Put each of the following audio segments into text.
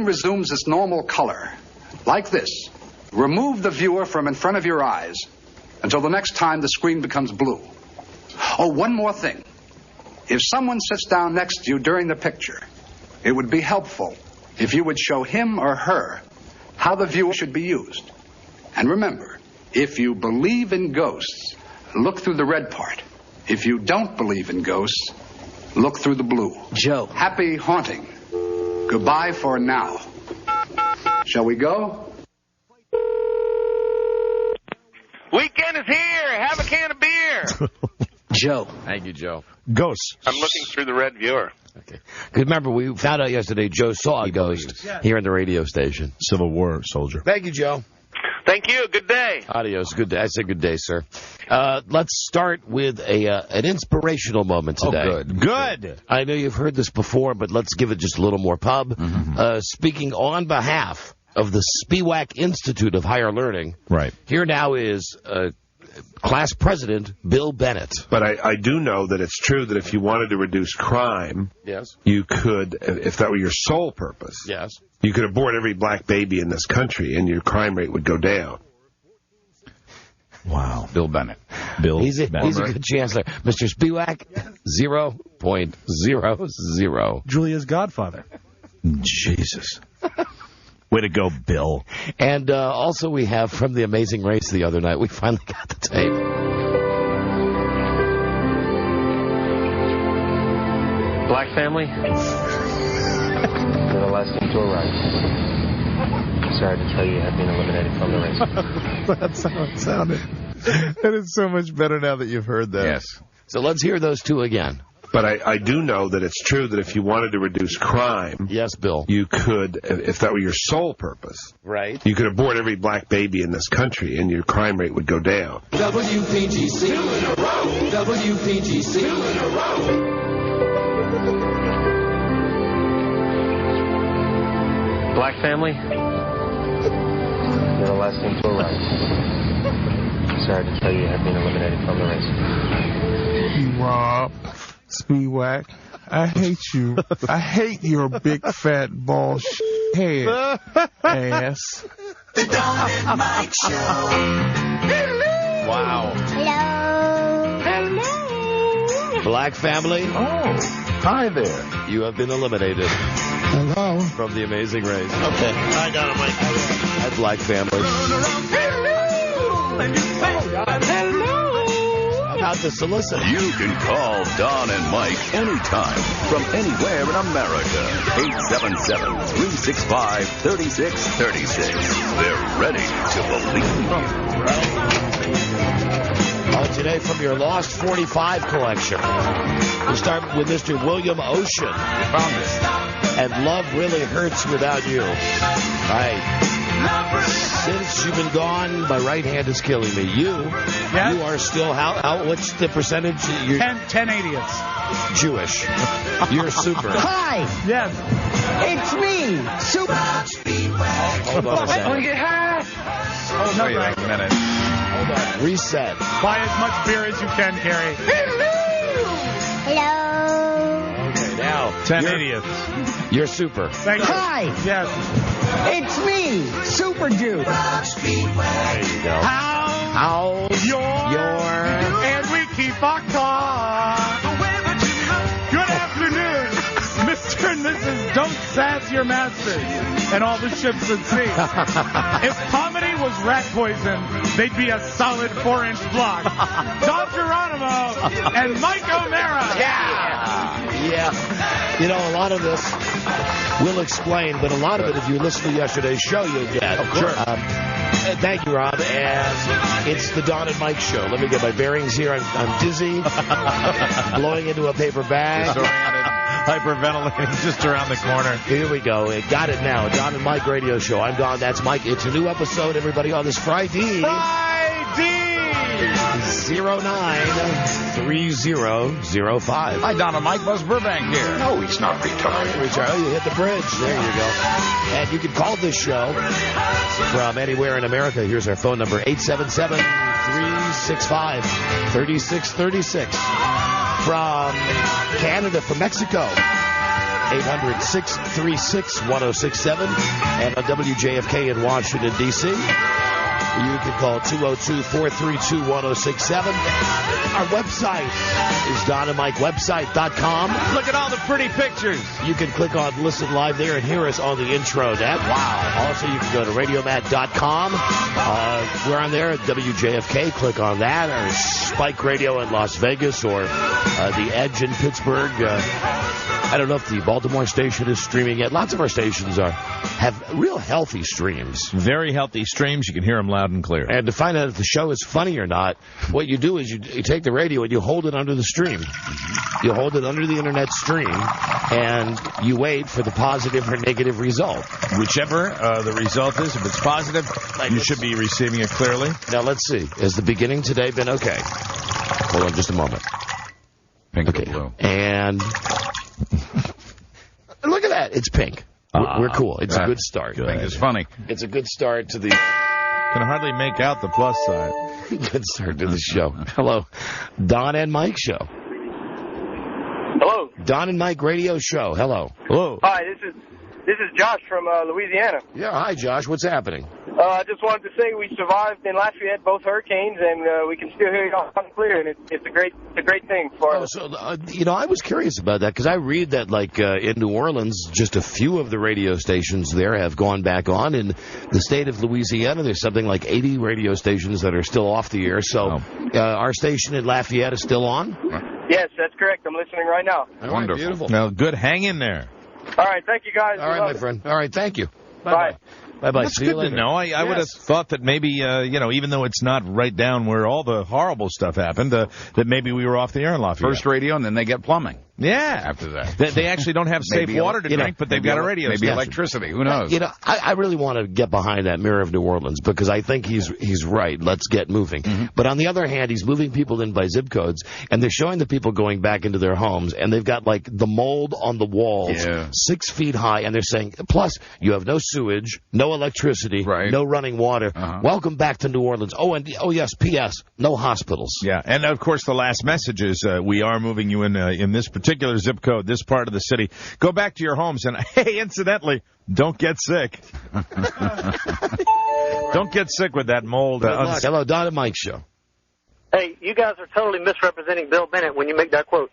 resumes its normal color, like this. Remove the viewer from in front of your eyes until the next time the screen becomes blue. Oh, one more thing. If someone sits down next to you during the picture, it would be helpful if you would show him or her how the viewer should be used. And remember, if you believe in ghosts, look through the red part. If you don't believe in ghosts, look through the blue. Joe. Happy haunting. Goodbye for now. Shall we go? Weekend is here. Have a can of beer. Joe. Thank you, Joe. Ghosts. I'm looking through the red viewer. Okay. Remember, we found out yesterday Joe saw a ghost here in the radio station. Civil War soldier. Thank you, Joe. Thank you. Good day. Adios. Good day. I say good day, sir. Let's start with an inspirational moment today. Oh, good. I know you've heard this before, but let's give it just a little more pub. Mm-hmm. Speaking on behalf of the SPIWAC Institute of Higher Learning, right. Here now is class president Bill Bennett. But I do know that it's true that if you wanted to reduce crime, yes, you could, if that were your sole purpose, yes, you could abort every black baby in this country and your crime rate would go down. Wow. Bill Bennett. He's a good chancellor. Mr. Spiewak, 0.00. Julia's godfather. Jesus. Way to go, Bill. And also we have from The Amazing Race the other night, we finally got the tape. Black family, you're the last team to arrive. Sorry to tell you have been eliminated from the race. That's how it sounded. It is so much better now that you've heard that. Yes. So let's hear those two again. But I do know that it's true that if you wanted to reduce crime, yes, Bill, you could, if that were your sole purpose, right, you could abort every black baby in this country and your crime rate would go down. WPGC. 2 in a row. WPGC. 2 in a row. Black family, you're the last team to arrive. Sorry to tell you have been eliminated from the race. Rob, Spiewak, I hate you. I hate your big fat ball head ass. The Dawn and Mike Show. Hello. Wow. Hello. Hello. Black family. Oh, hi there. You have been eliminated. Hello. From The Amazing Race. Okay. I got it, Mike. Hi, Black family. Hello. How about the solicitor? You can call Don and Mike anytime from anywhere in America. 877-365-3636. They're ready to believe. Today from your Lost 45 collection. We'll start with Mr. William Ocean. Found it. And Love Really Hurts Without You. Right. Since you've been gone, my right hand is killing me. You are still, what's the percentage? You're 10/80ths. Jewish. You're super. Hi. Yes. It's me, Super. Hold on a second. Get high. Hold on a minute. Hold on. Reset. Buy as much beer as you can, Carrie. Hello. Okay, now. 10/80ths. You're super. Thank you. Hi. Yes. It's me, Super Jew. There you go. How's your... And we keep our car. Good afternoon, Mr. and Mrs. Don't Sass Your Masters and all the ships at sea. If comedy was rat poison, they'd be a solid 4-inch block. Don Geronimo and Mike O'Mara. Yeah. You know, a lot of this we'll explain, but a lot of it, if you listen to yesterday's show, you'll get. Of course. Thank you, Rob. And it's the Don and Mike show. Let me get my bearings here. I'm dizzy, blowing into a paper bag. Hyperventilating just around the corner. Here we go. Got it now. Don and Mike radio show. I'm Don. That's Mike. It's a new episode, everybody, on this Friday. 093005. Hi, Don and Mike. Buzz Burbank here. No, he's not retired. You hit the bridge. There you go. And you can call this show from anywhere in America. Here's our phone number, 877-365-3636. From Canada, from Mexico, 800-636-1067. And on WJFK in Washington, D.C., you can call 202-432-1067. Our website is DonandMikeWebsite.com. Look at all the pretty pictures. You can click on Listen Live there and hear us on the intranet. Wow. Also, you can go to RadioMat.com. We're on there at WJFK. Click on that. Or Spike Radio in Las Vegas or The Edge in Pittsburgh. I don't know if the Baltimore station is streaming yet. Lots of our stations have real healthy streams. Very healthy streams. You can hear them loud and clear. And to find out if the show is funny or not, what you do is you take the radio and you hold it under the stream. You hold it under the internet stream, and you wait for the positive or negative result. Whichever the result is, if it's positive, you should be receiving it clearly. Now, let's see. Has the beginning today been okay? Hold on just a moment. Pink okay. or blue. And look at that. It's pink. We're cool. It's a good start. Good. Pink is funny. It's a good start to the... Can hardly make out the plus side. Good start to the show. Hello. Don and Mike Show. Hello. Don and Mike Radio Show. Hello. Hello. Hi, this is Josh from Louisiana. Yeah, hi, Josh. What's happening? I just wanted to say we survived in Lafayette both hurricanes, and we can still hear you loud and clear, and it's a great thing for us. So, I was curious about that because I read that, like, in New Orleans, just a few of the radio stations there have gone back on. In the state of Louisiana, there's something like 80 radio stations that are still off the air. So, our station in Lafayette is still on? Yes, that's correct. I'm listening right now. Wonderful. Right, beautiful. Well, good. Hang in there. All right, thank you, guys. All right, my friend. All right, thank you. Bye. Bye-bye. That's See good you later. to know. I would have thought that maybe, even though it's not right down where all the horrible stuff happened, that maybe we were off the air in Lafayette. First radio, and then they get plumbing. Yeah. After that. They actually don't have safe water to drink, but they've got a radio maybe station. electricity. Who knows? I really want to get behind that mayor of New Orleans because I think he's right. Let's get moving. Mm-hmm. But on the other hand, he's moving people in by zip codes, and they're showing the people going back into their homes, and they've got, like, the mold on the walls 6 feet high, and they're saying, plus, you have no sewage, no electricity, no running water. Welcome back to New Orleans. Oh, yes, P.S., no hospitals. Yeah, and, of course, the last message is we are moving you in this particular zip code, this part of the city. Go back to your homes, and, hey, incidentally, don't get sick. Don't get sick with that mold. Hello, Don and Mike Show. Hey, you guys are totally misrepresenting Bill Bennett when you make that quote.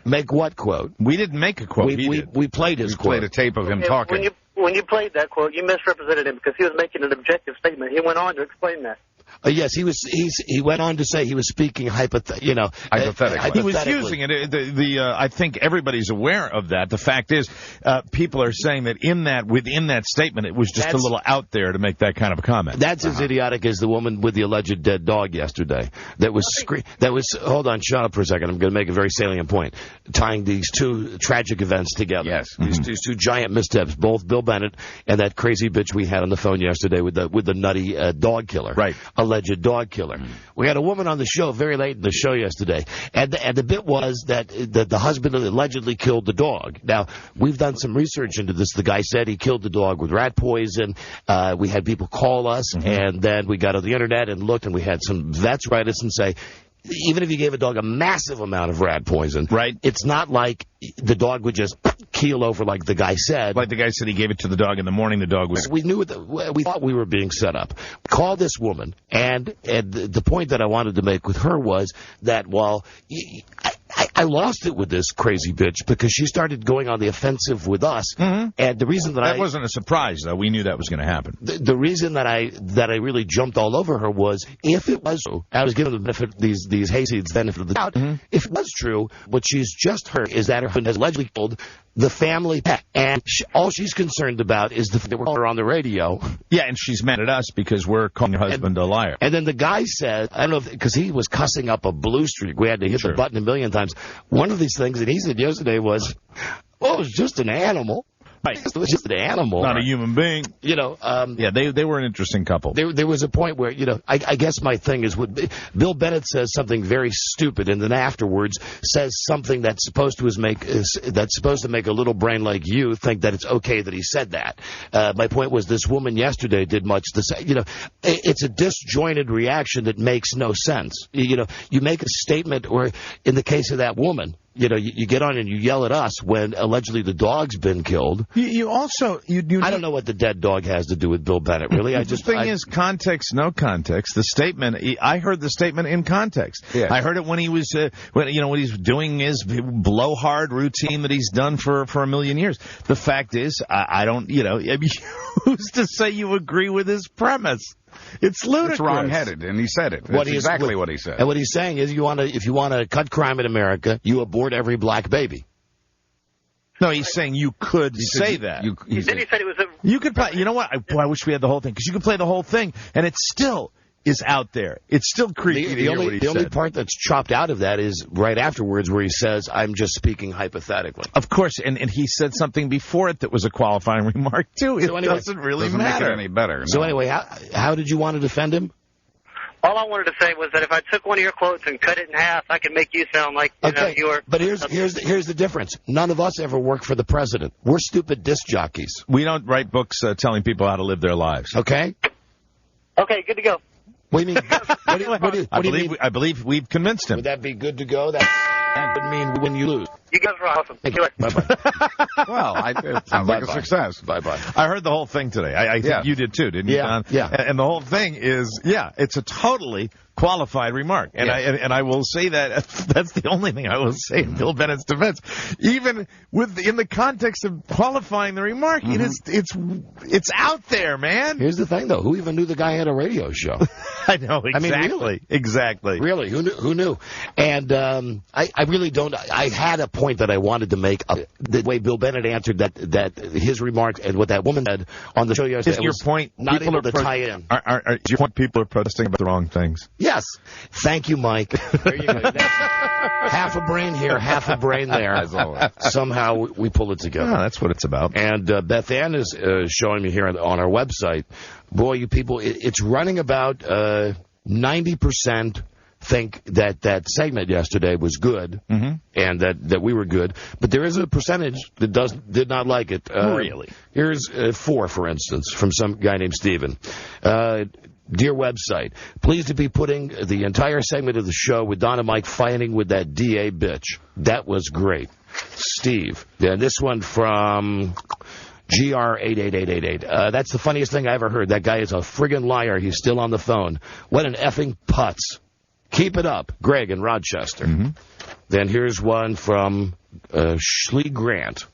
Make what quote? We didn't make a quote. We played his quote. We played a tape of him talking. When you played that quote, you misrepresented him because he was making an objective statement. He went on to explain that. Yes, he went on to say he was speaking hypothetically. He was using it. I think everybody's aware of that. The fact is, people are saying that within that statement, it was just a little out there to make that kind of a comment. That's as idiotic as the woman with the alleged dead dog yesterday. Hold on, shut up for a second. I'm going to make a very salient point, tying these two tragic events together. Yes, these two giant missteps, both Bill Bennett and that crazy bitch we had on the phone yesterday with the nutty dog killer. Right. Alleged dog killer. We had a woman on the show very late in the show yesterday, and the bit was that the husband allegedly killed the dog. Now, we've done some research into this. The guy said he killed the dog with rat poison. We had people call us, and then we got on the internet and looked, and we had some vets write us and say, even if you gave a dog a massive amount of rat poison, it's not like the dog would just keel over like the guy said. Like the guy said he gave it to the dog in the morning, the dog was... We knew we thought we were being set up. Called this woman, and the point that I wanted to make with her was that while... I lost it with this crazy bitch because she started going on the offensive with us, and the reason that wasn't a surprise, though. We knew that was going to happen. The reason that I really jumped all over her was if it was true, I was giving the benefit these hayseeds benefit of the doubt. If it was true, what she's just heard is that her husband has allegedly killed the family pet, and all she's concerned about is the fact that we're calling her on the radio. Yeah, and she's mad at us because we're calling her husband a liar. And then the guy said, I don't know, because he was cussing up a blue streak. We had to hit the button a million times. One of these things that he said yesterday was, well, it was just an animal. It was just an animal. Not a human being. Yeah, they were an interesting couple. There was a point where, I guess my thing is, Bill Bennett says something very stupid, and then afterwards says something that's supposed to make a little brain like you think that it's okay that he said that. My point was this woman yesterday did much the same. It's a disjointed reaction that makes no sense. You make a statement, or in the case of that woman, you get on and you yell at us when allegedly the dog's been killed. You also I don't know what the dead dog has to do with Bill Bennett. Really, the thing is context, no context. The statement, I heard the statement in context. Yeah. I heard it when he was when he's doing his blowhard routine that he's done for a million years. The fact is, I don't. Who's to say you agree with his premise? It's ludicrous. It's wrong-headed, and he said it. That's exactly what he said. And what he's saying is, if you want to cut crime in America, you abort every black baby. No, he's saying you could say that. He said it was a... You could play... You know what? I wish we had the whole thing, because you could play the whole thing, and it still is out there. It's still creepy to hear what he said. The only part that's chopped out of that is right afterwards where he says, I'm just speaking hypothetically. Of course, and he said something before it that was a qualifying remark, too. It doesn't really matter. Make it any better. So anyway, how did you want to defend him? All I wanted to say was that if I took one of your quotes and cut it in half, I could make you sound like you were... But here's the difference. None of us ever work for the president. We're stupid disc jockeys. We don't write books telling people how to live their lives. Okay? Okay, good to go. What do you mean? I believe we've convinced him. Would that be good to go? That would mean when you lose. You guys are awesome. Thank you. Bye-bye. Well, it sounds like a success. Bye-bye. I heard the whole thing today. I think you did too, didn't you, Don? Yeah. And the whole thing is, it's a totally qualified remark. And I will say that that's the only thing I will say in Bill Bennett's defense. Even in the context of qualifying the remark, it's out there, man. Here's the thing, though. Who even knew the guy had a radio show? I know, exactly. I mean, really? Exactly. Really, who knew? And I really don't. I had a point that I wanted to make. The way Bill Bennett answered that his remarks and what that woman said on the show yesterday. Is your point not able to tie in? Is your point people are protesting about the wrong things? Yes. Thank you, Mike. There you go. Half a brain here, half a brain there. As always. Somehow we pull it together. Yeah, that's what it's about. And Beth Ann is showing me here on our website. Boy, you people, it's running about 90% think that segment yesterday was good and that we were good. But there is a percentage that did not like it. Really? Here's 4, for instance, from some guy named Steven. Dear website, pleased to be putting the entire segment of the show with Don and Mike fighting with that DA bitch. That was great. Steve. And this one from GR88888. That's the funniest thing I ever heard. That guy is a friggin' liar. He's still on the phone. What an effing putz. Keep it up. Greg in Rochester. Then here's one from Schlee Grant.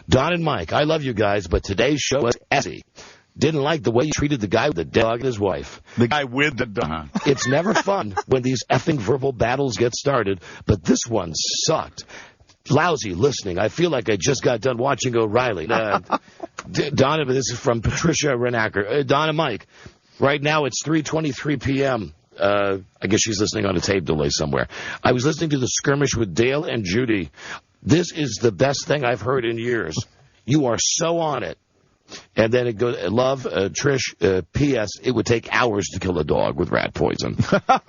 Don and Mike, I love you guys, but today's show was essy. Didn't like the way you treated the guy with the dog and his wife. The guy with the dog. It's never fun when these effing verbal battles get started, but this one sucked. Lousy listening. I feel like I just got done watching O'Reilly. Don, this is from Patricia Renacker. Don and Mike, right now it's 3:23 p.m. I guess she's listening on a tape delay somewhere. I was listening to the skirmish with Dale and Judy. This is the best thing I've heard in years. You are so on it. And then it goes, love, Trish, P.S., it would take hours to kill a dog with rat poison.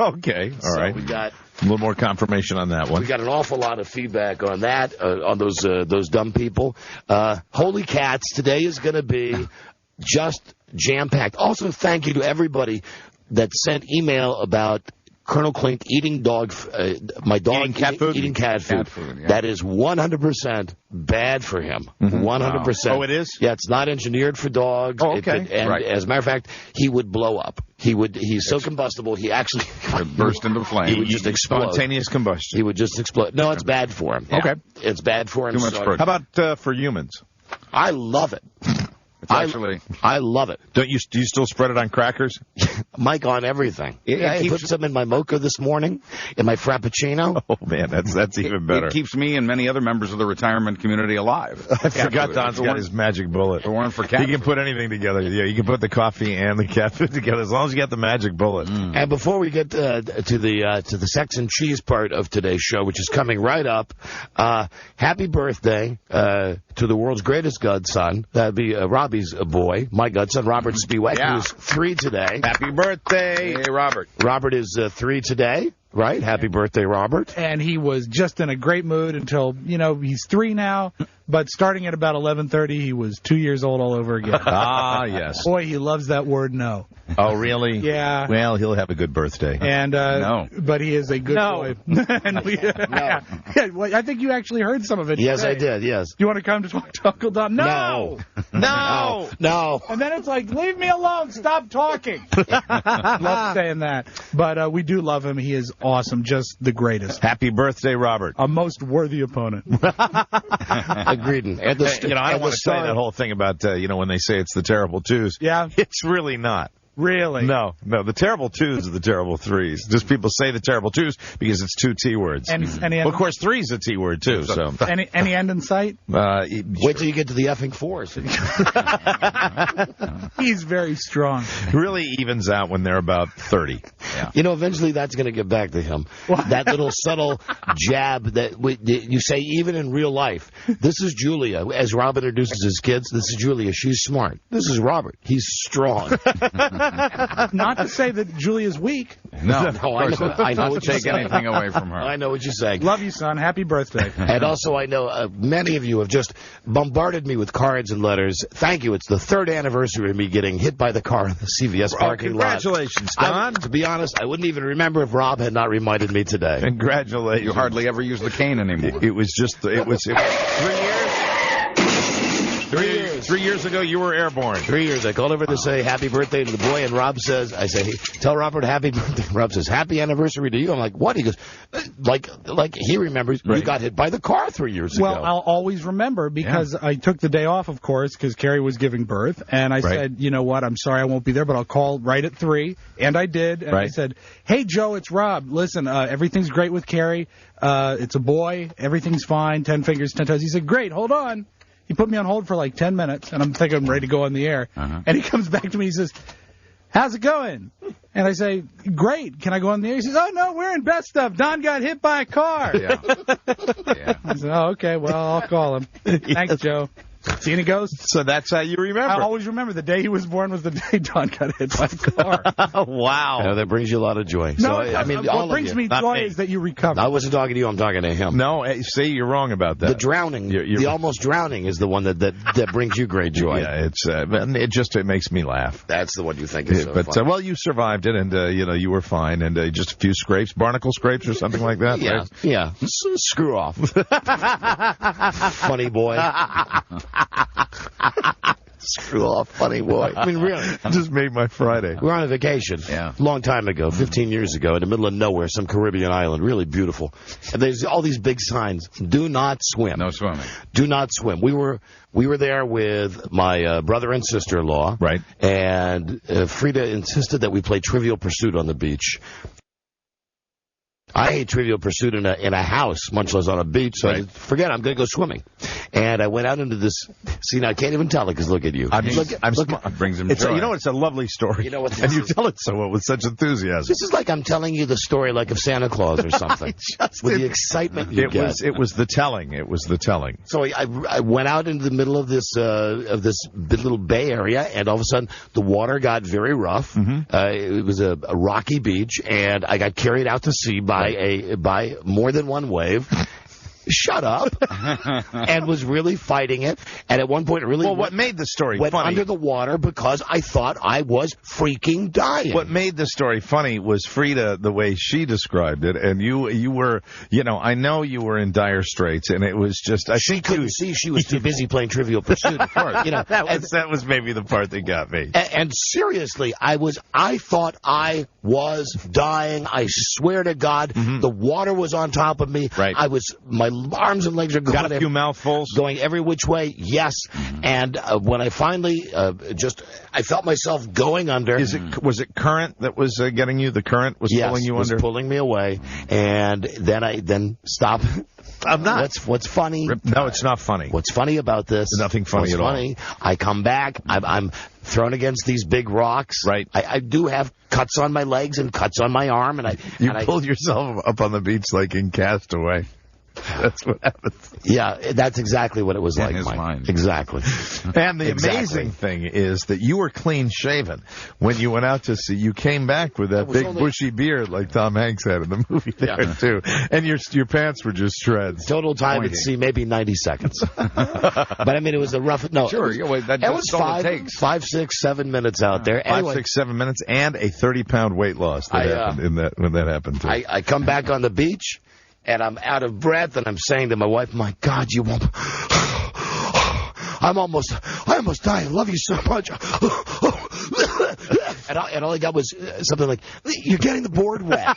Okay, all right. We got a little more confirmation on that one. We got an awful lot of feedback on that, on those dumb people. Holy cats, today is going to be just jam-packed. Also, thank you to everybody that sent email about Colonel Klink eating my dog eating cat food. Yeah. That is 100% bad for him. 100%. Oh, it is? Yeah, it's not engineered for dogs. Oh, okay. As a matter of fact, he would blow up. He's so combustible, he actually would burst into flame. He would just explode. Spontaneous combustion. He would just explode. No, it's bad for him. Okay. It's bad for him. Too much protein. How about for humans? I love it. I love it. Do you still spread it on crackers? Mike, on everything. I put some in my mocha this morning, in my frappuccino. Oh, man, that's even better. It keeps me and many other members of the retirement community alive. I forgot Don's got his magic bullet. The one for cat He can put anything together. Yeah, you can put the coffee and the cat food together as long as you got the magic bullet. And before we get to the sex and cheese part of today's show, which is coming right up, happy birthday to the world's greatest godson. That'd be Robbie's boy, my godson, Robert Spiewak, who's 3 today. Happy birthday, hey, Robert. Robert is 3 today. Right. Happy birthday, Robert. And he was just in a great mood until, he's 3 now. But starting at about 11:30, he was 2 years old all over again. Ah, yes. Boy, he loves that word no. Oh, really? Yeah. Well, he'll have a good birthday. And no. But he is a good boy. And we, No. Yeah, well, I think you actually heard some of it. Yes, today. I did, yes. Do you want to come to talk to Uncle Don? No! No! No! And then it's like, leave me alone. Stop talking. Love saying that. But we do love him. He is awesome. Just the greatest. Happy birthday, Robert. A most worthy opponent. Agreed. And I don't want to say that whole thing about, when they say it's the terrible twos. Yeah. It's really not. Really? No. The terrible twos are the terrible threes. Just people say the terrible twos because it's 2 T words. Well, of course, three's a T word, too. So. Any end in sight? Wait till you get to the effing fours. He's very strong. Really evens out when they're about 30. Yeah. Eventually that's going to get back to him. That little subtle jab that you say even in real life. This is Julia. As Rob introduces his kids, this is Julia. She's smart. This is Robert. He's strong. Not to say that Julia's weak. No, I know what you're take saying. anything away from her. I know what you're saying. Love you, son. Happy birthday. And also, I know many of you have just bombarded me with cards and letters. Thank you. It's the 3rd anniversary of me getting hit by the car in the CVS parking lot. Congratulations, Don. To be honest, I wouldn't even remember if Rob had not reminded me today. Congratulations. You hardly ever use the cane anymore. It was 3 years. 3 years ago, you were airborne. 3 years. I called over to say happy birthday to the boy, and Rob says, I say, hey, tell Robert happy birthday. Rob says, happy anniversary to you. I'm like, what? He goes, like he remembers, right. You got hit by the car 3 years ago. Well, I'll always remember because I took the day off, of course, because Carrie was giving birth, and I said, you know what, I'm sorry I won't be there, but I'll call right at 3, and I did, and I said, hey, Joe, it's Rob. Listen, everything's great with Carrie. It's a boy. Everything's fine. 10 fingers, 10 toes. He said, great, hold on. He put me on hold for like 10 minutes, and I'm thinking I'm ready to go on the air. And he comes back to me, he says, how's it going? And I say, great, can I go on the air? He says, oh, no, we're in best stuff. Don got hit by a car. Yeah. I said, oh, okay, well, I'll call him. Thanks, Joe. See any ghosts? So that's how you remember. I always remember the day he was born was the day Don got hit by a car. Wow. I know that brings you a lot of joy. No, so, I mean, what brings me joy is that you recovered. I wasn't talking to you. I'm talking to him. No, see, you're wrong about that. The drowning, the almost drowning is the one that brings you great joy. Yeah, it makes me laugh. That's the one you think is so funny. Well, you survived it, and you were fine, and just a few scrapes, barnacle scrapes or something like that. Yeah, right? yeah. Screw off. Funny boy. Screw off, funny boy. I mean, really. Just made my Friday. We're on a vacation. Yeah. Long time ago, 15 years ago, in the middle of nowhere, some Caribbean island, really beautiful. And there's all these big signs. Do not swim. No swimming. Do not swim. We were there with my brother and sister-in-law. Right. And Frida insisted that we play Trivial Pursuit on the beach. I hate Trivial Pursuit in a house, much less on a beach, so I said, forget it, I'm going to go swimming. And I went out into this. See, now I can't even tell it because look at you. It brings him joy. It's a lovely story. You know what? And you tell it so well with such enthusiasm. This is like I'm telling you the story like of Santa Claus or something. With the excitement you get. It was the telling. It was the telling. So I went out into the middle of this little bay area, and all of a sudden the water got very rough. It was a rocky beach, and I got carried out to sea by more than one wave. Shut up. And was really fighting it. And at one point, it really what made the story went funny? Under the water because I thought I was freaking dying. What made the story funny was Frida, the way she described it. And you were, I know you were in dire straits. And it was just... She couldn't see. She was too busy playing Trivial Pursuit. Of course. That was maybe the part that got me. And seriously, I thought I was dying. I swear to God, the water was on top of me. Right. My arms and legs are going. Got a few mouthfuls. Going every which way, yes. And when I finally I felt myself going under. Was it current that was getting you? The current was pulling you under? Yes, was pulling me away. And then stop. I'm not. What's funny? No, it's not funny. What's funny about this? There's nothing funny at all. I come back. I'm thrown against these big rocks. Right. I do have cuts on my legs and cuts on my arm. And you pulled yourself up on the beach like in Castaway. That's what happens. Yeah, that's exactly what it was like, his Mike. mind. Exactly. And the amazing thing is that you were clean shaven when you went out to see. You came back with that big bushy beard like Tom Hanks had in the movie there too, and your pants were just shreds. Total time at sea, maybe 90 seconds. But I mean, it was a rough. No, sure. It was 5, 6, 7 minutes out there. 5, 6, 7 minutes, and a 30-pound weight loss that happened when that happened too. I come back on the beach. And I'm out of breath, and I'm saying to my wife, "My God, you won't." I almost died. I love you so much. And all I got was something like, "You're getting the board wet."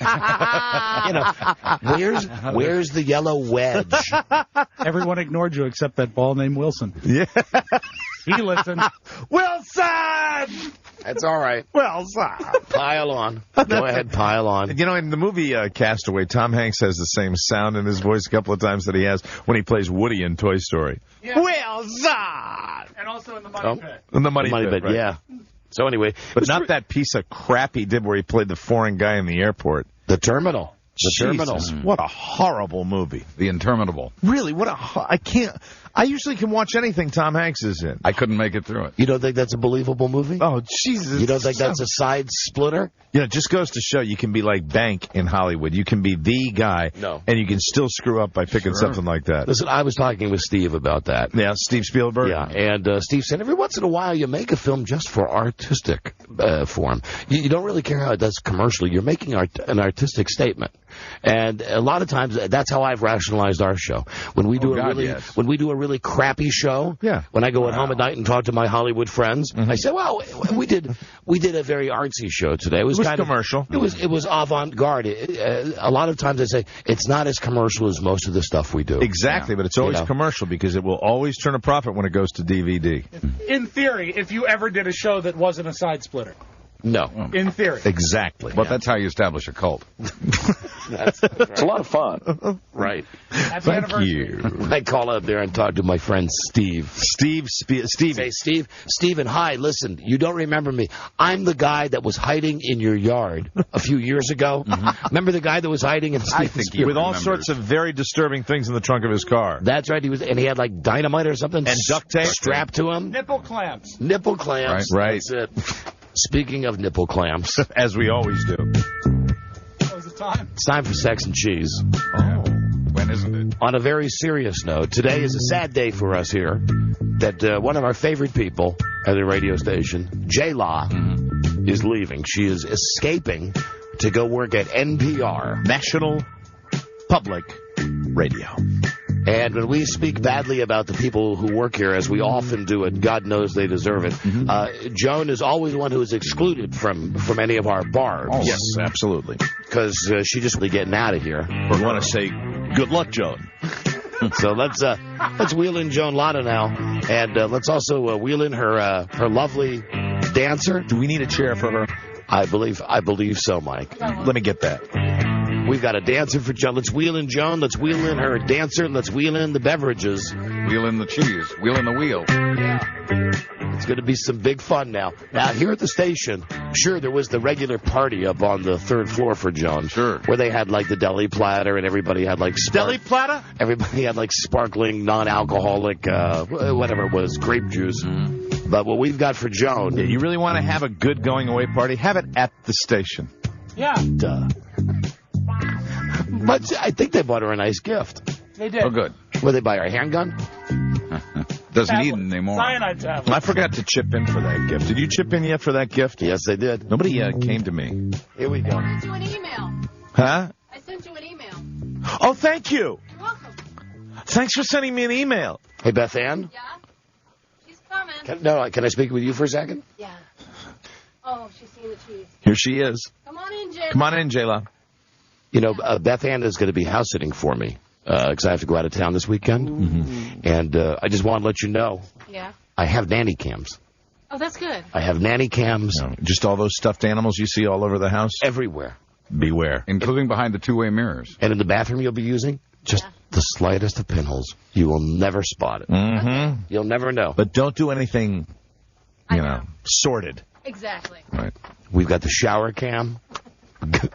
Where's the yellow wedge? Everyone ignored you except that ball named Wilson. Yeah. He listened. Wilson! That's all right. Wilson! Pile on. Go ahead, pile on. You know, in the movie Castaway, Tom Hanks has the same sound in his voice a couple of times that he has when he plays Woody in Toy Story. Yeah. Wilson! And also in the Money Pit. In the Money Pit, right. Yeah. So anyway. But not that piece of crap he did where he played the foreign guy in the airport. The Terminal. Terminal. What a horrible movie. The Interminable. Really, I usually can watch anything Tom Hanks is in. I couldn't make it through it. You don't think that's a believable movie? Oh, Jesus. You don't think that's a side splitter? You know, it just goes to show you can be like Bank in Hollywood. You can be the guy, and you can still screw up by picking something like that. Listen, I was talking with Steve about that. Yeah, Steve Spielberg? Yeah, and Steve said every once in a while you make a film just for artistic form. You don't really care how it does commercially. You're making an artistic statement. And a lot of times, that's how I've rationalized our show. When we do when we do a really crappy show, when I go at home at night and talk to my Hollywood friends, I say, well, we did a very artsy show today. It was kind commercial. It was avant-garde. A lot of times I say, it's not as commercial as most of the stuff we do. Exactly, but it's always commercial because it will always turn a profit when it goes to DVD. In theory, if you ever did a show that wasn't a side splitter. No. In theory. Exactly. But that's how you establish a cult. It's a lot of fun. Right. Thank you. I call out there and talk to my friend Steve. Steve. Say, Steven, hi, listen, you don't remember me. I'm the guy that was hiding in your yard a few years ago. Remember the guy that was hiding in Steven's with all sorts of very disturbing things in the trunk of his car. That's right. He had like dynamite or something. And duct tape. Strapped to him. Nipple clamps. Nipple clamps. Right. That's it. Speaking of nipple clamps. As we always do. What was the time? It's time for Sex and Cheese. Oh. When isn't it? On a very serious note, today is a sad day for us here that one of our favorite people at the radio station, J-La, is leaving. She is escaping to go work at NPR. National Public Radio. And when we speak badly about the people who work here, as we often do, and God knows they deserve it, Joan is always one who is excluded from any of our bars. Oh, yes, absolutely. Because she just really getting out of here. We want to say good luck, Joan. So let's wheel in Joan Latta now, and let's also wheel in her lovely dancer. Do we need a chair for her? I believe so, Mike. Let me get that. We've got a dancer for Joan. Let's wheel in Joan. Let's wheel in her dancer. And let's wheel in the beverages. Wheel in the cheese. Wheel in the wheel. Yeah. It's going to be some big fun now. Now, here at the station, sure, there was the regular party up on the third floor for Joan. Sure. Where they had, like, the deli platter and everybody had, like... Deli platter? Everybody had, like, sparkling, non-alcoholic, whatever it was, grape juice. But what we've got for Joan... Yeah, you really want to have a good going-away party? Have it at the station. Yeah. Duh. But I think they bought her a nice gift. They did. Oh, good. Where they buy her a handgun? Doesn't need it anymore. Cyanide tablet. I forgot to chip in for that gift. Did you chip in yet for that gift? Yes, they did. Nobody came to me. Here we go. I sent you an email. Huh? I sent you an email. Oh, thank you. You're welcome. Thanks for sending me an email. Hey, Beth Ann? Yeah? She's coming. Can I speak with you for a second? Yeah. Oh, she's seeing the cheese. Here she is. Come on in, J-La. Come on in, J-La. You know, Beth Ann is going to be house sitting for me because I have to go out of town this weekend. And I just want to let you know. Yeah? I have nanny cams. Oh, that's good. I have nanny cams. No, just all those stuffed animals you see all over the house? Everywhere. Beware. Including behind the two-way mirrors. And in the bathroom you'll be using, just the slightest of pinholes. You will never spot it. Mm-hmm. You'll never know. But don't do anything, you know, sordid. Exactly. Right. We've got the shower cam.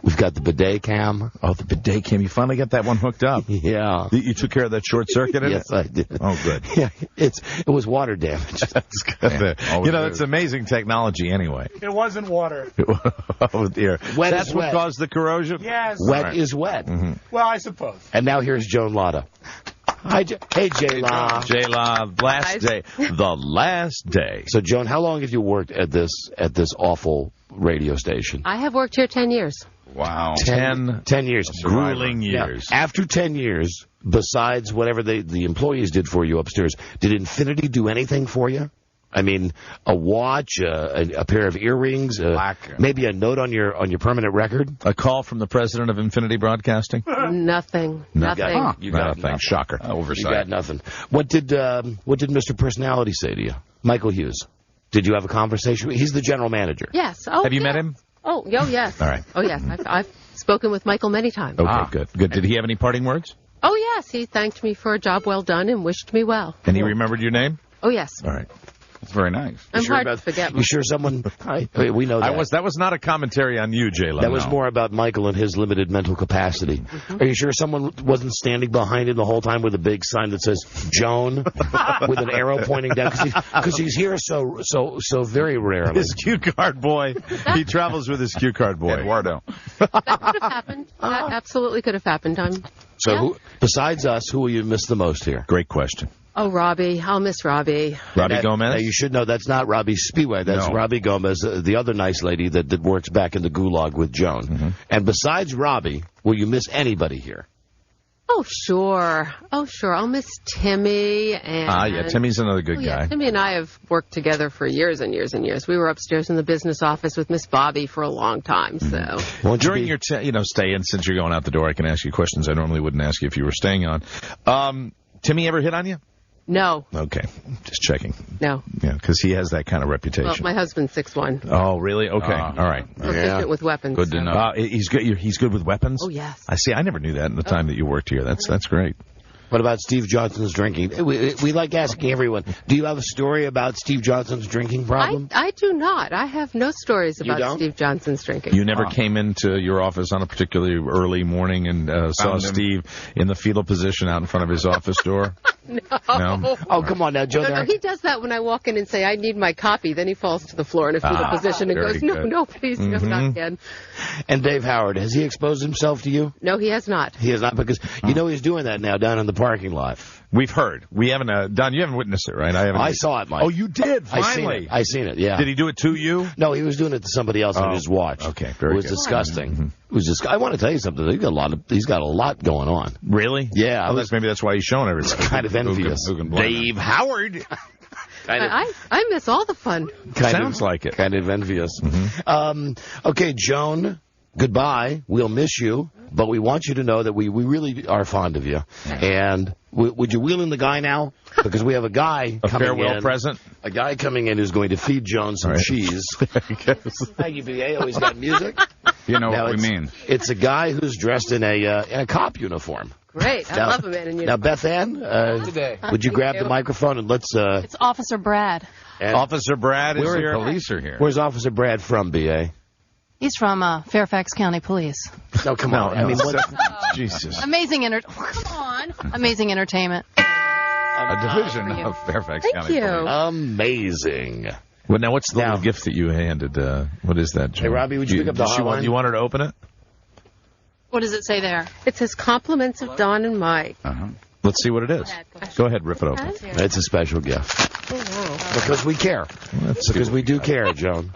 We've got the bidet cam. Oh, the bidet cam. You finally got that one hooked up. Yeah. You took care of that short circuit in Yes, it? I did. Oh, good. Yeah, it was water damage. That's good. It's amazing technology anyway. It wasn't water. Oh, dear. Wet That's is what wet. caused the corrosion? Yes. Wet is wet. Mm-hmm. Well, I suppose. And now here's Joan Latta. Hi, hey, J-La. J-La, last day. The last day. So, Joan, how long have you worked at this awful radio station? I have worked here 10 years. Wow. 10 years. Grueling years. Now, after 10 years, besides whatever the employees did for you upstairs, did Infinity do anything for you? I mean, a watch, a pair of earrings, maybe a note on your permanent record? A call from the president of Infinity Broadcasting? Nothing. You nothing. got nothing. Shocker. Oversight. You got nothing. What did Mr. Personality say to you? Michael Hughes. Did you have a conversation? He's the general manager. Yes. Oh, Have you met him? Oh, yes. All right. Oh, yes. I've spoken with Michael many times. Okay, good. Did he have any parting words? Oh, yes. He thanked me for a job well done and wished me well. And he remembered your name? Oh, yes. All right. That's very nice. I'm hard to forget. You sure someone... we know that. That was not a commentary on you, J-Lo. That was more about Michael and his limited mental capacity. Mm-hmm. Are you sure someone wasn't standing behind him the whole time with a big sign that says Joan with an arrow pointing down? Because he's here so very rarely. His cue card boy. He travels with his cue card boy. Eduardo. That could have happened. That absolutely could have happened. Who, besides us, who will you miss the most here? Great question. Oh, Robbie. I'll miss Robbie. Robbie Gomez? Now you should know that's not Robbie Spiewak. That's Robbie Gomez, the other nice lady that works back in the gulag with Joan. Mm-hmm. And besides Robbie, will you miss anybody here? Oh, sure. I'll miss Timmy. And yeah, Timmy's another good guy. Timmy and I have worked together for years and years and years. We were upstairs in the business office with Miss Bobby for a long time. So during your stay in, since you're going out the door, I can ask you questions I normally wouldn't ask you if you were staying on. Timmy ever hit on you? No. Okay, just checking. No. Yeah, because he has that kind of reputation. Well, my husband's 6'1". Oh, really? Okay, all right. Proficient with weapons. Good to know. He's good. He's good with weapons. Oh, yes. I see. I never knew that in the time that you worked here. That's great. What about Steve Johnson's drinking? We like asking everyone, do you have a story about Steve Johnson's drinking problem? I do not. I have no stories about Steve Johnson's drinking. You never came into your office on a particularly early morning and saw Steve in the fetal position out in front of his office door? No? Oh, come on now, Joe. No, he does that when I walk in and say, I need my copy. Then he falls to the floor in a fetal position and goes, no, please, no, not again. And Dave Howard, has he exposed himself to you? No, he has not. He has not, because he's doing that now down in the parking lot. We've heard. We haven't, Don, you haven't witnessed it, right? I saw it, Mike. Oh, you did? Finally. I seen it, yeah. Did he do it to you? No, he was doing it to somebody else on his watch. Okay, very good. It was disgusting. Mm-hmm. It was just. I want to tell you something. He's got a lot going on. Really? Yeah. Maybe that's why he's showing everybody. Kind of envious. Dave Howard. I miss all the fun. Sounds like it. Kind of envious. Mm-hmm. Okay, Joan, goodbye. We'll miss you, but we want you to know that we really are fond of you. And would you wheel in the guy now? Because we have a guy coming in. A farewell present? A guy coming in who's going to feed Joan some cheese. Thank you, B.A. Always got music. You know what we mean. It's a guy who's dressed in a cop uniform. Great. I love a man in uniform. Now, Beth Ann, would you grab the microphone and let's... It's Officer Brad. Officer Brad is here. Police are here. Where's Officer Brad from, B.A.? He's from Fairfax County Police. No, come on. I mean, Jesus. Amazing entertainment. A division of Fairfax County Police. Amazing. Well, now, what's the little gift that you handed? What is that, Joan? Hey, Robbie, would you pick up the hotline? You want her to open it? What does it say there? It says compliments of Don and Mike. Let's see what it is. Go ahead, rip it open. It's a special gift. Oh, wow. Because we care. Because we do care, Joan.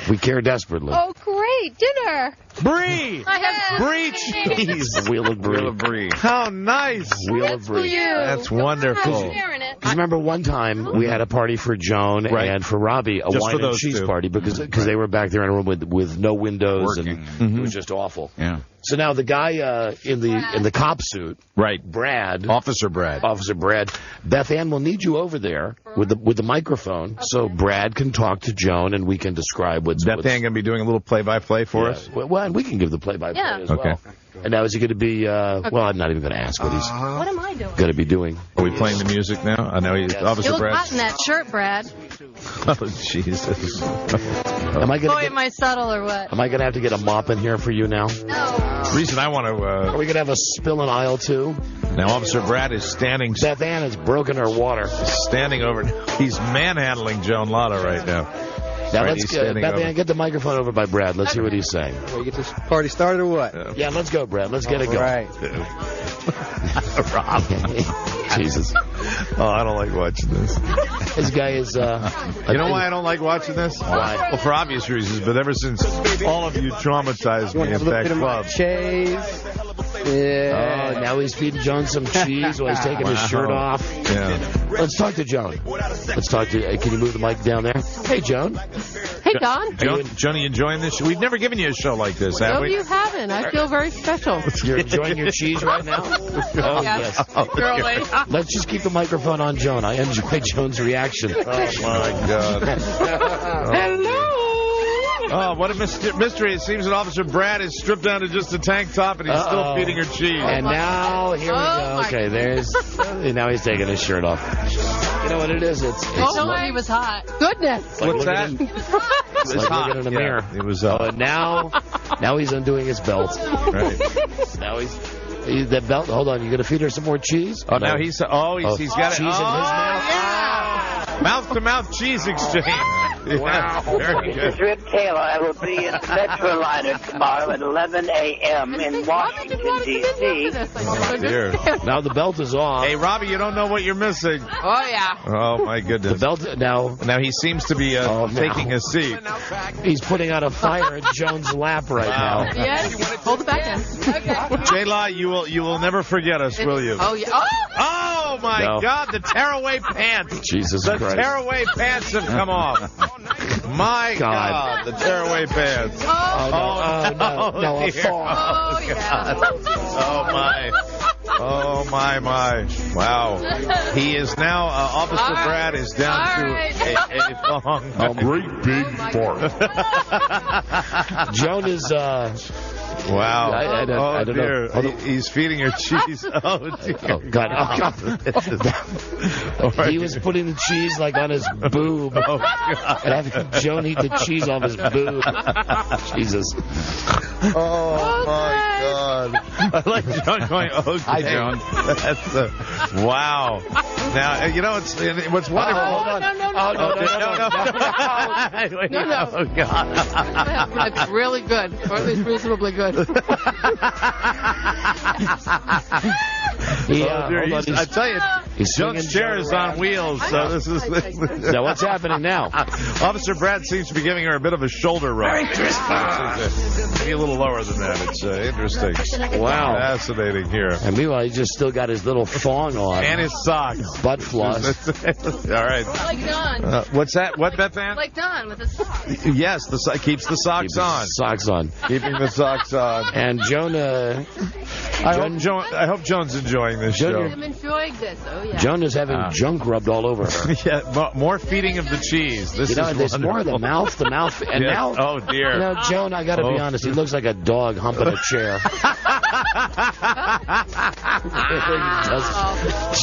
We care desperately. Oh, great. Dinner. Brie! I have Brie cheese! Wheel of Brie. Wheel of Brie. How nice! Wheel of Brie. That's wonderful. Because remember one time we had a party for Joan and for Robbie, a wine and cheese party, because they were back there in a room with no windows and it was just awful. Yeah. So now the guy in the cop suit, Brad, Officer Brad, Beth Ann will need you over there with the microphone, so Brad can talk to Joan and we can describe what's. Beth Ann gonna be doing a little play-by-play for us. Well, fine. We can give the play-by-play as Okay. well. And now is he going to be, well, I'm not even going to ask what he's What am I doing? going to be doing. Are we playing the music now? I know he's You Officer look Brad. hot in that shirt, Brad. Oh, Jesus. Am I Boy, going am I subtle or what? to have to get a mop in here for you now? No. Reason I want to... Are we going to have a spill in aisle 2? Now, Officer Brad is standing... Beth Ann has broken her water. Standing over... He's manhandling Joan Latta right now. Now, Right, let's he's get, standing Beth over. Ann, get the microphone over by Brad. Let's hear what he's saying. We get this party started or what? Yeah, let's go, Brad. Let's get it going. Right. Rob. Jesus. Oh, I don't like watching this. This guy is... You know why I don't like watching this? Why? Well, for obvious reasons, but ever since all of you traumatized me at that club. Chase. Yeah. Oh, now he's feeding Joan some cheese while he's taking his shirt off. Yeah. Let's talk to Joan. Let's talk to... can you move the mic down there? Hey, Joan. Hey, Don. Joan, you enjoying this? We've never given you a show like this, have No, we? you haven't. I feel very special. You're enjoying your cheese right now? Oh, yes. Girly. Let's just keep the microphone on Joan. I enjoy Joan's reaction. Oh, my God. Hello. Oh, what a mystery. It seems that Officer Brad is stripped down to just a tank top and he's still feeding her cheese. And now, here we go. Okay, there's... now he's taking his shirt off. You know what it is? It's He was hot. Goodness. like What's that? It's like looking in a mirror. It was, And now he's undoing his belt. right. Now that belt. Hold on, you gonna feed her some more cheese? Oh, now he's got it. Cheese in his mouth. Yeah. Mouth-to-mouth cheese exchange. Wow. Very This is good. Rip Taylor. I will be in Metroliner tomorrow at 11 a.m. in Washington, D.C. Oh, dear. Now the belt is off. Hey, Robbie, you don't know what you're missing. Oh, yeah. Oh, my goodness. The belt now. Now he seems to be taking a seat. He's putting out a fire at Joan's lap right now. Yes. Hold it back in. J-La, you will never forget us, will you? Oh, yeah. Oh, my God, the tearaway pants. Jesus the Christ. tearaway pants have come off. My God, the tearaway pants. No, a dear. thaw. Oh, yeah. Oh, my. Oh, my. Wow. He is now, Officer Brad is down to a thong. A great big fart. Joan is, Wow. I don't dear. know. He's feeding her cheese. Oh, dear. Oh, God. He was putting the cheese, like, on his boob. Oh, God. And having Joan eat the cheese off his boob. Jesus. Oh, my God. I like Joan going, okay. Hi, Joan. That's wow. Now, you know, what's wonderful. Hold on. No. Oh, God. That's really good, or at least reasonably good. I tell you, Joan's chair is on wheels, so this is... Now, what's happening now? Officer Brad seems to be giving her a bit of a shoulder rub. Merry Christmas! Maybe a little lower than that. It's interesting. Wow. Fascinating here. And meanwhile, he just still got his little thong on. And his socks. Butt floss. All right. Like Don. What's that? What, Beth Ann? Like Don with his socks. Yes, keeps the socks on. Socks on. Keeping the socks on. And Jonah... I hope Joan's enjoying this show. I'm enjoying this. Oh, yeah. Joan is having junk rubbed all over her. Yeah, more feeding of the cheese. This is there's more of the mouth, and yes. now... Oh, dear. You know, Joan, I got to be honest, he looks like a dog humping a chair.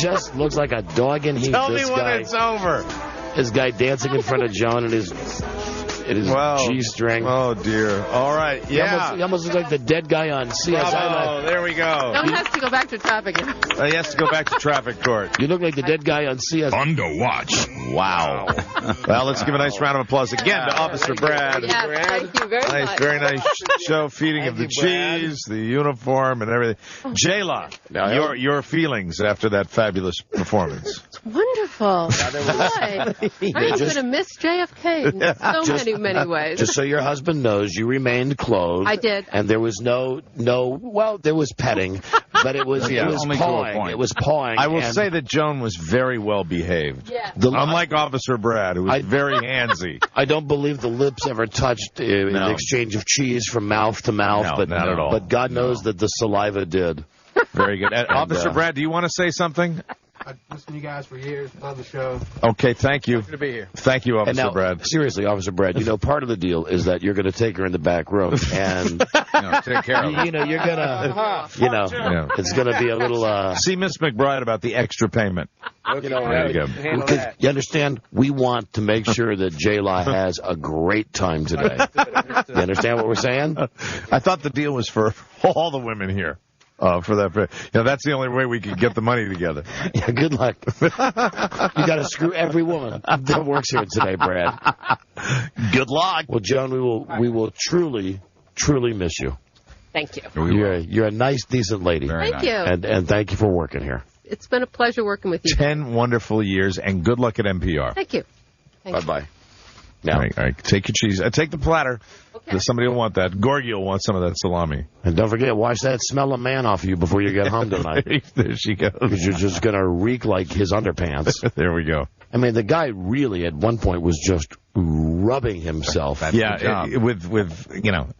just looks like a dog in heat. Tell me when it's over. This guy dancing in front of Joan and his G-string. Oh, dear. All right. Yeah. He almost looks like the dead guy on CSI. Oh, there we go. He has to go back to traffic. He has to go back to traffic court. You look like the dead guy on CSI. Under watch. Wow. Well, let's give a nice round of applause again to Officer Brad. Yeah, thank you very much. Very nice show, feeding of the cheese, the uniform, and everything. J-La, your feelings after that fabulous performance. It's wonderful. I'm going to miss JFK in so many ways. Just so your husband knows, you remained clothed. I did. And there was well, there was petting, but it was pawing. It was pawing. I will say that Joan was very well behaved. Yeah. Unlike Officer Brad, who was very handsy. I don't believe the lips ever touched in the exchange of cheese from mouth to mouth. No, but not at all. But God knows that the saliva did. Very good. Officer Brad, do you want to say something? I've listened to you guys for years. Love the show. Okay, thank you. Pleasure to be here. Thank you, Officer Brad. Seriously, Officer Brad, part of the deal is that you're going to take her in the back room and take care of her. You're going to, it's going to be a little. See Miss McBride about the extra payment. Okay. There you go. Because you understand, we want to make sure that J-Law has a great time today. You understand what we're saying? I thought the deal was for all the women here. For that, that's the only way we could get the money together. Yeah, good luck. You got to screw every woman that works here today, Brad. Good luck. Well, Joan, we will truly miss you. Thank you. You're a nice, decent lady. Thank you. And thank you for working here. It's been a pleasure working with you. 10 wonderful years, and good luck at NPR. Thank you. Bye-bye. Now, all right, take your cheese. Take the platter. Okay. Somebody will want that. Gorgie will want some of that salami. And don't forget, wash that smell of man off of you before you get home tonight. There she goes. Because you're just going to reek like his underpants. There we go. I mean, the guy really, at one point, was just rubbing himself. With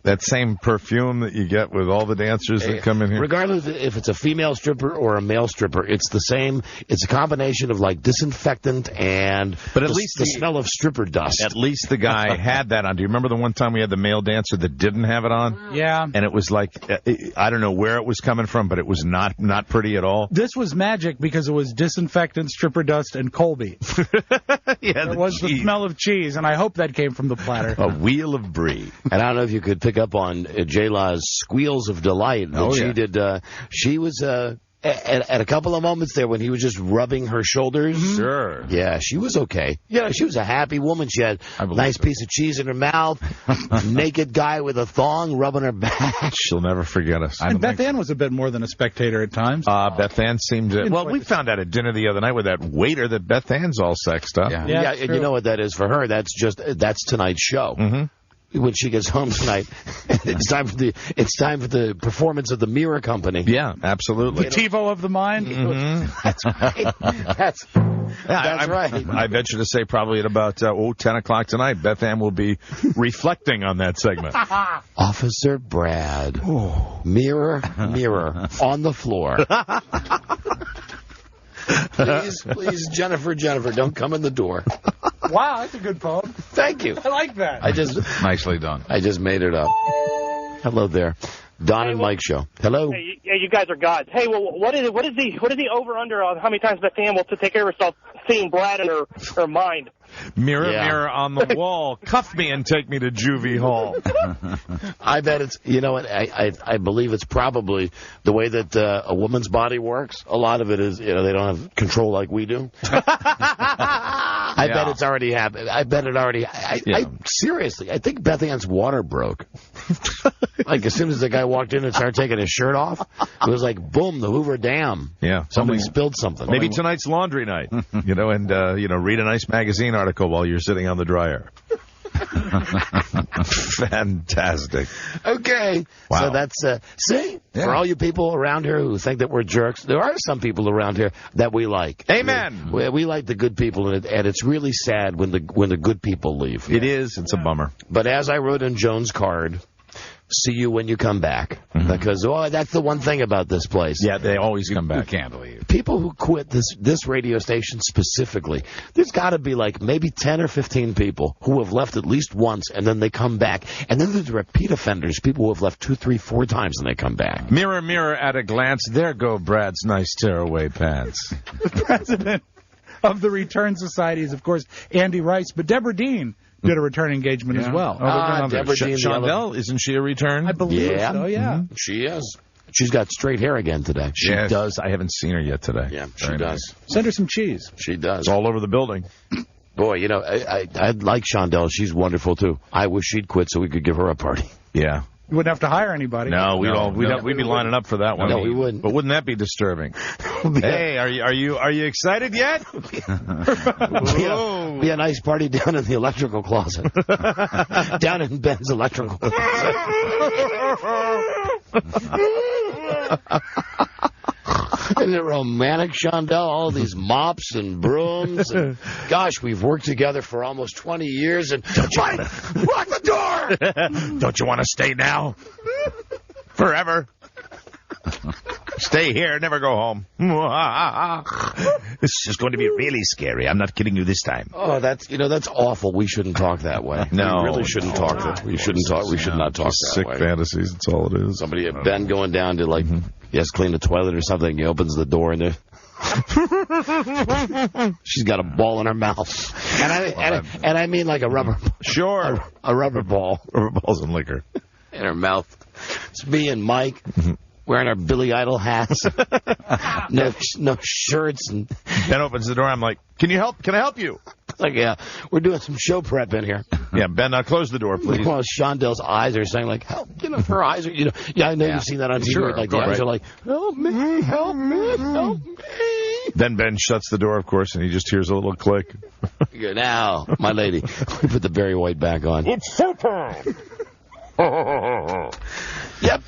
that same perfume that you get with all the dancers that come in here. Regardless if it's a female stripper or a male stripper, it's the same. It's a combination of like disinfectant and but at least the smell of stripper dust. At least the guy had that on. Do you remember the one time we had the male dancer that didn't have it on? Yeah. And it was like, I don't know where it was coming from, but it was not pretty at all. This was magic because it was disinfectant, stripper dust, and Colby. Yeah, it was the smell of cheese, and I hope that came from the platter. A wheel of brie. And I don't know if you could pick up on J-Law's squeals of delight that she did. She was at a couple of moments there when he was just rubbing her shoulders. Mm-hmm. Sure. Yeah, she was okay. Yeah, she was a happy woman. She had a nice piece of cheese in her mouth, naked guy with a thong rubbing her back. She'll never forget us. And Beth Ann was a bit more than a spectator at times. Beth Ann seemed to... Well, we found out at dinner the other night with that waiter that Beth Ann's all sexed up. Yeah, and you know what that is for her? That's tonight's show. Mm-hmm. When she gets home tonight, it's time for the performance of the Mirror Company. Yeah, absolutely. The TiVo of the mind. Mm-hmm. That's right. That's right. I venture to say probably at about 10 o'clock tonight, Beth Ann will be reflecting on that segment. Officer Brad, mirror, mirror on the floor. Please, Jennifer, don't come in the door. Wow, that's a good poem. Thank you. I like that. Nicely done. I just made it up. Hello there. Don and Mike show. Hello. Hey, you guys are gods. Hey, well, what is the over under on how many times Beth Ann will take care of herself seeing Brad in her mind? Mirror, mirror on the wall, cuff me and take me to Juvie Hall. I bet it's, you know what, I believe it's probably the way that a woman's body works. A lot of it is, they don't have control like we do. I bet it's already happened. I bet it already, seriously, I think Beth Ann's water broke. Like, as soon as the guy walked in and started taking his shirt off, it was like, boom, the Hoover Dam. Yeah. Somebody spilled something. Maybe tonight's laundry night, and read a nice magazine article while you're sitting on the dryer. Fantastic. Okay. Wow. So that's, for all you people around here who think that we're jerks, there are some people around here that we like. Amen. We like the good people, and it's really sad when the good people leave. It is. It's a bummer. But as I wrote in Joan's card, see you when you come back. Mm-hmm. Because, that's the one thing about this place. Yeah, they always come back. You can't leave. People who quit this radio station specifically, there's got to be like maybe 10 or 15 people who have left at least once, and then they come back. And then there's repeat offenders, people who have left 2, 3, 4 times, and they come back. Mirror, mirror at a glance, there go Brad's nice tearaway pants. The president of the Return Society is, of course, Andy Rice, but Deborah Dean did a return engagement as well. Deborah Dean, Shondell, isn't she a return? I believe so, yeah. Mm-hmm. She is. She's got straight hair again today. She does. I haven't seen her yet today. Yeah, she does. Send her some cheese. She does. It's all over the building. Boy, I like Shondell. She's wonderful, too. I wish she'd quit so we could give her a party. Yeah. You wouldn't have to hire anybody. No, we'd be lining up for that one. No, we wouldn't. But wouldn't that be disturbing? Hey, are you excited yet? Be a nice party down in the electrical closet. Down in Ben's electrical closet. Isn't it romantic, Shondell? All these mops and brooms. And, gosh, we've worked together for almost 20 years. And Mike, lock the door! Don't you want to stay now? Forever? Stay here, never go home. This is going to be really scary. I'm not kidding you this time. Oh, that's awful. We shouldn't talk that way. No. We really shouldn't talk that. We should not talk that sick way. fantasies, that's all it is. Somebody, Ben going down to, like, clean the toilet or something. He opens the door and there... She's got a ball in her mouth. And I mean like a rubber... Sure. A rubber ball. Rubber balls and liquor. In her mouth. It's me and Mike wearing our Billy Idol hats. no shirts. And Ben opens the door. I'm like, can I help you? Like, yeah, we're doing some show prep in here. Yeah, Ben, close the door, please. Well, Shondel's eyes are saying, like, help, her eyes are, I know you've seen that on TV. Sure, like, the eyes are like, help me, help me, help me. Then Ben shuts the door, of course, and he just hears a little click. Now, my lady, we put the Barry White back on. It's showtime. Yep.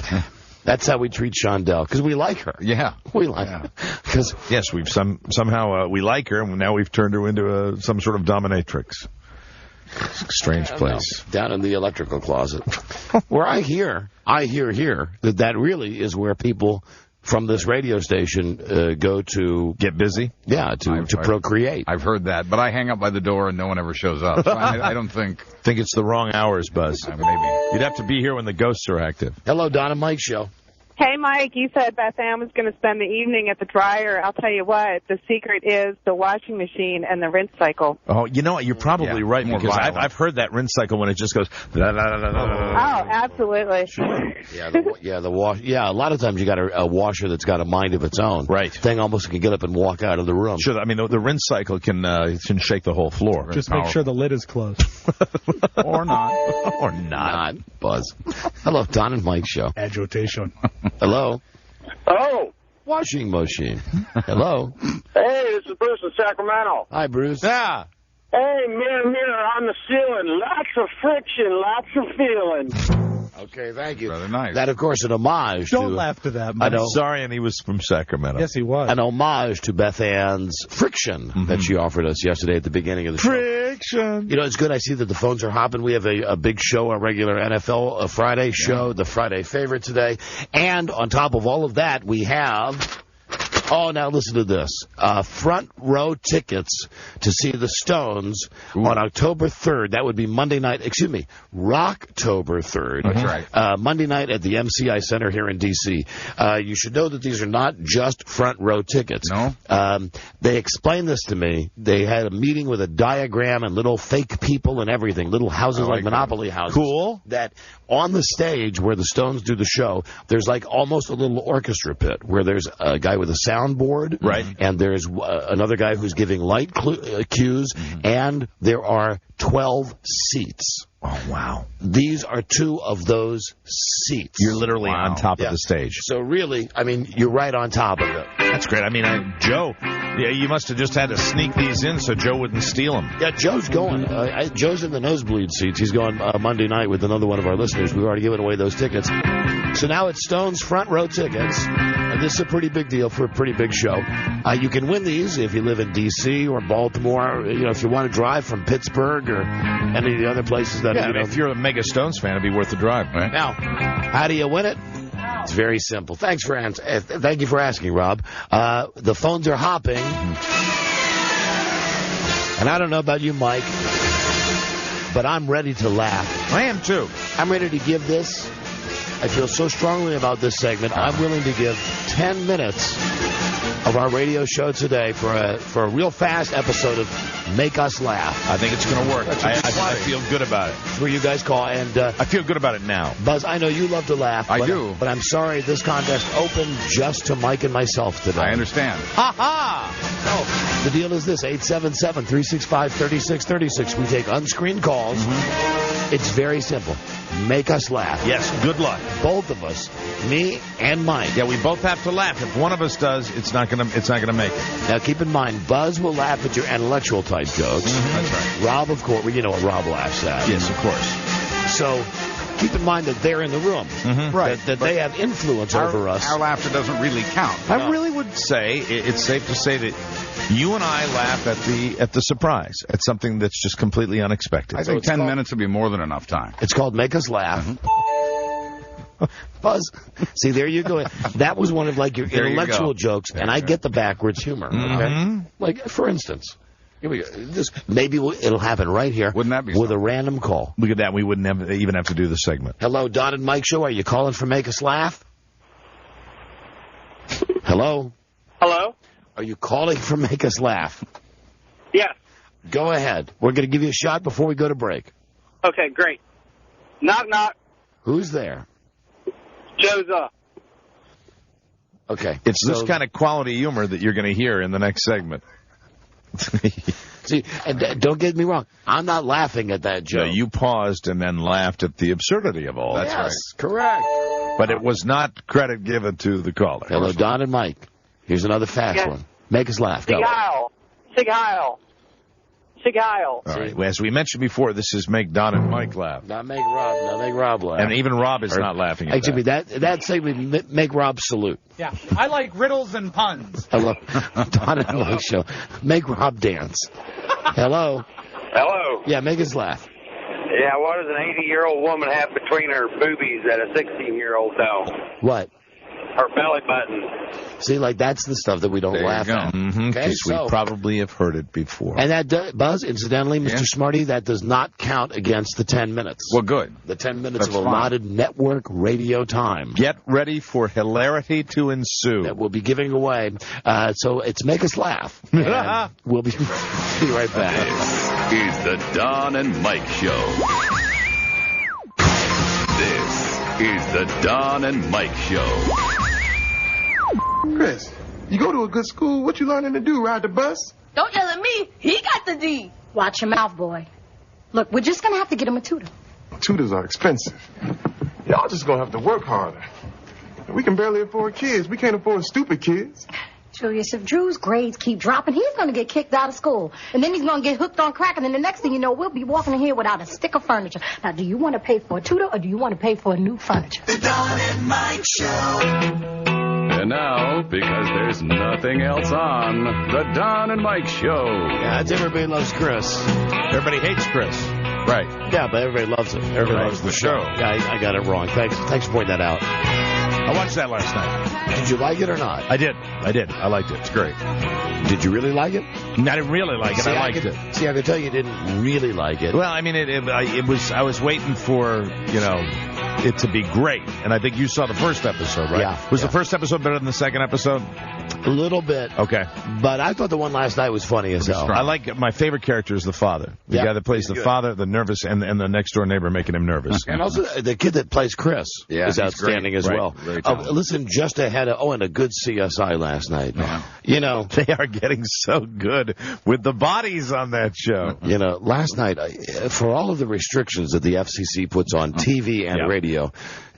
That's how we treat Shondell, because we like her. Yeah. We like her. Yes, we've somehow we like her, and now we've turned her into some sort of dominatrix. Strange place. Down in the electrical closet. Where I hear that really is where people from this radio station go to... Get busy? Yeah, to procreate. I've heard that, but I hang up by the door and no one ever shows up. So I don't think... Think it's the wrong hours, Buzz. Maybe. You'd have to be here when the ghosts are active. Hello, Don and Mike Show. Hey, Mike, you said Beth Ann was going to spend the evening at the dryer. I'll tell you what, the secret is the washing machine and the rinse cycle. Oh, you know what? You're probably right, because I've heard that rinse cycle when it just goes... Oh, absolutely. A lot of times you got a washer that's got a mind of its own. Right. Thing almost can get up and walk out of the room. Sure, I mean, the rinse cycle can shake the whole floor. Just make sure the lid is closed. Or not. Or not. Buzz. Hello, Don and Mike Show. Agitation. Hello. Hello. Washing machine. Hello. Hey, this is Bruce in Sacramento. Hi, Bruce. Yeah. Hey, mirror on the ceiling. Lots of friction, lots of feeling. Okay, thank you. Rather nice. That, of course, an homage Don't laugh to that, Mike. I'm sorry, and he was from Sacramento. Yes, he was. An homage to Beth Ann's friction that she offered us yesterday at the beginning of the show. Friction. You know, it's good. I see that the phones are hopping. We have a big show, a regular NFL Friday show, the Friday favorite today. And on top of all of that, we have... Oh, now listen to this. Front row tickets to see the Stones on October 3rd. That would be Monday night. Excuse me, Rocktober 3rd. That's right. Monday night at the MCI Center here in D.C. You should know that these are not just front row tickets. No. They explained this to me. They had a meeting with a diagram and little fake people and everything, little houses like Monopoly houses. Cool. That on the stage where the Stones do the show, there's like almost a little orchestra pit where there's a guy with a soundboard, right, and there's another guy who's giving light cues, and there are 12 seats. Oh, wow. These are two of those seats. You're literally on top of the stage. So really, I mean, you're right on top of it. That's great. I mean, Joe, you must have just had to sneak these in so Joe wouldn't steal them. Yeah, Joe's going. Joe's in the nosebleed seats. He's going Monday night with another one of our listeners. We've already given away those tickets. So now it's Stone's front row tickets. And this is a pretty big deal for a pretty big show. You can win these if you live in D.C. or Baltimore. You know, if you want to drive from Pittsburgh or any of the other places that. Yeah, if you're a mega Stones fan, it'd be worth the drive, right? Now, how do you win it? It's very simple. Thank you for asking, Rob. The phones are hopping. And I don't know about you, Mike, but I'm ready to laugh. I am, too. I'm ready to give this. I feel so strongly about this segment. I'm willing to give 10 minutes of our radio show today for a real fast episode of Make Us Laugh. I think it's going to work. I feel good about it. Where you guys call, and I feel good about it now. Buzz, I know you love to laugh. I do. But I'm sorry this contest opened just to Mike and myself today. I understand. Ha-ha! So, the deal is this, 877-365-3636. We take unscreened calls. It's very simple. Make us laugh. Yes, good luck. Both of us, me and Mike. Yeah, we both have to laugh. If one of us does, it's not gonna make it. Now keep in mind, Buzz will laugh at your intellectual type jokes. That's right. Rob, of course, you know what Rob laughs at. Yes, of course. So keep in mind that they're in the room. Right. That they have influence over us. Our laughter doesn't really count. I really would say it's safe to say that you and I laugh at the surprise, at something that's just completely unexpected. I think 10 minutes would be more than enough time. It's called Make Us Laugh. Buzz. See, there you go. That was one of like your intellectual jokes, and I get the backwards humor. Okay? Like, for instance, here we go. Maybe it'll happen right here. Wouldn't that be with a random call? Look at that. We wouldn't even have to do the segment. Hello, Don and Mike Show. Are you calling for Make Us Laugh? Hello? Hello? Are you calling for Make Us Laugh? Yes. Go ahead. We're going to give you a shot before we go to break. Okay, great. Knock, knock. Who's there? Joe's up. Okay. It's this kind of quality humor that you're going to hear in the next segment. See, and don't get me wrong. I'm not laughing at that joke. No, you paused and then laughed at the absurdity of all. That's right. Correct. But it was not credit given to the caller. Hello, Don and Mike. Here's another fast one. Make us laugh. Sig Go. Heil. Sig Heil. Sig Heil. All right. As we mentioned before, this is Make Don and Mike laugh. Not make Rob laugh. And even Rob is not laughing at Actually, that segment make Rob salute. Yeah, I like riddles and puns. Hello, Don and Mike Show. Make Rob dance. Hello. Hello. Yeah, make us laugh. Yeah, what does an 80-year-old woman have between her boobies that a 16-year-old don't? What? Her belly button. See, like, that's the stuff that we don't laugh at. Because we probably have heard it before. And that, Buzz, incidentally, Mr. Smarty, that does not count against the 10 minutes. Well, good. The 10 minutes That's of allotted network radio time. Get ready for hilarity to ensue. That we'll be giving away. So it's Make Us Laugh. And we'll be right back. This is the Don and Mike Show. This is the Don and Mike Show. Chris, you go to a good school. What you learning to do? Ride the bus? Don't yell at me. He got the D. Watch your mouth, boy. Look, we're just going to have to get him a tutor. Tutors are expensive. Y'all just gonna have to work harder. We can barely afford kids. We can't afford stupid kids. Julius, if Drew's grades keep dropping, he's going to get kicked out of school. And then he's going to get hooked on crack. And then the next thing you know, we'll be walking in here without a stick of furniture. Now, do you want to pay for a tutor or do you want to pay for a new furniture? The Don and Mike Show. And now, because there's nothing else on, the Don and Mike Show. Yeah, it's everybody loves Chris. Everybody hates Chris. Right. Yeah, but everybody loves it. Everybody loves the show. Yeah, I got it wrong. Thanks for pointing that out. I watched that last night. Did you like it or not? I did. I liked it. It's great. Did you really like it? I didn't really like it. I liked it. See, I could tell you didn't really like it. Well, I mean, it was. I was waiting for it to be great, and I think you saw the first episode, right? Yeah. Was the first episode better than the second episode? A little bit. Okay. But I thought the one last night was funny as hell. I like my favorite character is the father. The guy that plays the father, the nervous, and the next door neighbor making him nervous. And also the kid that plays Chris is outstanding as well. Listen, just ahead of and a good CSI last night. Yeah. They are getting so good with the bodies on that show. Last night, for all of the restrictions that the FCC puts on TV and radio,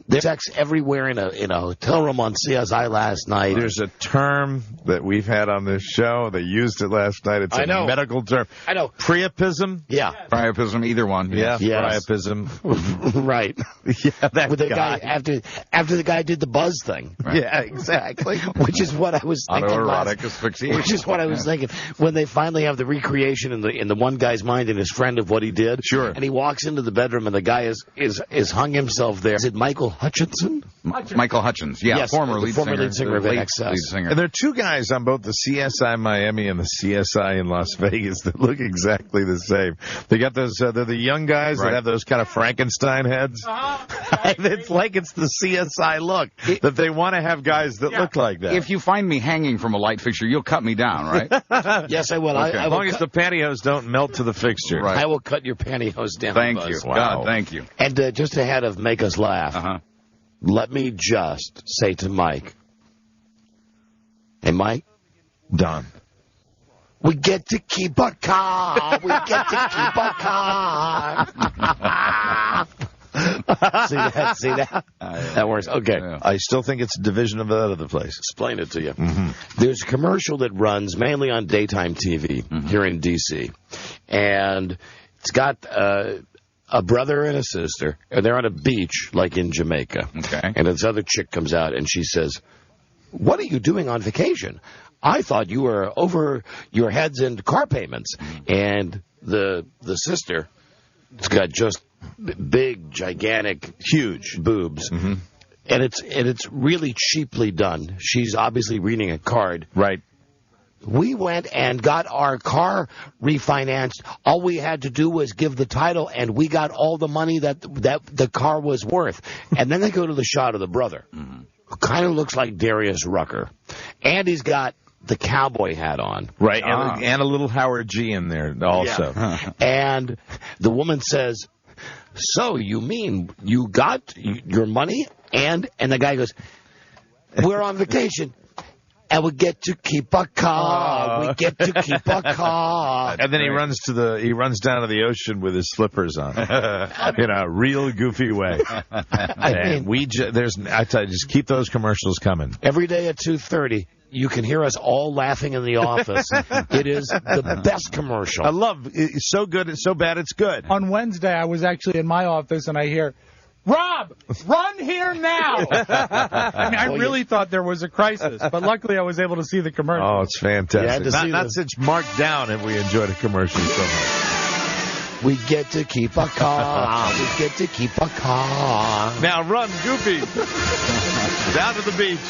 there's sex everywhere in a hotel room on CSI last night. There's a term that we've had on this show. They used it last night. It's a medical term. I know. Priapism? Yeah. Priapism, either one. Yeah, yes. Priapism. Right. Yeah, that with the guy after the guy did the buzz thing. Right. Yeah, exactly. Which is what I was thinking. Autoerotic asphyxiation. Which is what I was thinking. When they finally have the recreation in the one guy's mind and his friend of what he did. Sure. And he walks into the bedroom and the guy is hung himself there. Is it Michael Hutchinson? Michael Hutchins, yes, former lead singer of NXS. And there are two guys on both the CSI Miami and the CSI in Las Vegas that look exactly the same. They got those, they're the young guys that have those kind of Frankenstein heads. It's like it's the CSI look, that they want to have guys that look like that. If you find me hanging from a light fixture, you'll cut me down, right? Yes, I will. Okay. As long as the pantyhose don't melt to the fixture. Right. I will cut your pantyhose down. Thank you. Wow. God, thank you. And just ahead of Make Us Laugh, let me just say to Mike, hey, Mike. Don. We get to keep a car. We get to keep a car. See that? That works. Okay. Yeah. I still think it's a division of that other place. Explain it to you. There's a commercial that runs mainly on daytime TV here in D.C. And it's got a brother and a sister, and they're on a beach like in Jamaica. Okay. And this other chick comes out, and she says, what are you doing on vacation? I thought you were over your heads in car payments. And the sister has got just big, gigantic, huge boobs. And it's really cheaply done. She's obviously reading a card. Right. We went and got our car refinanced. All we had to do was give the title, and we got all the money that the car was worth. And then they go to the shot of the brother, who kind of looks like Darius Rucker. And he's got the cowboy hat on. Right, and a little Howard G in there also. Yeah. And the woman says, so you mean you got your money? And the guy goes, we're on vacation. And we get to keep a car. We get to keep a car. And then he runs down to the ocean with his slippers on, in a real goofy way. I tell you, just keep those commercials coming. Every day at 2:30, you can hear us all laughing in the office. It is the best commercial. I love it's so good. It's so bad. It's good. On Wednesday, I was actually in my office and I hear, Rob, run here now! I mean, I really thought there was a crisis, but luckily I was able to see the commercial. Oh, it's fantastic. Not since marked down have we enjoyed a commercial so much. We get to keep a car. We get to keep a car. Now run, Goofy. Down to the beach.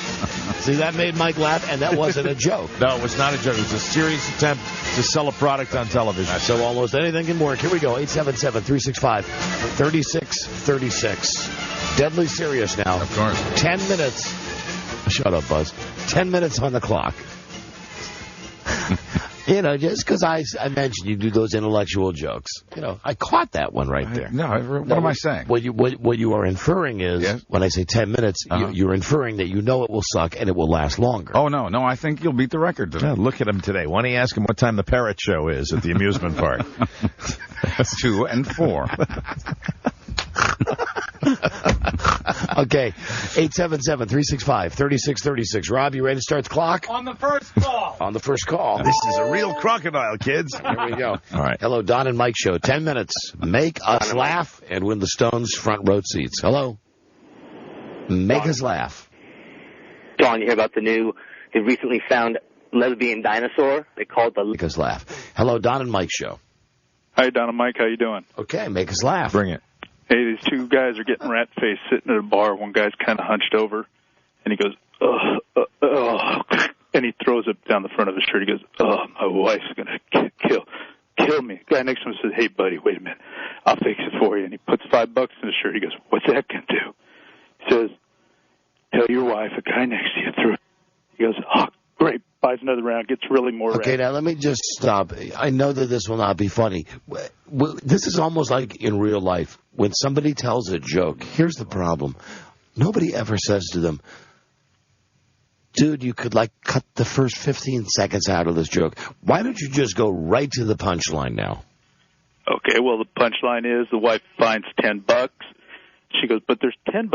See, that made Mike laugh, and that wasn't a joke. No, it was not a joke. It was a serious attempt to sell a product on television. So almost anything can work. Here we go. 877-365-3636. Deadly serious now. Of course. 10 minutes. Shut up, Buzz. 10 minutes on the clock. You know, just because I mentioned you do those intellectual jokes. You know, I caught that one right there. What am I saying? What you are inferring is, when I say 10 minutes, you're inferring that you know it will suck and it will last longer. Oh, no, I think you'll beat the record today. Yeah, look at him today. Why don't you ask him what time the parrot show is at the amusement park? 2 and 4. Okay, 877-365-3636. Rob, you ready to start the clock? On the first call. On the first call. This is a real crocodile, kids. Here we go. All right. Hello, Don and Mike Show. 10 minutes. Make us laugh and win the Stones front row seats. Hello. Make us laugh. Don, you hear about they recently found lesbian dinosaur? They call it the... Make us laugh. Hello, Don and Mike Show. Hi, Don and Mike. How you doing? Okay, make us laugh. Bring it. Hey, these two guys are getting rat-faced sitting at a bar. One guy's kind of hunched over, and he goes, and he throws it down the front of his shirt. He goes, my wife's going to kill me. The guy next to him says, hey, buddy, wait a minute. I'll fix it for you. And he puts $5 in his shirt. He goes, what's that going to do? He says, tell your wife a guy next to you threw it. He goes, oh, great. Buys another round, gets really more Okay, now let me just stop. I know that this will not be funny. This is almost like in real life. When somebody tells a joke, here's the problem. Nobody ever says to them, dude, you could, cut the first 15 seconds out of this joke. Why don't you just go right to the punchline now? Okay, well, the punchline is the wife finds $10. She goes, but there's $10.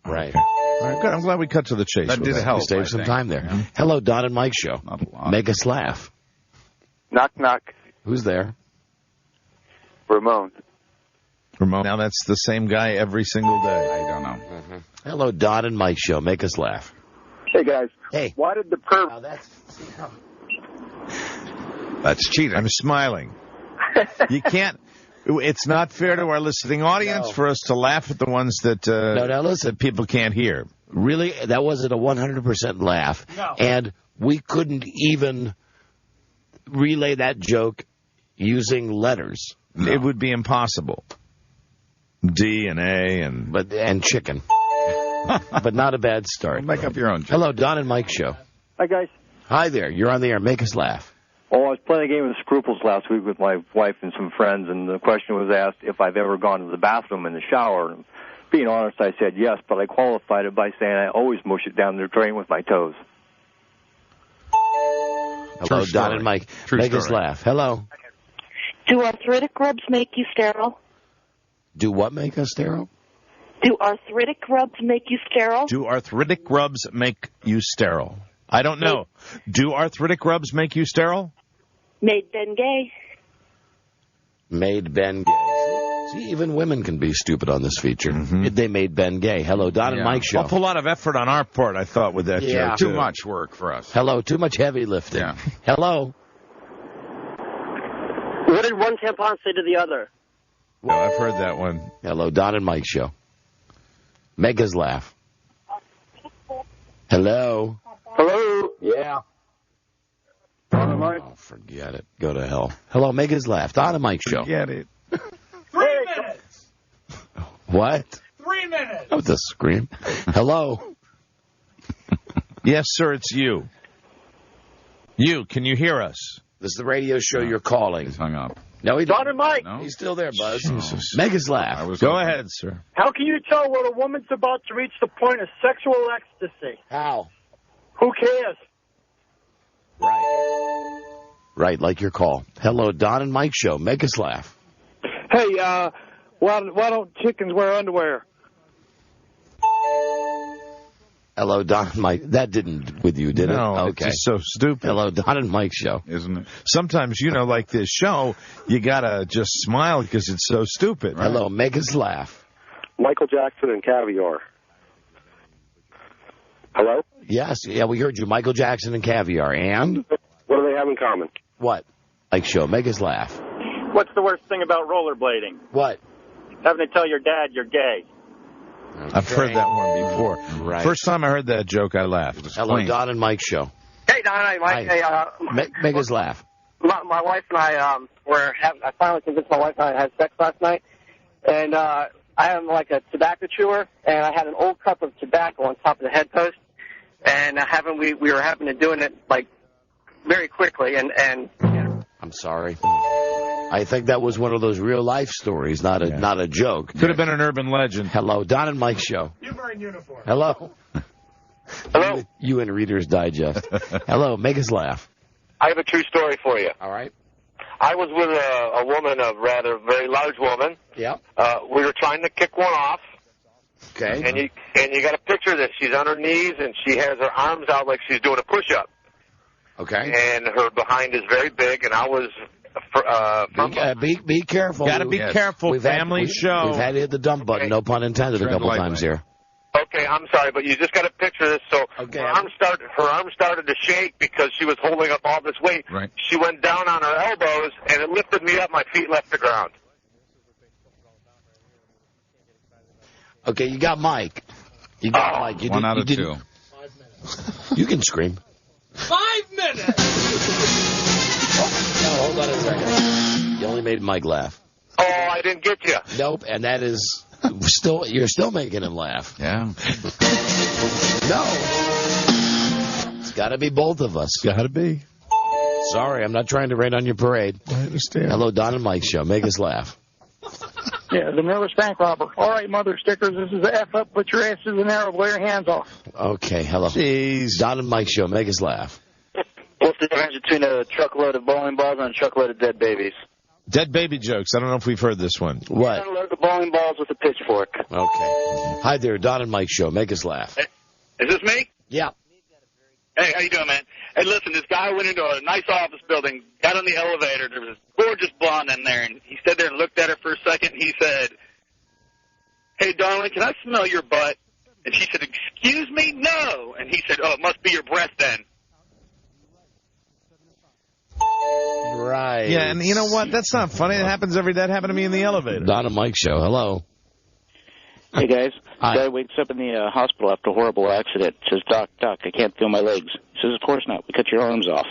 Right. All right, good. I'm glad we cut to the chase. That did help. Save some time there. Yeah. Hello, Don and Mike Show. Not a lot. Make us laugh. Knock, knock. Who's there? Ramon. Now that's the same guy every single day. I don't know. Mm-hmm. Hello, Don and Mike Show. Make us laugh. Hey, guys. Hey. Why did the perv... That's cheating. I'm smiling. You can't... It's not fair to our listening audience for us to laugh at the ones that now listen, that people can't hear. Really, that wasn't a 100% laugh. No. And we couldn't even relay that joke using letters. No. It would be impossible. D and A and chicken. But not a bad start. Make up your own joke. Hello, Don and Mike Show. Hi, guys. Hi there. You're on the air. Make us laugh. Oh, I was playing a game of Scruples last week with my wife and some friends, and the question was asked if I've ever gone to the bathroom in the shower. And being honest, I said yes, but I qualified it by saying I always mush it down the drain with my toes. Hello, Don and Mike. Make us laugh. Hello. Do arthritic rubs make you sterile? Do what make us sterile? Do arthritic rubs make you sterile? Do arthritic rubs make you sterile? I don't know. Do arthritic rubs make you sterile? Made Ben gay. Made Ben gay. See, even women can be stupid on this feature. Mm-hmm. They made Ben gay. Hello, Don and Mike Show. Awful lot of effort on our part, I thought, with that joke. Too much work for us. Hello, too much heavy lifting. Yeah. Hello. What did one tampon say to the other? Well, I've heard that one. Hello, Don and Mike Show. Make us laugh. Hello. Hello. Yeah. Oh, forget it. Go to hell. Hello, make us laugh. Don and Mike Show. Forget it. 3 minutes. What? 3 minutes. Oh, the scream. Hello. Yes, sir, it's you. You, can you hear us? This is the radio show you're calling. He's hung up. No, he Don and Mike. No? He's still there, Buzz. Jesus. Make us laugh. Go ahead, sir. How can you tell when a woman's about to reach the point of sexual ecstasy? How? Who cares? Right, like your call. Hello, Don and Mike Show. Make us laugh. Hey, why don't chickens wear underwear? Hello, Don and Mike. That didn't with you, did it? No, Okay. it's just so stupid. Hello, Don and Mike Show. Isn't it? Sometimes, like this show, you got to just smile because it's so stupid. Right? Hello, make us laugh. Michael Jackson and caviar. Hello? Yes, yeah, we heard you. Michael Jackson and caviar. And? What do they have in common? What? Mike Show, make us laugh. What's the worst thing about rollerblading? What? Having to tell your dad you're gay. Okay. I've heard that one before. Right. First time I heard that joke, I laughed. Hello, Don and Mike Show. Hey, Don. Hey, Mike. Hi. Hey, make us laugh. My wife and I I finally convinced my wife and I to have sex last night, and I am like a tobacco chewer, and I had an old cup of tobacco on top of the head post, and we were having to doing it like very quickly, and I'm sorry. I think that was one of those real life stories, not a joke. Could have been an urban legend. Hello, Don and Mike Show. You're in uniform. Hello. Hello. You in Reader's Digest. Hello, make us laugh. I have a true story for you. All right. I was with a woman, a rather very large woman. Yeah. We were trying to kick one off. Okay. And you got to picture this. She's on her knees and she has her arms out like she's doing a push-up. Okay. And her behind is very big, and I was be careful. Got to be careful. Family show. We've had to hit the dump button, no pun intended, a couple times here. Okay, I'm sorry, but you just got to picture this. So her arm started to shake because she was holding up all this weight. Right. She went down on her elbows, and it lifted me up. My feet left the ground. Okay, you got Mike. You got Mike. You 1 out of 2. You can scream. 5 minutes. No, hold on a second. You only made Mike laugh. Oh, I didn't get you. Nope, and that is you're still making him laugh. Yeah. No. It's got to be both of us. Got to be. Sorry, I'm not trying to rain on your parade. I understand. Hello, Don and Mike Show. Make us laugh. Yeah, the nervous bank robber. All right, mother stickers, this is the F up. Put your asses in there or blow your hands off. Okay, hello. Jeez. Don and Mike Show. Make us laugh. What's the difference between a truckload of bowling balls and a truckload of dead babies? Dead baby jokes. I don't know if we've heard this one. What? You gotta load the bowling balls with a pitchfork. Okay. Hi there, Don and Mike Show. Make us laugh. Hey, is this me? Yeah. Hey, how you doing, man? Hey, listen, this guy went into a nice office building, got on the elevator. There was this gorgeous blonde in there, and he stood there and looked at her for a second. And he said, "Hey, darling, can I smell your butt?" And she said, "Excuse me? No." And he said, "Oh, it must be your breath then." Right. Yeah, and you know what? That's not funny. It happens every day. That happened to me in the elevator. Don and Mike Show. Hello. Hey, guys. Hi. Guy wakes up in the hospital after a horrible accident. Says, Doc, I can't feel my legs. He says, of course not. We cut your arms off.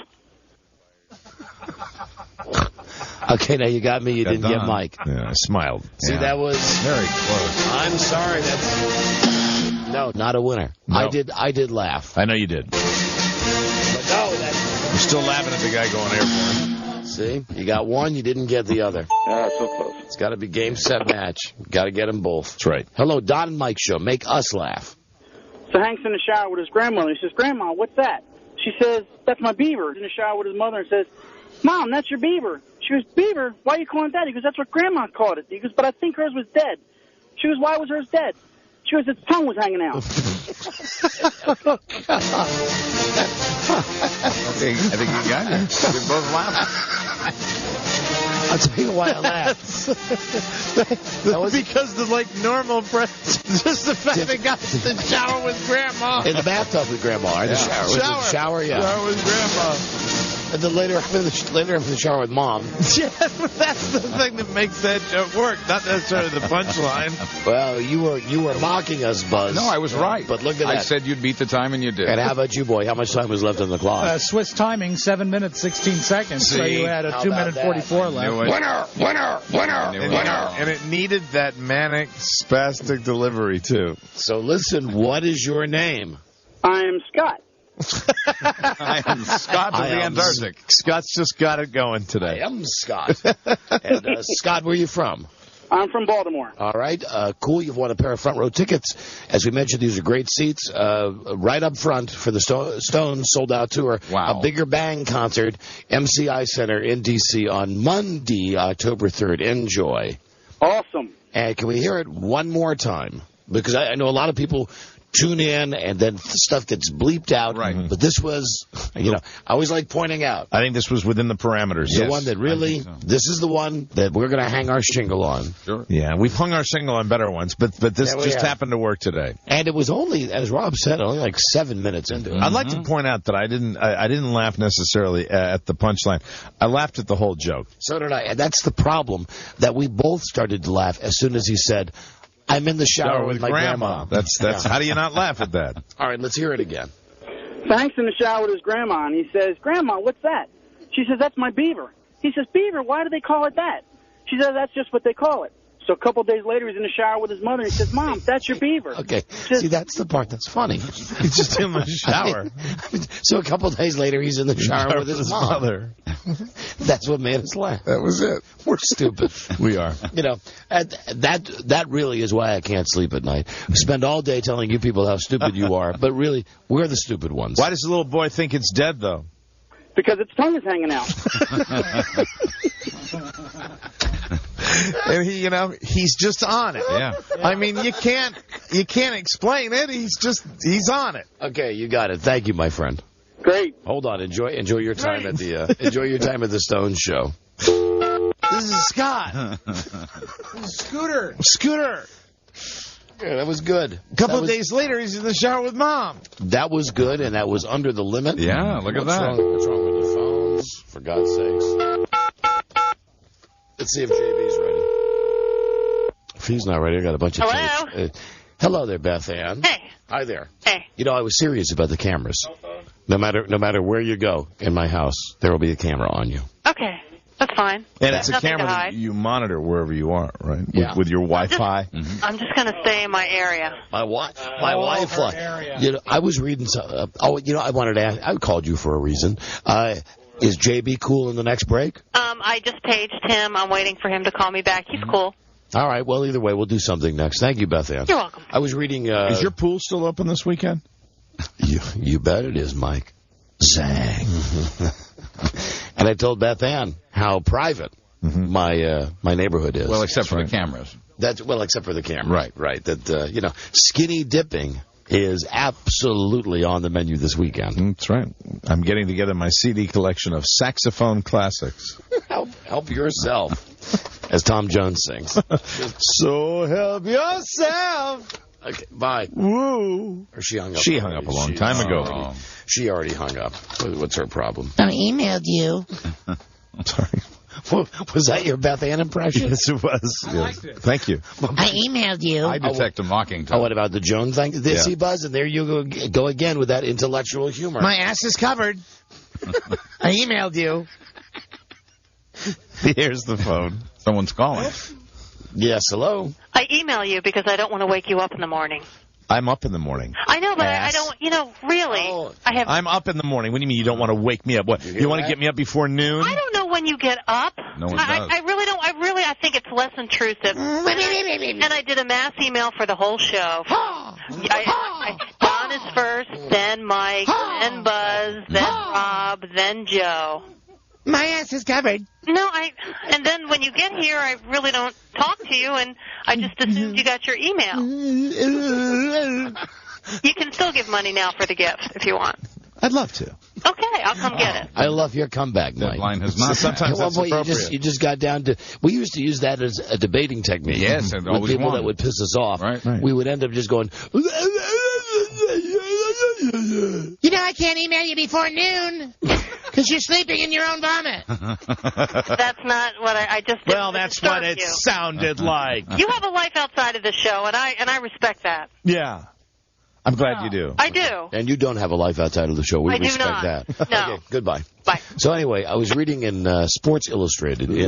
Okay, now you got me. You didn't get Mike. Yeah, I smiled. See, that was very close. I'm sorry. That's no, not a winner. No. I did laugh. I know you did. But no, You're still laughing at the guy going airborne. See, you got one, you didn't get the other. So close. It's got to be game, set, match. Got to get them both. That's right. Hello, Don and Mike Show. Make us laugh. So Hank's in the shower with his grandmother. He says, Grandma, what's that? She says, that's my beaver. He's in the shower with his mother and says, Mom, that's your beaver. She goes, beaver? Why are you calling it that? He goes, that's what Grandma called it. He goes, but I think hers was dead. She goes, why was hers dead? She goes, its tongue was hanging out. I think you got it. You're both laughing. I'll tell you why I laughed. Because the normal just the fact they got the shower with Grandma. In the bathtub with Grandma, or the shower. Shower. Shower, yeah. Shower with Grandma. And then later I'm in the shower with Mom. Yeah, that's the thing that makes that joke work, not necessarily the punchline. Well, you were mocking us, Buzz. No, I was right. But look at that. I said you'd beat the time, and you did. And how about you, boy? How much time was left on the clock? Swiss timing, 7 minutes, 16 seconds. So you had a 2 minute 44 left. Winner! And it needed that manic, spastic delivery, too. So listen, what is your name? I am Scott. I am Scott of the Antarctic. Scott's just got it going today. I am Scott. And Scott, where are you from? I'm from Baltimore. All right. Cool. You've won a pair of front row tickets. As we mentioned, these are great seats. Right up front for the Stones sold-out tour. Wow. A Bigger Bang concert, MCI Center in D.C. on Monday, October 3rd. Enjoy. Awesome. And can we hear it one more time? Because I know a lot of people tune in, and then stuff gets bleeped out. Right. But this was, I always like pointing out. I think this was within the parameters. The one that really, this is the one that we're going to hang our shingle on. Sure. Yeah, we've hung our shingle on better ones, but this just happened to work today. And it was only, as Rob said, only like 7 minutes into it. I'd like to point out that I didn't laugh necessarily at the punchline. I laughed at the whole joke. So did I. And that's the problem, that we both started to laugh as soon as he said, I'm in the shower with my grandma. That's how do you not laugh at that? All right, let's hear it again. Frank's in the shower with his grandma, and he says, Grandma, what's that? She says, that's my beaver. He says, beaver, why do they call it that? She says, that's just what they call it. So a couple of days later, he's in the shower with his mother, and he says, Mom, that's your beaver. Okay, see, that's the part that's funny. He's just in the shower. So a couple of days later, he's in the shower with his mother. That's what made us laugh. That was it. We're stupid. We are. That really is why I can't sleep at night. We spend all day telling you people how stupid you are, but really, we're the stupid ones. Why does the little boy think it's dead, though? Because its tongue is hanging out. And he's just on it. Yeah. I mean, you can't explain it. He's on it. Okay, you got it. Thank you, my friend. Great. Hold on. Enjoy your time at the Stones show. This is Scott. Scooter. Yeah, that was good. A couple of days later, he's in the shower with Mom. That was good, and that was under the limit. Yeah, look at that. What's wrong with the phones? For God's sakes. Let's see if JB's ready. If he's not ready, I got a bunch of tapes. Hello there, Beth Ann. Hey. Hi there. Hey. I was serious about the cameras. No matter where you go in my house, there will be a camera on you. Okay. That's fine. And it's a camera that you monitor wherever you are, right? Yeah. With your Wi-Fi. I'm just going to stay in my area. My Wi-Fi. I was reading some. I wanted to ask. I called you for a reason. Is JB cool in the next break? I just paged him. I'm waiting for him to call me back. He's cool. All right. Well, either way, we'll do something next. Thank you, Beth Ann. You're welcome. I was reading. Is your pool still open this weekend? You bet it is, Mike. Zang. And I told Beth Ann how private my neighborhood is. Well, except for the cameras. Except for the camera. Right. That skinny dipping is absolutely on the menu this weekend. That's right. I'm getting together my CD collection of saxophone classics. Help yourself, as Tom Jones sings. So help yourself. Okay, bye. Woo. Or she hung up. She hung up a long time ago. She already hung up. What's her problem? I emailed you. I'm sorry. Was that your Beth Ann impression? Yes, it was. I liked it. Thank you. I emailed you. I detect a mocking tone. What about the Jones thing? See, Buzz, and there you go again with that intellectual humor. My ass is covered. I emailed you. Here's the phone. Someone's calling. Yes, hello. I email you because I don't want to wake you up in the morning. I'm up in the morning. I know, but I don't, really. I'm up in the morning. What do you mean you don't want to wake me up? What, you want to get me up before noon? I don't know when you get up. No one does. I really don't. I think it's less intrusive. And I did a mass email for the whole show. Don is first, then Mike, then Buzz, then Rob, then Joe. My ass is covered. No, and then when you get here, I really don't talk to you, and I just assumed you got your email. You can still give money now for the gift if you want. I'd love to. Okay, I'll come get it. I love your comeback, Mike. Deadline has not. Sometimes that's appropriate. You just got down to. We used to use that as a debating technique. Yes, and with people that would piss us off. Right. We would end up just going. You know, I can't email you before noon because you're sleeping in your own vomit. That's not what I just. Well, that's what it sounded like. You have a life outside of the show, and I respect that. Yeah. I'm glad you do. I do. And you don't have a life outside of the show. We I do respect not. that. No. Okay, goodbye. Bye. So anyway, I was reading in Sports Illustrated in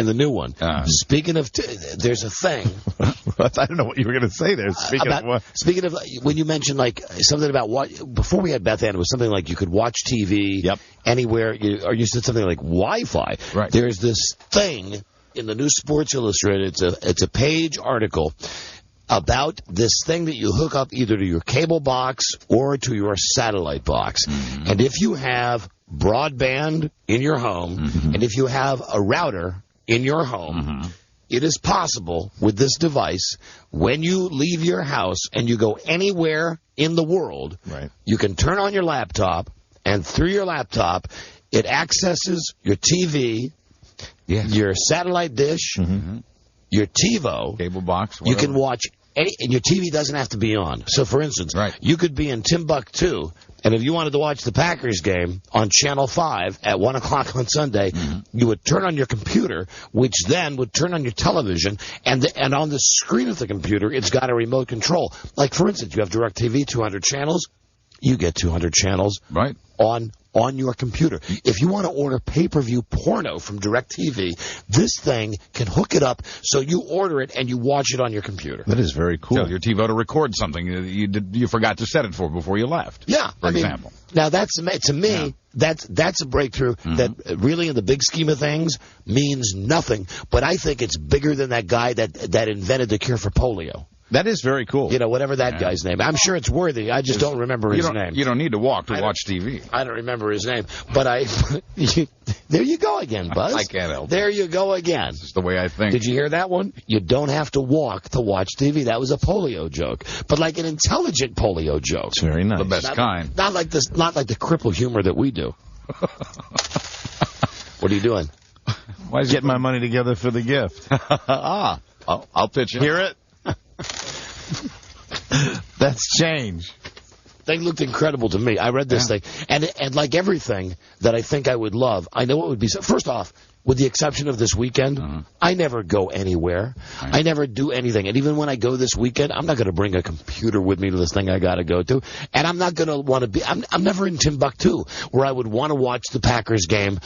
the new one. Speaking of, there's a thing. I don't know what you were going to say there. Speaking of what? Speaking of, when you mentioned like something about what before we had Beth Ann, it was something like you could watch TV anywhere, or you said something like Wi-Fi. Right. There's this thing in the new Sports Illustrated. It's a page article about this thing that you hook up either to your cable box or to your satellite box. Mm-hmm. And if you have broadband in your home, and if you have a router in your home, it is possible with this device, when you leave your house and you go anywhere in the world, you can turn on your laptop, and through your laptop, it accesses your TV, your satellite dish, your TiVo, cable box, whatever. You can watch and your TV doesn't have to be on. So, for instance, you could be in Timbuktu, and if you wanted to watch the Packers game on Channel 5 at 1 o'clock on Sunday, you would turn on your computer, which then would turn on your television, and on the screen of the computer, it's got a remote control. Like, for instance, you have DirecTV, 200 channels. You get 200 channels on your computer. If you want to order pay-per-view porno from DirecTV, this thing can hook it up so you order it and you watch it on your computer. That is very cool. Tell your TiVo to record something you forgot to set it for before you left. Yeah, for example. Now that's to me that's a breakthrough that really in the big scheme of things means nothing. But I think it's bigger than that guy that invented the cure for polio. That is very cool. You know, whatever that guy's name. I'm sure it's worthy. I just don't remember his name. You don't need to walk to watch TV. I don't remember his name. But there you go again, Buzz. I can't help it. There you go again. This is the way I think. Did you hear that one? You don't have to walk to watch TV. That was a polio joke. But like an intelligent polio joke. It's very nice. The best kind. Not like the cripple humor that we do. What are you doing? Getting my money together for the gift. I'll pitch it. Hear it? That's change. Thing looked incredible to me. I read this thing, and like everything that I think I would love, I know it would be. First off, with the exception of this weekend, I never go anywhere. I never do anything. And even when I go this weekend, I'm not going to bring a computer with me to this thing I got to go to. And I'm not going to want to be. I'm never in Timbuktu where I would want to watch the Packers game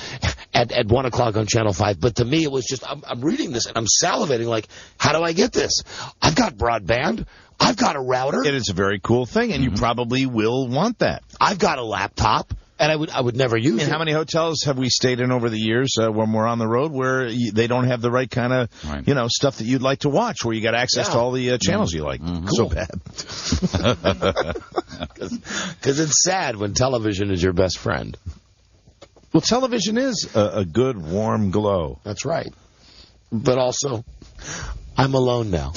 at 1 o'clock on Channel 5. But to me, it was just I'm reading this and I'm salivating like, how do I get this? I've got broadband. I've got a router. It is a very cool thing, and you probably will want that. I've got a laptop, and I would never use it. How many hotels have we stayed in over the years when we're on the road where they don't have the right kind of stuff that you'd like to watch, where you got access to all the channels you like? Cool. So bad. Because it's sad when television is your best friend. Well, television is a good, warm glow. That's right. But also, I'm alone now.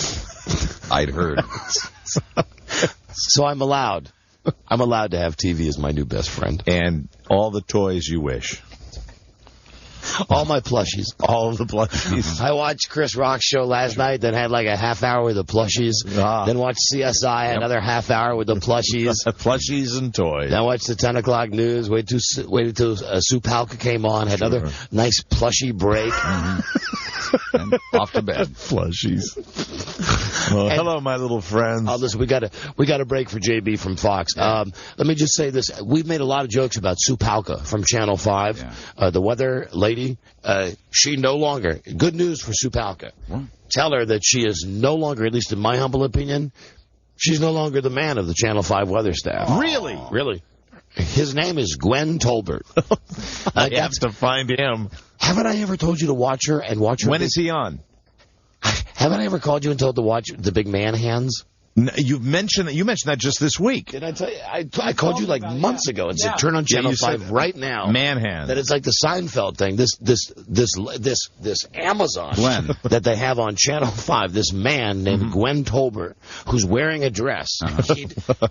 I'd heard. So I'm allowed. I'm allowed to have TV as my new best friend. And all the toys you wish. All my plushies. All of the plushies. I watched Chris Rock's show last night, then had like a half hour with the plushies. Then watched CSI, another half hour with the plushies. Plushies and toys. Then watched the 10 o'clock news, waited till Sue Palka came on, had another nice plushie break. And off to bed. Plushies. Well, hello, my little friends. Listen, we got a break for JB from Fox. Let me just say this: we've made a lot of jokes about Sue Palka from Channel 5, the weather lady. She no longer. Good news for Sue Palka. Tell her that she is no longer, at least in my humble opinion, she's no longer the man of the Channel 5 weather staff. Really? Really. His name is Gwen Tolbert. I have to find him. Haven't I ever told you to watch her and watch her? When is he on? Haven't I ever called you and told to watch the Big Man Hands? No, you mentioned that just this week. Did I tell you? I called you like months ago and said turn on Channel 5 right now. Man Hands. That it's like the Seinfeld thing. This Amazon that they have on Channel 5. This man named Gwen Tolbert who's wearing a dress.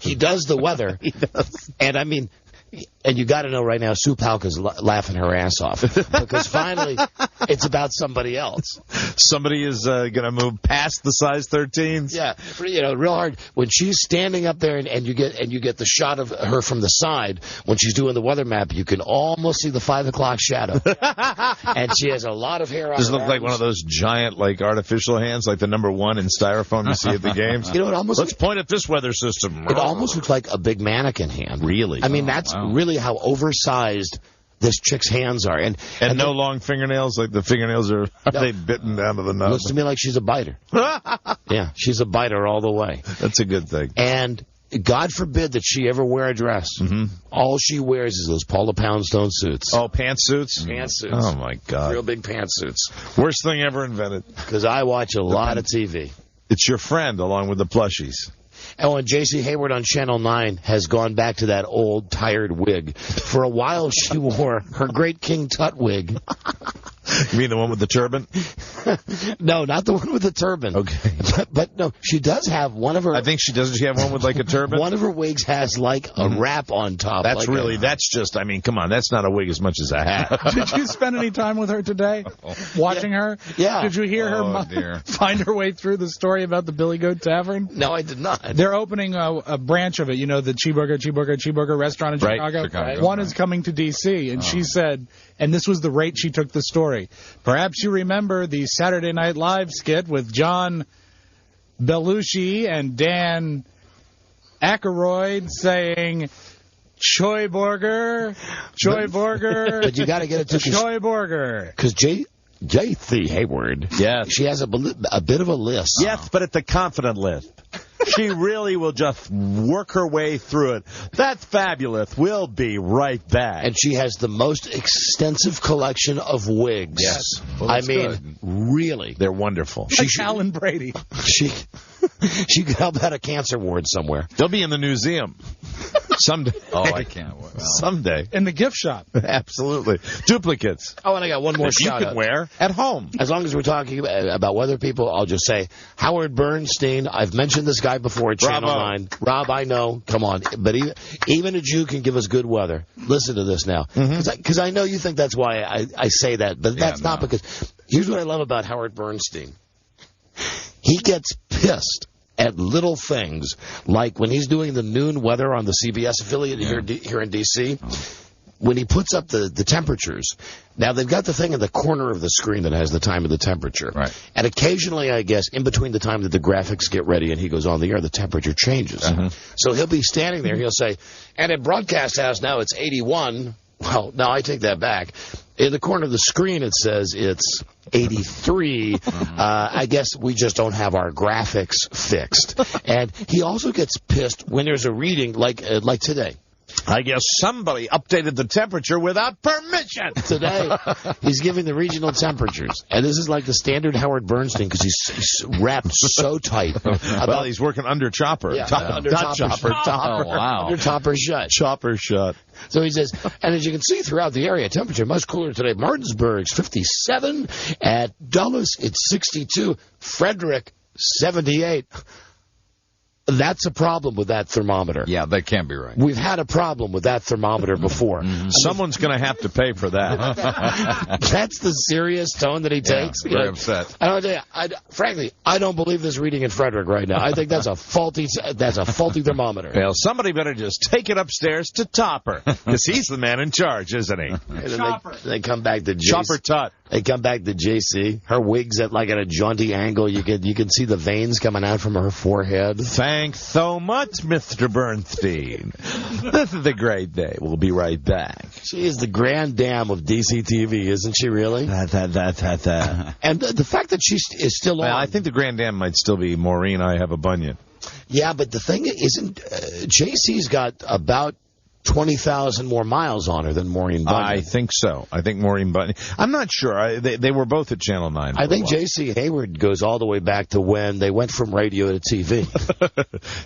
He does the weather. He does. And I mean, And you got to know right now, Sue Palka's laughing her ass off because finally it's about somebody else. Somebody is going to move past the size 13s. Yeah, real hard when she's standing up there and you get the shot of her from the side when she's doing the weather map. You can almost see the 5 o'clock shadow, and she has a lot of hair on. Does it look like one of those giant artificial hands, like the number 1 in styrofoam you see at the games? Let's point at this weather system. It almost looks like a big mannequin hand. Really? I mean, that's really how oversized this chick's hands are. And no long fingernails? Like the fingernails are they bitten down to the nub? Looks to me like she's a biter. Yeah, she's a biter all the way. That's a good thing. And God forbid that she ever wear a dress. Mm-hmm. All she wears is those Paula Poundstone suits. Oh, pantsuits? Pantsuits. Oh, my God. Real big pantsuits. Worst thing ever invented. Because I watch a lot of TV. It's your friend along with the plushies. Oh, and J.C. Hayward on Channel 9 has gone back to that old, tired wig. For a while, she wore her Great King Tut wig. You mean the one with the turban? No, not the one with the turban. Okay. But no, she does have one of her... I think she doesn't. She have one with like a turban? One of her wigs has like a wrap on top. That's that's just, I mean, come on, that's not a wig as much as a hat. Did you spend any time with her today? Watching her? Yeah. Did you hear her find her way through the story about the Billy Goat Tavern? No, I did not. They're opening a branch of it, the Cheeseburger restaurant in Chicago. Chicago. One is coming to D.C., and she said, and this was the rate she took the story, perhaps you remember the Saturday Night Live skit with John Belushi and Dan Aykroyd saying, Choi Burger. But you got to get it to Choi Burger. Because J.C. Hayward, she has a bit of a lisp. Yes, but it's a confident lisp. She really will just work her way through it. That's fabulous. We'll be right back. And she has the most extensive collection of wigs. Yes. Well, I mean, really. They're wonderful. Like Alan Brady. She could help out a cancer ward somewhere. They'll be in the museum. Someday. Oh, I can't wait. Well, someday. In the gift shop. Absolutely. Duplicates. Oh, and I got one more shout you can wear at home. As long as we're talking about weather people, I'll just say, Howard Bernstein, I've mentioned this guy before at Channel 9. Rob, I know. Come on. But even a Jew can give us good weather. Listen to this now. Because I know you think that's why I say that. But that's not because... Here's what I love about Howard Bernstein. He gets pissed at little things, like when he's doing the noon weather on the CBS affiliate here in D.C., when he puts up the temperatures. Now, they've got the thing in the corner of the screen that has the time of the temperature. Right. And occasionally, I guess, in between the time that the graphics get ready and he goes on the air, the temperature changes. So he'll be standing there, he'll say, and at Broadcast House now it's 81. Well, no, I take that back. In the corner of the screen, it says it's 83. I guess we just don't have our graphics fixed. And he also gets pissed when there's a reading like today. I guess somebody updated the temperature without permission. Today, he's giving the regional temperatures. And this is like the standard Howard Bernstein because he's wrapped so tight. Well, he's working under chopper. Yeah, under chopper. Oh, wow. Under topper shut. Chopper shut. So he says, and as you can see throughout the area, temperature much cooler today. Martinsburg's 57. At Dulles, it's 62. Frederick, 78. That's a problem with that thermometer. Yeah, that can't be right. We've had a problem with that thermometer before. Someone's going to have to pay for that. That's the serious tone that he takes. Very upset. I don't tell you, frankly, I don't believe this reading in Frederick right now. I think that's a faulty thermometer. Well, somebody better just take it upstairs to Topper, because he's the man in charge, isn't he? They come back to JC. Chopper Tut. They come back to JC. Her wig's at a jaunty angle. You can see the veins coming out from her forehead. Thanks so much, Mr. Bernstein. This is a great day. We'll be right back. She is the grand dame of DC TV, isn't she really? And the fact that she is still on. I think the grand dame might still be Maureen. I have a bunion. Yeah, but the thing isn't, JC's got about 20,000 more miles on her than Maureen Bunyan. I think so. I think Maureen Bunyan. I'm not sure. They were both at Channel 9. I think J.C. Hayward goes all the way back to when they went from radio to TV.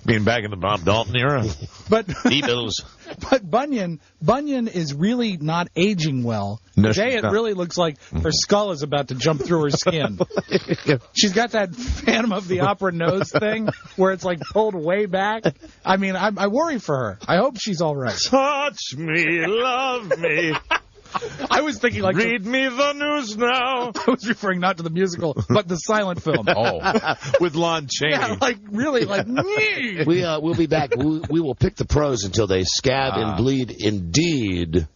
Being back in the Bob Dalton era? But Beatles. But Bunyan is really not aging well. No, Today it really looks like her skull is about to jump through her skin. She's got that Phantom of the Opera nose thing where it's like pulled way back. I mean, I worry for her. I hope she's all right. Touch me, love me. I was thinking like read me the news now. I was referring not to the musical, but the silent film. With Lon Chaney. Yeah, like really, like we'll be back. We will pick the pros until they scab and bleed. Indeed,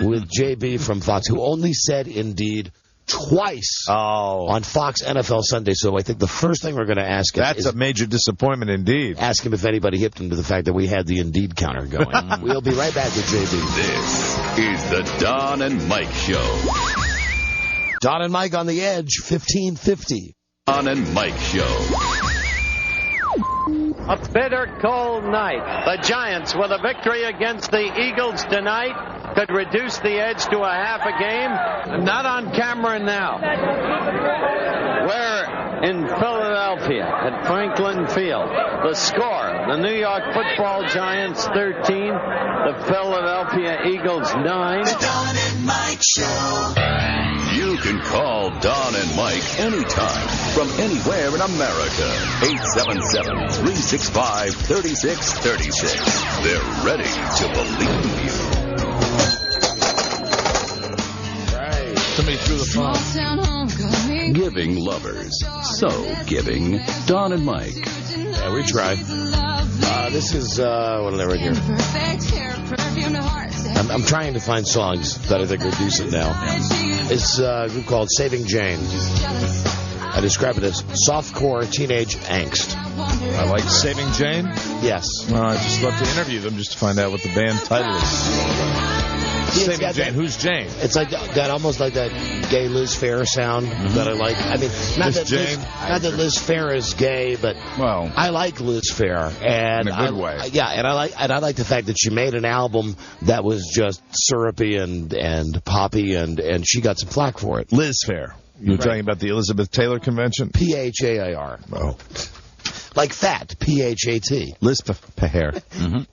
with JB from Fox, who only said indeed twice on Fox NFL Sunday. So I think the first thing we're going to ask him That's a major disappointment indeed. Ask him if anybody hipped him to the fact that we had the Indeed counter going. We'll be right back with JB. This is the Don and Mike Show. Don and Mike on the Edge, 1550. Don and Mike Show. A bitter cold night. The Giants, with a victory against the Eagles tonight, could reduce the edge to a half a game. Not on camera now. We're in Philadelphia at Franklin Field. The score, the New York Football Giants 13, the Philadelphia Eagles 9. The Don and Mike Show. You can call Don and Mike anytime from anywhere in America. 877-365-3636. They're ready to believe you. Somebody threw the phone. Giving lovers. So giving. Don and Mike. Yeah, we try. This is, what are they right here? I'm trying to find songs that I think are decent now. It's a group called Saving Jane. I describe it as softcore teenage angst. I like Saving Jane? Yes. Well, I just love to interview them just to find out what the band title is. Saving Jane. Who's Jane? It's like that, almost like that gay Liz Phair sound that I like. I mean, not that Liz Phair is gay, but I like Liz Phair, and in a good way. Yeah, and I like the fact that she made an album that was just syrupy and poppy, and she got some flack for it. Liz Phair. You're talking about the Elizabeth Taylor Convention? P-H-A-I-R. Oh. Like fat, P-H-A-T. Liz Phair.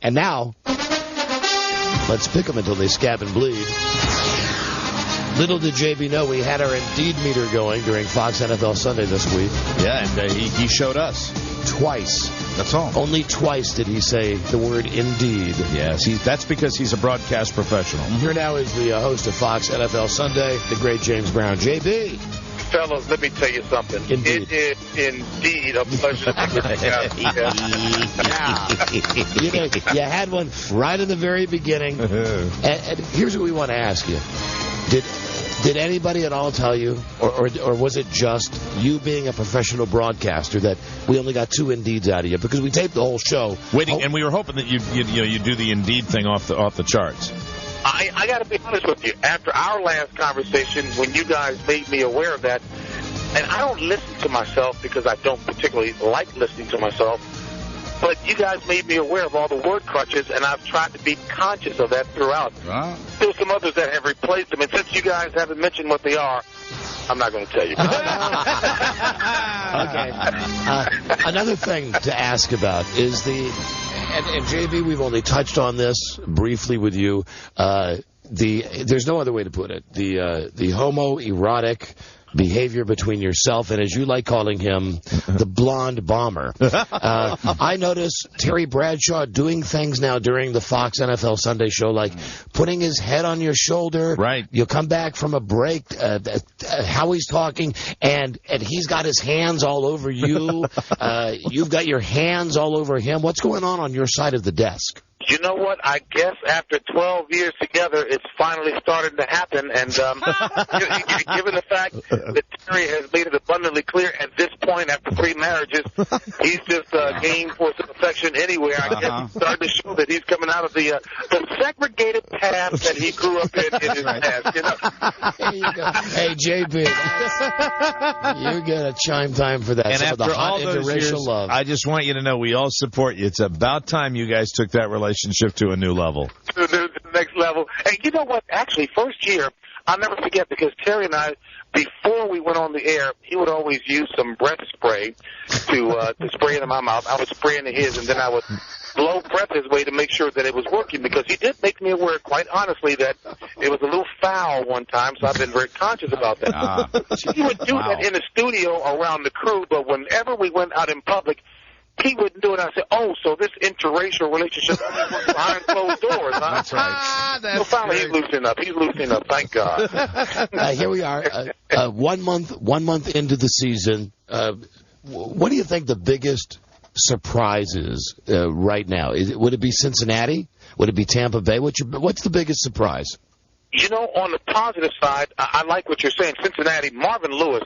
And now, let's pick them until they scab and bleed. Little did JB know we had our Indeed meter going during Fox NFL Sunday this week. Yeah, and he showed us. Twice. That's all. Only twice did he say the word Indeed. Yes, that's because he's a broadcast professional. Here now is the host of Fox NFL Sunday, the great James Brown. JB. Fellas, let me tell you something. Indeed. It is indeed a pleasure to be you had one right in the very beginning. And here's what we want to ask you. Did anybody at all tell you, or was it just you being a professional broadcaster that we only got 2 Indeeds out of you? Because we taped the whole show. And we were hoping that you do the Indeed thing off the charts. I got to be honest with you. After our last conversation, when you guys made me aware of that, and I don't listen to myself because I don't particularly like listening to myself, but you guys made me aware of all the word crutches, and I've tried to be conscious of that throughout. There's some others that have replaced them, and since you guys haven't mentioned what they are, I'm not going to tell you. Okay. Another thing to ask about is and JB, we've only touched on this briefly with you. There's no other way to put it. The homoerotic behavior between yourself and, as you like calling him, the blonde bomber. I notice Terry Bradshaw doing things now during the Fox NFL Sunday show, like putting his head on your shoulder. Right. You come back from a break, how he's talking, and he's got his hands all over you. You've got your hands all over him. What's going on your side of the desk? You know what? I guess after 12 years together, it's finally started to happen. And given the fact that Terry has made it abundantly clear at this point, after 3 marriages, he's just game for some affection anywhere. I guess it's starting to show that he's coming out of the segregated path that he grew up in his past. You know? There you go. Hey, JB, you get a chime time for that. And some after of the hot all those interracial years, love. I just want you to know we all support you. It's about time you guys took that relationship to a new level. To the next level. And you know what? Actually, first year, I'll never forget, because Terry and I, before we went on the air, he would always use some breath spray to spray into my mouth. I would spray into his, and then I would blow breath his way to make sure that it was working, because he did make me aware, quite honestly, that it was a little foul one time, so I've been very conscious about that. He would do that in the studio around the crew, but whenever we went out in public, he wouldn't do it. I said, oh, so this interracial relationship only works behind closed doors, huh? That's right. So finally he's loosening up. He's loosening up, thank God. Here we are, 1 month into the season. What do you think the biggest surprise is right now? Would it be Cincinnati? Would it be Tampa Bay? What's the biggest surprise? You know, on the positive side, I like what you're saying. Cincinnati, Marvin Lewis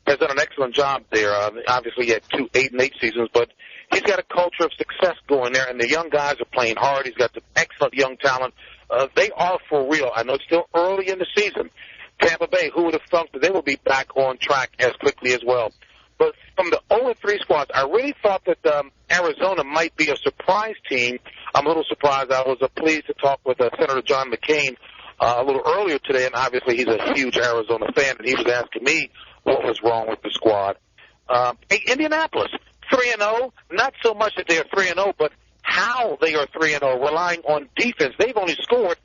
has done an excellent job there. Obviously, he had 2 8-8 seasons, but he's got a culture of success going there, and the young guys are playing hard. He's got some excellent young talent. They are for real. I know it's still early in the season. Tampa Bay, who would have thought that they would be back on track as quickly as well? But from the 0-3 squads, I really thought that Arizona might be a surprise team. I'm a little surprised. I was pleased to talk with Senator John McCain a little earlier today, and obviously he's a huge Arizona fan, and he was asking me what was wrong with the squad. Indianapolis, 3-0. Not so much that they are 3-0, but how they are 3-0, relying on defense. They've only scored,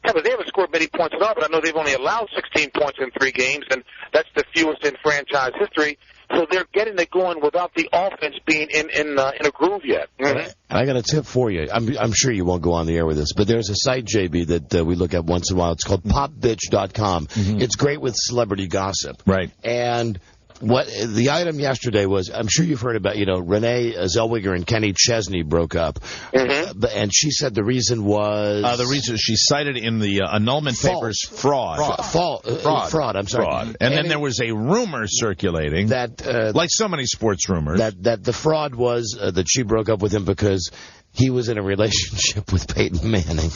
they haven't scored many points at all, but I know they've only allowed 16 points in 3 games, and that's the fewest in franchise history. So they're getting it going without the offense being in a groove yet. Mm-hmm. I got a tip for you. I'm sure you won't go on the air with this, but there's a site, JB, that we look at once in a while. It's called popbitch.com. Mm-hmm. It's great with celebrity gossip. Right. And what the item yesterday was, I'm sure you've heard about, Renee Zellweger and Kenny Chesney broke up. Mm-hmm. And she said the reason was... the reason she cited in the annulment papers fraud. I'm sorry. Fraud. And then there was a rumor circulating, that like so many sports rumors, that the fraud was that she broke up with him because he was in a relationship with Peyton Manning.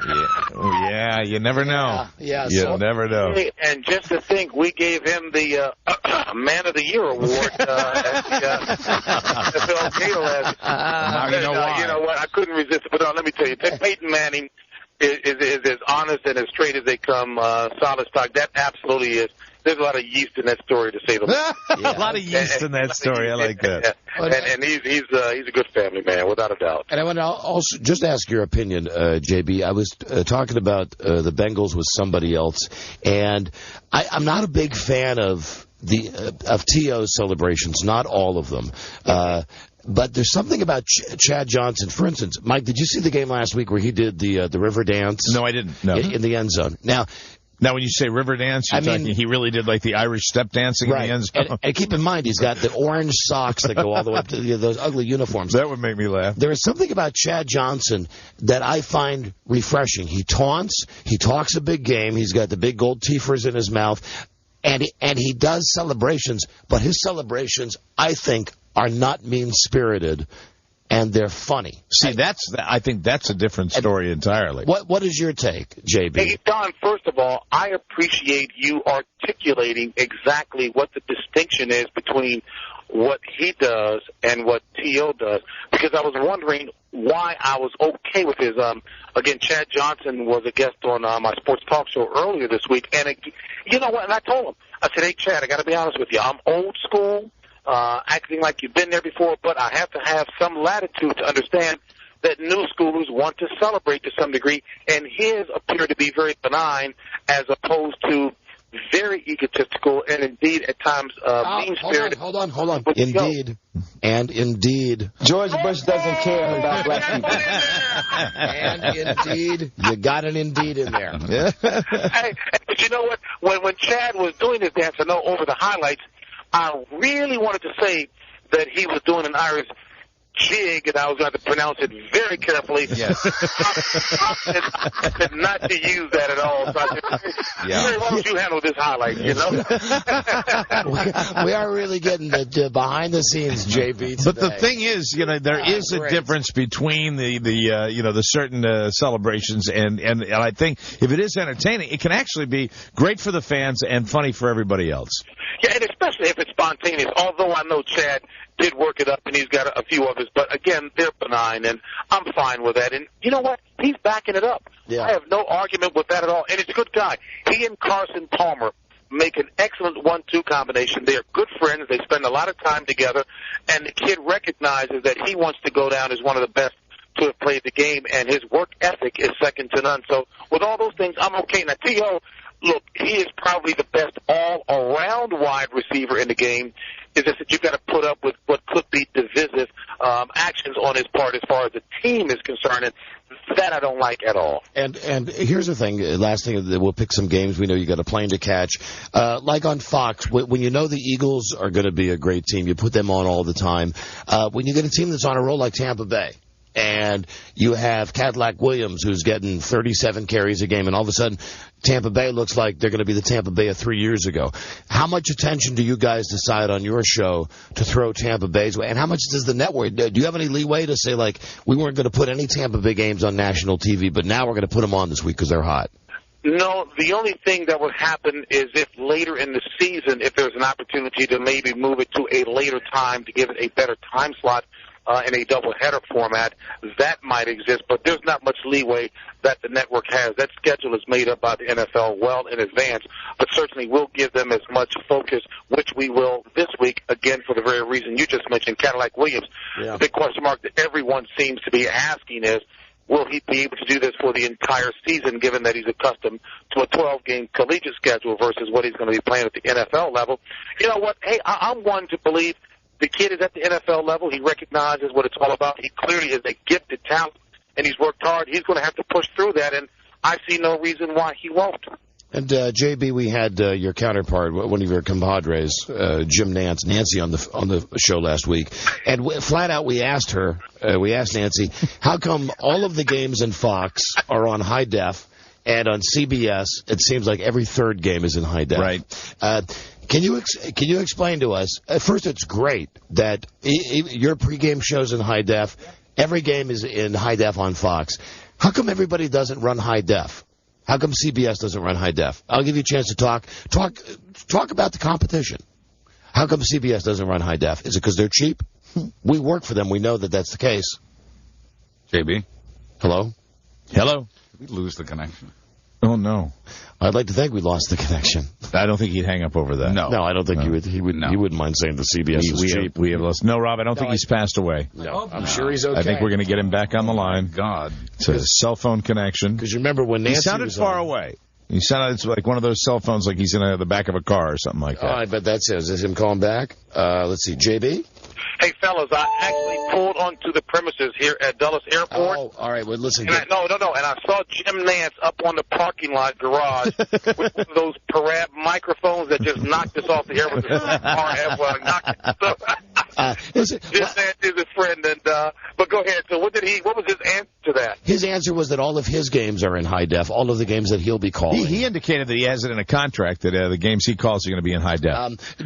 Yeah, you never know. Yeah, you never know. And just to think, we gave him the Man of the Year award at the NFL Gator last. Now you know why. You know what? I couldn't resist it. But let me tell you, Peyton Manning is as honest and as straight as they come. Solid stock. That absolutely is. There's a lot of yeast in that story, to say the least. A lot of yeast in that story. I like that. And he's a good family man, without a doubt. And I want to also just ask your opinion, JB. I was talking about the Bengals with somebody else, and I'm not a big fan of T.O.'s celebrations. Not all of them. But there's something about Chad Johnson. For instance, Mike, did you see the game last week where he did the river dance? No, I didn't. No. In the end zone. Now, when you say river dance, you're talking he really did like the Irish step dancing in the end zone. And keep in mind, he's got the orange socks that go all the way up to those ugly uniforms. That would make me laugh. There is something about Chad Johnson that I find refreshing. He taunts. He talks a big game. He's got the big gold teethers in his mouth. And he does celebrations, but his celebrations, I think, are not mean-spirited. And they're funny. See, I think that's a different story entirely. What is your take, JB? Hey, Don, first of all, I appreciate you articulating exactly what the distinction is between what he does and what T.O. does, because I was wondering why I was okay with his, again, Chad Johnson was a guest on my sports talk show earlier this week, and you know what, and I told him, I said, hey, Chad, I got to be honest with you, I'm old school, acting like you've been there before, but I have to have some latitude to understand that new schoolers want to celebrate to some degree, and his appear to be very benign as opposed to very egotistical and indeed at times mean-spirited. Hold on. Indeed. And indeed. George Bush doesn't care about black people. And indeed. You got an indeed in there. Hey, but you know what? When Chad was doing his dance, I know over the highlights, I really wanted to say that he was doing an Irish jig, and I was going to pronounce it very carefully. Yes. I said not to use that at all. So I said, Jerry, why don't you handle this highlight, you know? We are really getting the behind the scenes, JB, today. But the thing is, there is a difference between the certain celebrations, and I think if it is entertaining, it can actually be great for the fans and funny for everybody else. Yeah, and especially if it's spontaneous, although I know Chad did work it up, and he's got a few others. But, again, they're benign, and I'm fine with that. And you know what? He's backing it up. Yeah. I have no argument with that at all. And he's a good guy. He and Carson Palmer make an excellent 1-2 combination. They are good friends. They spend a lot of time together. And the kid recognizes that he wants to go down as one of the best to have played the game, and his work ethic is second to none. So with all those things, I'm okay. Now, T.O., look, he is probably the best all-around wide receiver in the game. It's just that you've got to put up with what could be divisive actions on his part as far as the team is concerned, and that I don't like at all. And here's the thing, last thing, we'll pick some games. We know you got a plane to catch. Like on Fox, when you know the Eagles are going to be a great team, you put them on all the time. When you get a team that's on a roll like Tampa Bay, and you have Cadillac Williams, who's getting 37 carries a game, and all of a sudden Tampa Bay looks like they're going to be the Tampa Bay of 3 years ago. How much attention do you guys decide on your show to throw Tampa Bay's way? And how much does the network, do you have any leeway to say, like, we weren't going to put any Tampa Bay games on national TV, but now we're going to put them on this week because they're hot? No, the only thing that would happen is if later in the season, if there's an opportunity to maybe move it to a later time to give it a better time slot, in a doubleheader format, that might exist, but there's not much leeway that the network has. That schedule is made up by the NFL well in advance, but certainly we'll give them as much focus, which we will this week, again, for the very reason you just mentioned, Cadillac Williams. Yeah. The big question mark that everyone seems to be asking is, will he be able to do this for the entire season, given that he's accustomed to a 12-game collegiate schedule versus what he's going to be playing at the NFL level? You know what? Hey, I'm one to believe the kid is at the NFL level. He recognizes what it's all about. He clearly is a gifted talent, and he's worked hard. He's going to have to push through that, and I see no reason why he won't. And, JB, we had your counterpart, one of your compadres, Jim Nantz, Nancy, on the show last week. And flat out we asked Nancy, how come all of the games in Fox are on high def, and on CBS it seems like every third game is in high def? Right. Can you explain to us, first, it's great that your pregame show's in high def, every game is in high def on Fox. How come everybody doesn't run high def? How come CBS doesn't run high def? I'll give you a chance to talk about the competition. How come CBS doesn't run high def? Is it because they're cheap? We work for them. We know that that's the case. JB? Hello? Hello? Did we lose the connection? Oh, no. I'd like to think we lost the connection. I don't think he'd hang up over that. No, I don't think he wouldn't mind saying the CBS is cheap. We have lost. No, Rob, I don't think he's passed away. No, I'm sure he's okay. I think we're going to get him back on the line. God. It's a cell phone connection. Because you remember when Nancy he sounded was far away. He sounded like one of those cell phones like he's in the back of a car or something like that. Oh, I bet that's his. Is him calling back? Let's see. JB? Hey, fellas, I actually pulled onto the premises here at Dulles Airport. Oh, all right. Well, listen. And no. And I saw Jim Nantz up on the parking lot garage with one of those Parab microphones that just knocked us off the air with the car. Jim Nantz is a friend. But go ahead. So what was his answer to that? His answer was that all of his games are in high def, all of the games that he'll be calling. He indicated that he has it in a contract that the games he calls are going to be in high def.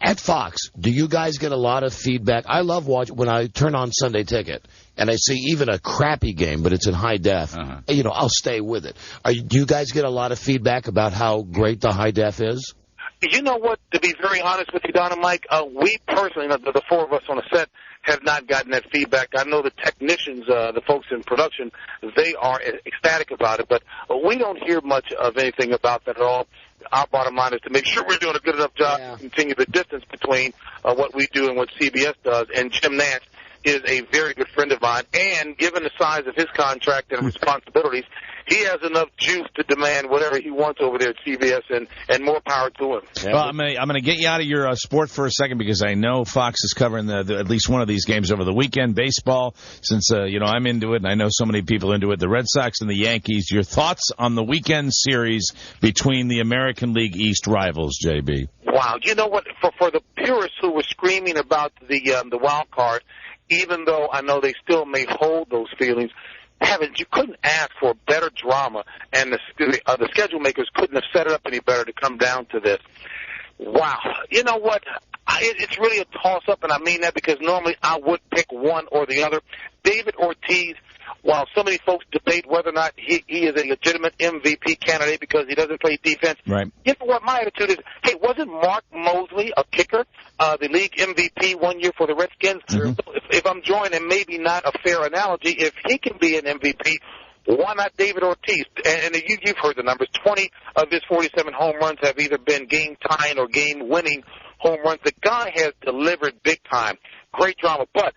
At Fox, do you guys get a lot of feedback? I love watching when I turn on Sunday Ticket and I see even a crappy game, but it's in high def. You know, I'll stay with it. Do you guys get a lot of feedback about how great the high def is? You know what? To be very honest with you, Don and Mike, we personally, the four of us on the set, have not gotten that feedback. I know the technicians, the folks in production, they are ecstatic about it, but we don't hear much of anything about that at all. Our bottom line is to make sure we're doing a good enough job to continue the distance between what we do and what CBS does. And Jim Nantz is a very good friend of mine, and given the size of his contract and responsibilities, he has enough juice to demand whatever he wants over there at CBS, and more power to him. Well, I'm going to get you out of your sport for a second because I know Fox is covering at least one of these games over the weekend, baseball, since I'm into it, and I know so many people into it, the Red Sox and the Yankees. Your thoughts on the weekend series between the American League East rivals, JB? Wow. You know what? For the purists who were screaming about the wild card, even though I know they still may hold those feelings, heavens, you couldn't ask for better drama, and the schedule makers couldn't have set it up any better to come down to this. Wow. You know what? It's really a toss-up, and I mean that because normally I would pick one or the other. David Ortiz, while so many folks debate whether or not he is a legitimate MVP candidate because he doesn't play defense, right. You know what my attitude is? Hey, wasn't Mark Mosley a kicker, the league MVP 1 year for the Redskins? Mm-hmm. If I'm drawing a maybe not a fair analogy, if he can be an MVP, why not David Ortiz? And you've heard the numbers. 20 of his 47 home runs have either been game-tying or game-winning home runs. The guy has delivered big time. Great drama. But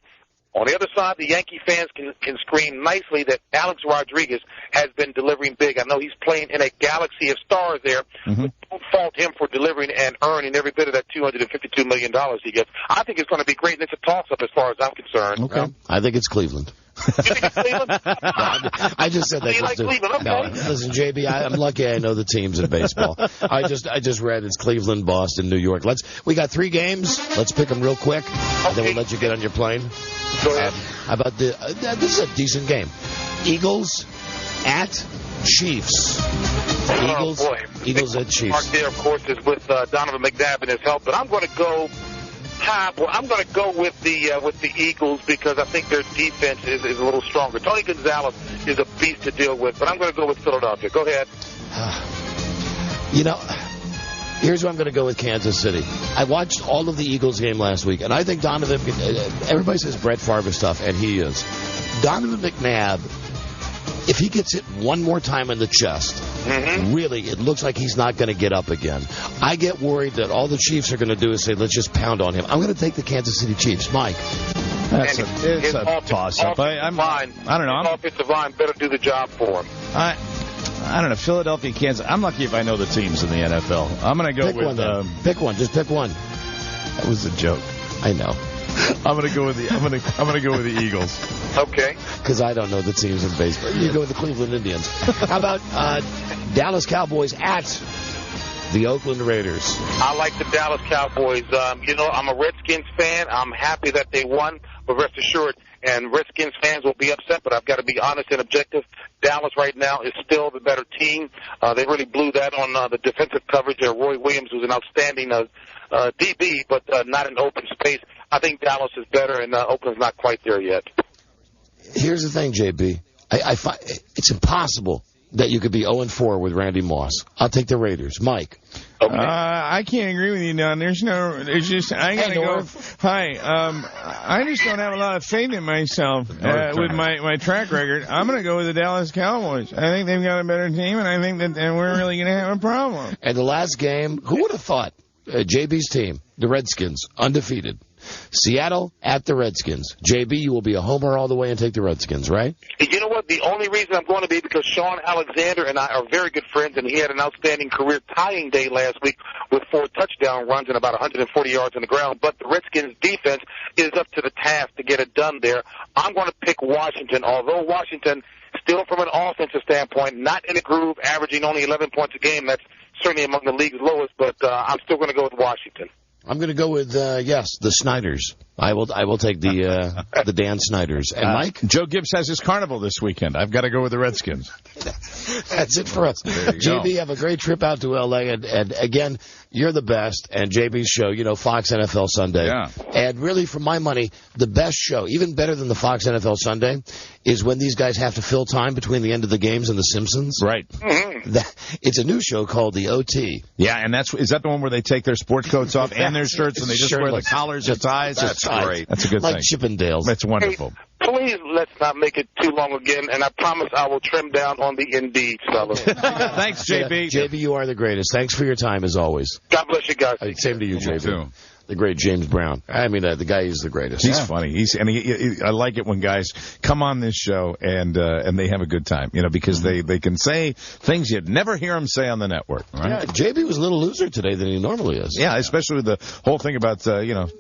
On the other side, the Yankee fans can scream nicely that Alex Rodriguez has been delivering big. I know he's playing in a galaxy of stars there, but don't fault him for delivering and earning every bit of that $252 million he gets. I think it's going to be great, and it's a toss-up as far as I'm concerned. Okay. I think it's Cleveland. You think it's Cleveland? I just said that. You like Cleveland? Okay. No, listen, JB, I'm lucky I know the teams in baseball. I just read it's Cleveland, Boston, New York. We got 3 games. Let's pick them real quick, and then we'll let you get on your plane. Go ahead. How about this is a decent game. Eagles at Chiefs. Eagles at Chiefs. Mark there, of course, is with Donovan McNabb and his help, but I'm going to go. I'm going to go with the Eagles because I think their defense is a little stronger. Tony Gonzalez is a beast to deal with, but I'm going to go with Philadelphia. Go ahead. Here's where I'm going to go with Kansas City. I watched all of the Eagles game last week, and I think Donovan, everybody says Brett Favre stuff, and he is. Donovan McNabb, if he gets hit one more time in the chest, really, it looks like he's not going to get up again. I get worried that all the Chiefs are going to do is say, let's just pound on him. I'm going to take the Kansas City Chiefs. Mike. It's a toss-up. I don't know. Offensive line better do the job for him. I don't know. Philadelphia, Kansas. I'm lucky if I know the teams in the NFL. I'm going to go with pick one. Just pick one. That was a joke. I know. I'm going to go with the Eagles. Okay. Because I don't know the teams in baseball. You go with the Cleveland Indians. How about Dallas Cowboys at the Oakland Raiders? I like the Dallas Cowboys. I'm a Redskins fan. I'm happy that they won, but rest assured, and Redskins fans will be upset, but I've got to be honest and objective. Dallas right now is still the better team. They really blew that on the defensive coverage. Roy Williams was an outstanding DB, but not in open space. I think Dallas is better, and Oakland's not quite there yet. Here's the thing, JB. I find it's impossible that you could be 0-4 with Randy Moss. I'll take the Raiders. Mike. Okay. I can't agree with you, Don. I gotta go. Hi. I just don't have a lot of faith in myself with my track record. I'm gonna go with the Dallas Cowboys. I think they've got a better team, and I think that we're really gonna have a problem. And the last game, who would have thought? JB's team, the Redskins, undefeated. Seattle at the Redskins. JB, you will be a homer all the way and take the Redskins, right? You know what? The only reason I'm going to be because Sean Alexander and I are very good friends, and he had an outstanding career tying day last week with 4 touchdown runs and about 140 yards on the ground. But the Redskins' defense is up to the task to get it done there. I'm going to pick Washington, although Washington, still from an offensive standpoint, not in a groove, averaging only 11 points a game. That's certainly among the league's lowest, but I'm still going to go with Washington. I'm going to go with, the Snyders. I will take the Dan Snyders. And Mike? Joe Gibbs has his carnival this weekend. I've got to go with the Redskins. That's it for us. JB, have a great trip out to L.A. And again, you're the best. And JB's show, Fox NFL Sunday. Yeah. And really, for my money, the best show, even better than the Fox NFL Sunday, is when these guys have to fill time between the end of the games and The Simpsons. Right. It's a new show called The OT. Yeah, and is that the one where they take their sport coats off and their shirts and they just wear the collars and ties? That's great. That's a good like thing. Chippendales. That's wonderful. Hey, please let's not make it too long again, and I promise I will trim down on the Indeed, fellas. Thanks, JB. JB, you are the greatest. Thanks for your time, as always. God bless you guys. Same to you, JB. Too. The great James Brown. I mean, the guy is the greatest. He's funny. I like it when guys come on this show and they have a good time, because they can say things you'd never hear them say on the network. Right? Yeah, JB was a little looser today than he normally is. Yeah, especially with the whole thing about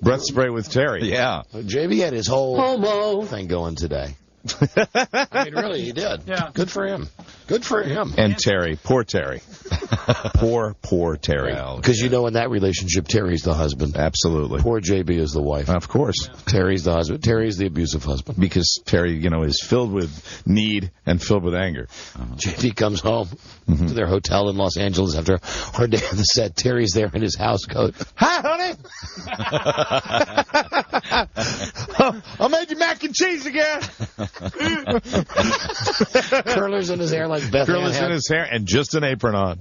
breath spray with Terry. Yeah, JB had his whole thing going today. I mean, really, he did. Yeah. Good for him. Good for him. And Terry. Poor Terry. Poor Terry. Because in that relationship, Terry's the husband. Absolutely. Poor JB is the wife. Of course. Terry's the husband. Terry's the abusive husband. Because Terry, is filled with need and filled with anger. JB comes home to their hotel in Los Angeles after a hard day on the set. Terry's there in his house coat. Hi, honey. I made you mac and cheese again. Curlers in his hair like Beth Ann Curlers in his hair and just an apron on.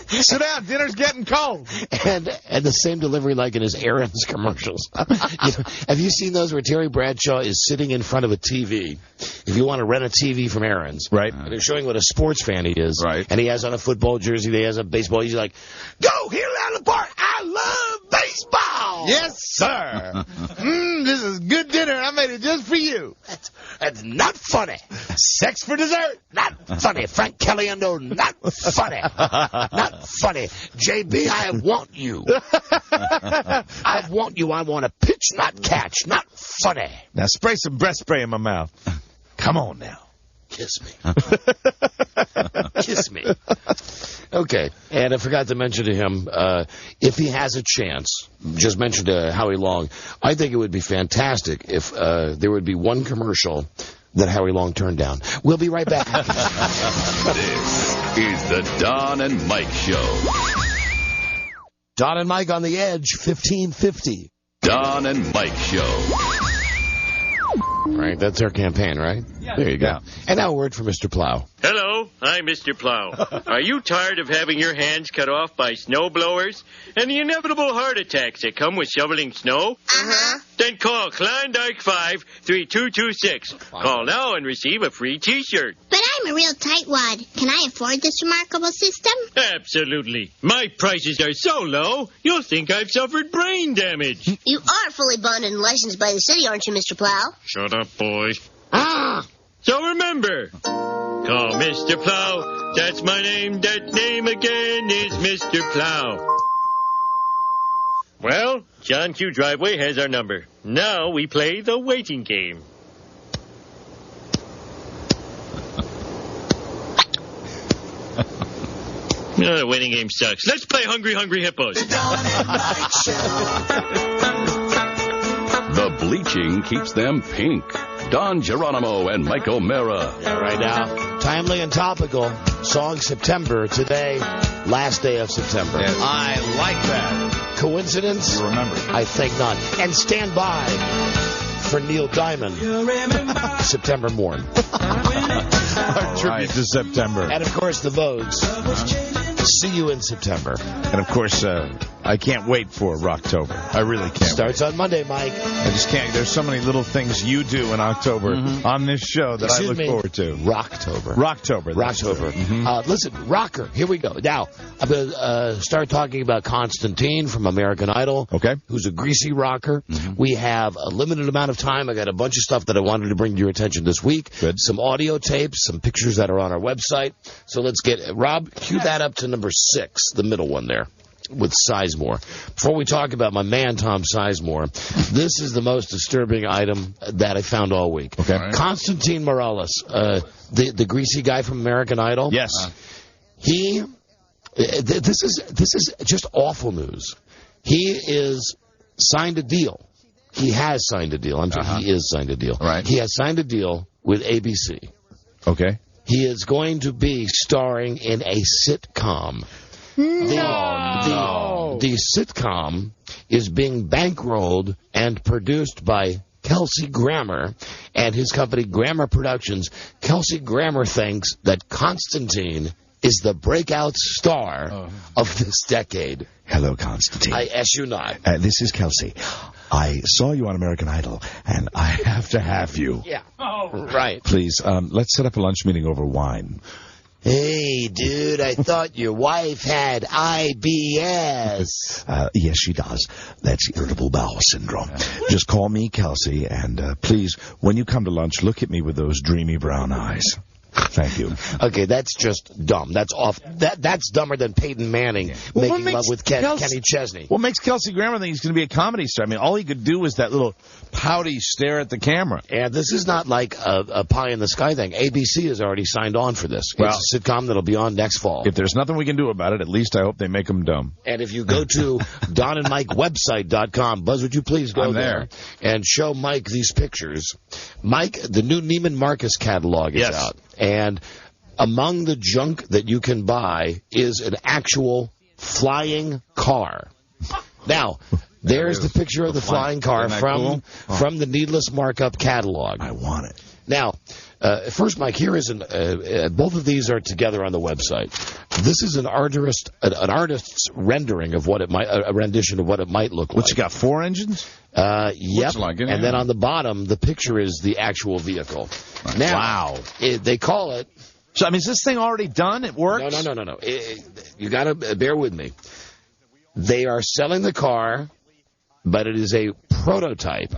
Sit down. Dinner's getting cold. And the same delivery like in his Aaron's commercials. Have you seen those where Terry Bradshaw is sitting in front of a TV? If you want to rent a TV from Aaron's. Right. And they're showing what a sports fan he is. Right. And he has on a football jersey. He has a baseball. He's like, go here out of the park. I love baseball. Yes, sir. This is good dinner. I made it just for you. That's not funny. Sex for dessert? Not funny. Frank Caliendo? Not funny. Not funny. JB, I want you. I want you. I want to pitch, not catch. Not funny. Now spray some breast spray in my mouth. Come on now. Kiss me. Kiss me. Okay, and I forgot to mention to him, if he has a chance, just mentioned to Howie Long, I think it would be fantastic if there would be one commercial that Howie Long turned down. We'll be right back. This is the Don and Mike Show. Don and Mike on the Edge, 1550. Don and Mike Show. Right, that's our campaign, right? Yeah. There you go. Yeah. And now a word from Mr. Plow. Hello, I'm Mr. Plow. Are you tired of having your hands cut off by snow blowers and the inevitable heart attacks that come with shoveling snow? Uh-huh. Then call Klondike 53226. Call now and receive a free T-shirt. But I'm a real tightwad. Can I afford this remarkable system? Absolutely. My prices are so low, you'll think I've suffered brain damage. You are fully bonded and licensed by the city, aren't you, Mr. Plow? Shut up, boy. So remember, call Mr. Plow. That's my name. That name again is Mr. Plow. Well, John Q. Driveway has our number. Now we play the waiting game. No, the waiting game sucks. Let's play Hungry Hungry Hippos. The bleaching keeps them pink. Don Geronimo and Mike O'Mara. Yeah, right now, timely and topical. Song September today, last day of September. Yes. I like that. Coincidence? You remember. I think not. And stand by for Neil Diamond. September morn. Our tribute to September. And, of course, the Vogues. See you in September. And, of course, I can't wait for Rocktober. I really can't. Starts on Monday, Mike. I just can't. There's so many little things you do in October on this show that I look forward to. Rocktober. Rocktober. Listen, rocker. Here we go. Now, I'm going to start talking about Constantine from American Idol. Okay. Who's a greasy rocker. We have a limited amount of time. I got a bunch of stuff that I wanted to bring to your attention this week. Good. Some audio tapes, some pictures that are on our website. So let's get Rob, cue that up to number 6, the middle one there, with Sizemore. Before we talk about my man, Tom Sizemore, this is the most disturbing item that I found all week. Okay. Right. Constantine Morales, the greasy guy from American Idol. Yes. This is just awful news. He is signed a deal. He has signed a deal. He is signed a deal. Right. He has signed a deal with ABC. Okay. He is going to be starring in a sitcom. The sitcom is being bankrolled and produced by Kelsey Grammer and his company Grammer Productions. Kelsey Grammer thinks that Constantine is the breakout star of this decade. Hello, Constantine. I ask you not. This is Kelsey. I saw you on American Idol, and I have to have you. Yeah. Oh, right. Please, let's set up a lunch meeting over wine. Hey, dude, I thought your wife had IBS. Yes, she does. That's irritable bowel syndrome. Just call me Kelsey, and please, when you come to lunch, look at me with those dreamy brown eyes. Thank you. Okay, that's just dumb. That's off. That's dumber than Peyton Manning making love with Kenny Chesney. What makes Kelsey Grammer think he's going to be a comedy star? I mean, all he could do was that little pouty stare at the camera. And this is not like a pie in the sky thing. ABC has already signed on for this. Well, it's a sitcom that'll be on next fall. If there's nothing we can do about it, at least I hope they make them dumb. And if you go to donandmikewebsite.com, Buzz, would you please go there and show Mike these pictures? Mike, the new Neiman Marcus catalog is out. And among the junk that you can buy is an actual flying car. Now, there's the picture of the flying car from the Needless Markup catalog. I want it. Now, first, Mike, here is both of these are together on the website. This is an artist's rendering of what it might, a rendition of what it might look like. What, you got 4 engines? Yep. Like it, and then on the bottom, the picture is the actual vehicle. Now, they call it. So, I mean, is this thing already done? It works? No. You got to bear with me. They are selling the car but it is a prototype.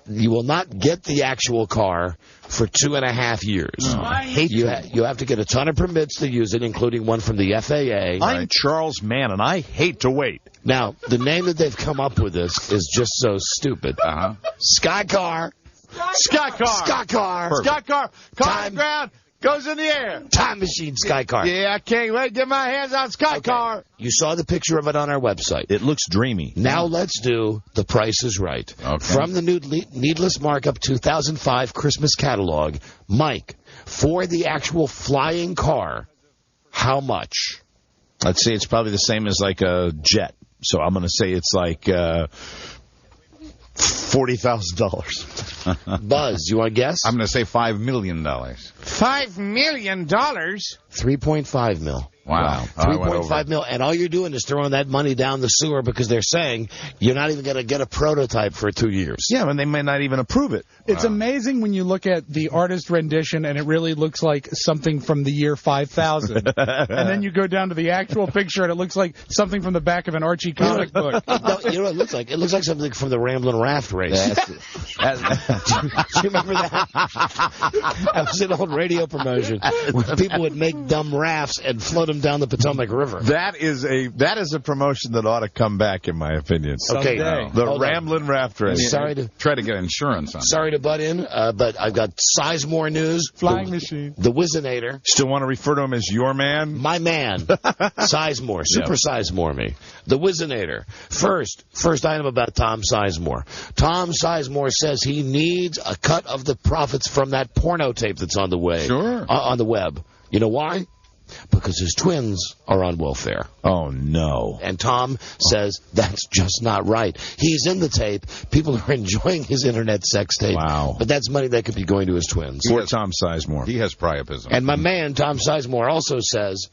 You will not get the actual car for 2.5 years. I hate you have to get a ton of permits to use it, including one from the FAA. I'm Charles Mann, and I hate to wait. Now, the name that they've come up with this is just so stupid. Sky Car. Sky Car. Sky Car. Sky Car. Car on the ground. Goes in the air. Time Machine Sky Car. Yeah, I can't wait to get my hands on Sky Car. You saw the picture of it on our website. It looks dreamy. Now let's do The Price is Right. From the new Needless Markup 2005 Christmas catalog, Mike, for the actual flying car, how much? Let's say it's probably the same as like a jet. So I'm going to say it's like $40,000. Buzz, you want to guess? I'm going to say $5 million. $5 million? 3.5 mil. Wow. 3.5 mil, and all you're doing is throwing that money down the sewer because they're saying you're not even going to get a prototype for 2 years. Yeah, and they may not even approve it. It's amazing when you look at the artist rendition, and it really looks like something from the year 5000. And then you go down to the actual picture, and it looks like something from the back of an Archie comic book. No, you know what it looks like? It looks like something from the Ramblin' Raft race. Do you remember that? That was an old radio promotion where people would make dumb rafts and float them down the Potomac River. That is a promotion that ought to come back, in my opinion. Okay, the Ramblin' Raft race. Sorry to try to get insurance on. Sorry to butt in, but I've got Sizemore news. Flying machine. The Whizzinator. Still want to refer to him as your man? My man. Sizemore. Super Sizemore me. The Whizzinator. First item about Tom Sizemore. Tom Sizemore says he needs a cut of the profits from that porno tape that's on the way. Sure. On the web. You know why? Because his twins are on welfare. Oh, no. And Tom says that's just not right. He's in the tape. People are enjoying his internet sex tape. Wow. But that's money that could be going to his twins. Poor Tom Sizemore. He has priapism. And my man, Tom Sizemore, also says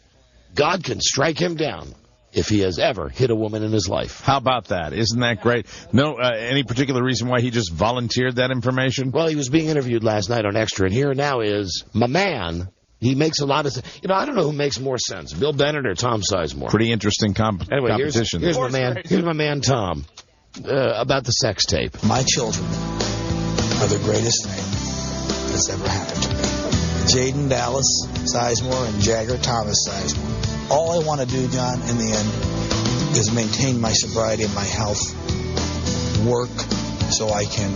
God can strike him down if he has ever hit a woman in his life. How about that? Isn't that great? No, any particular reason why he just volunteered that information? Well, he was being interviewed last night on Extra, and here now is my man. He makes a lot of sense. You know, I don't know who makes more sense, Bill Bennett or Tom Sizemore. Pretty interesting competition. Here's my man, Tom, about the sex tape. My children are the greatest thing that's ever happened to me. Jaden Dallas Sizemore and Jagger Thomas Sizemore. All I want to do, John, in the end, is maintain my sobriety and my health, work so I can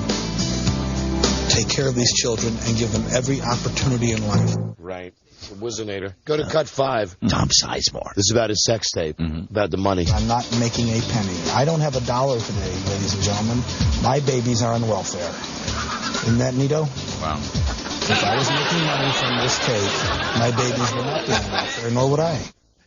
take care of these children and give them every opportunity in life. Right. The Whizzinator. Go to cut 5. Tom Sizemore. This is about his sex tape, about the money. I'm not making a penny. I don't have $1 today, ladies and gentlemen. My babies are on welfare. Isn't that neato? Wow. If I was making money from this tape, my babies would not be on welfare, nor would I.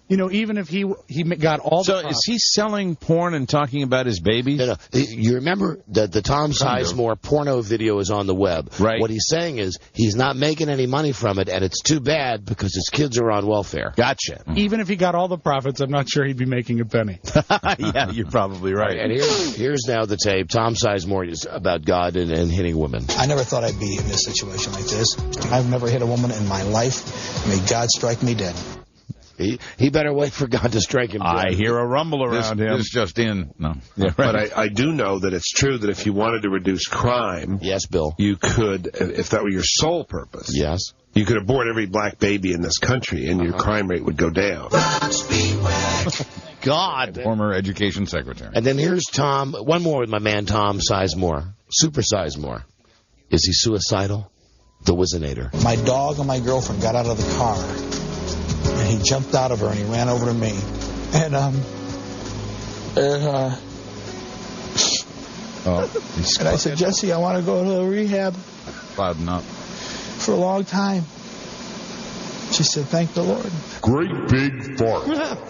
You know, even if he got all the... So is he selling porn and talking about his babies? No. You remember that the Tom Sizemore porno video is on the web. Right. What he's saying is he's not making any money from it, and it's too bad because his kids are on welfare. Gotcha. Even if he got all the profits, I'm not sure he'd be making a penny. Yeah, you're probably right. And here's now the tape. Tom Sizemore is about God and hitting women. I never thought I'd be in this situation like this. I've never hit a woman in my life. May God strike me dead. He better wait for God to strike him dead. I hear a rumble around him. This just in. No. Yeah, right. But I do know that it's true that if you wanted to reduce crime, yes, Bill, you could, if that were your sole purpose, yes, you could abort every black baby in this country, and your crime rate would go down. God. Former education secretary. And then here's Tom. One more with my man Tom Sizemore. Super Sizemore. Is he suicidal? The Whizzinator. My dog and my girlfriend got out of the car. And he jumped out of her and he ran over to me. And and I said, Jesse, I want to go to a rehab. Clouding up. For a long time. She said, thank the Lord. Great big fart.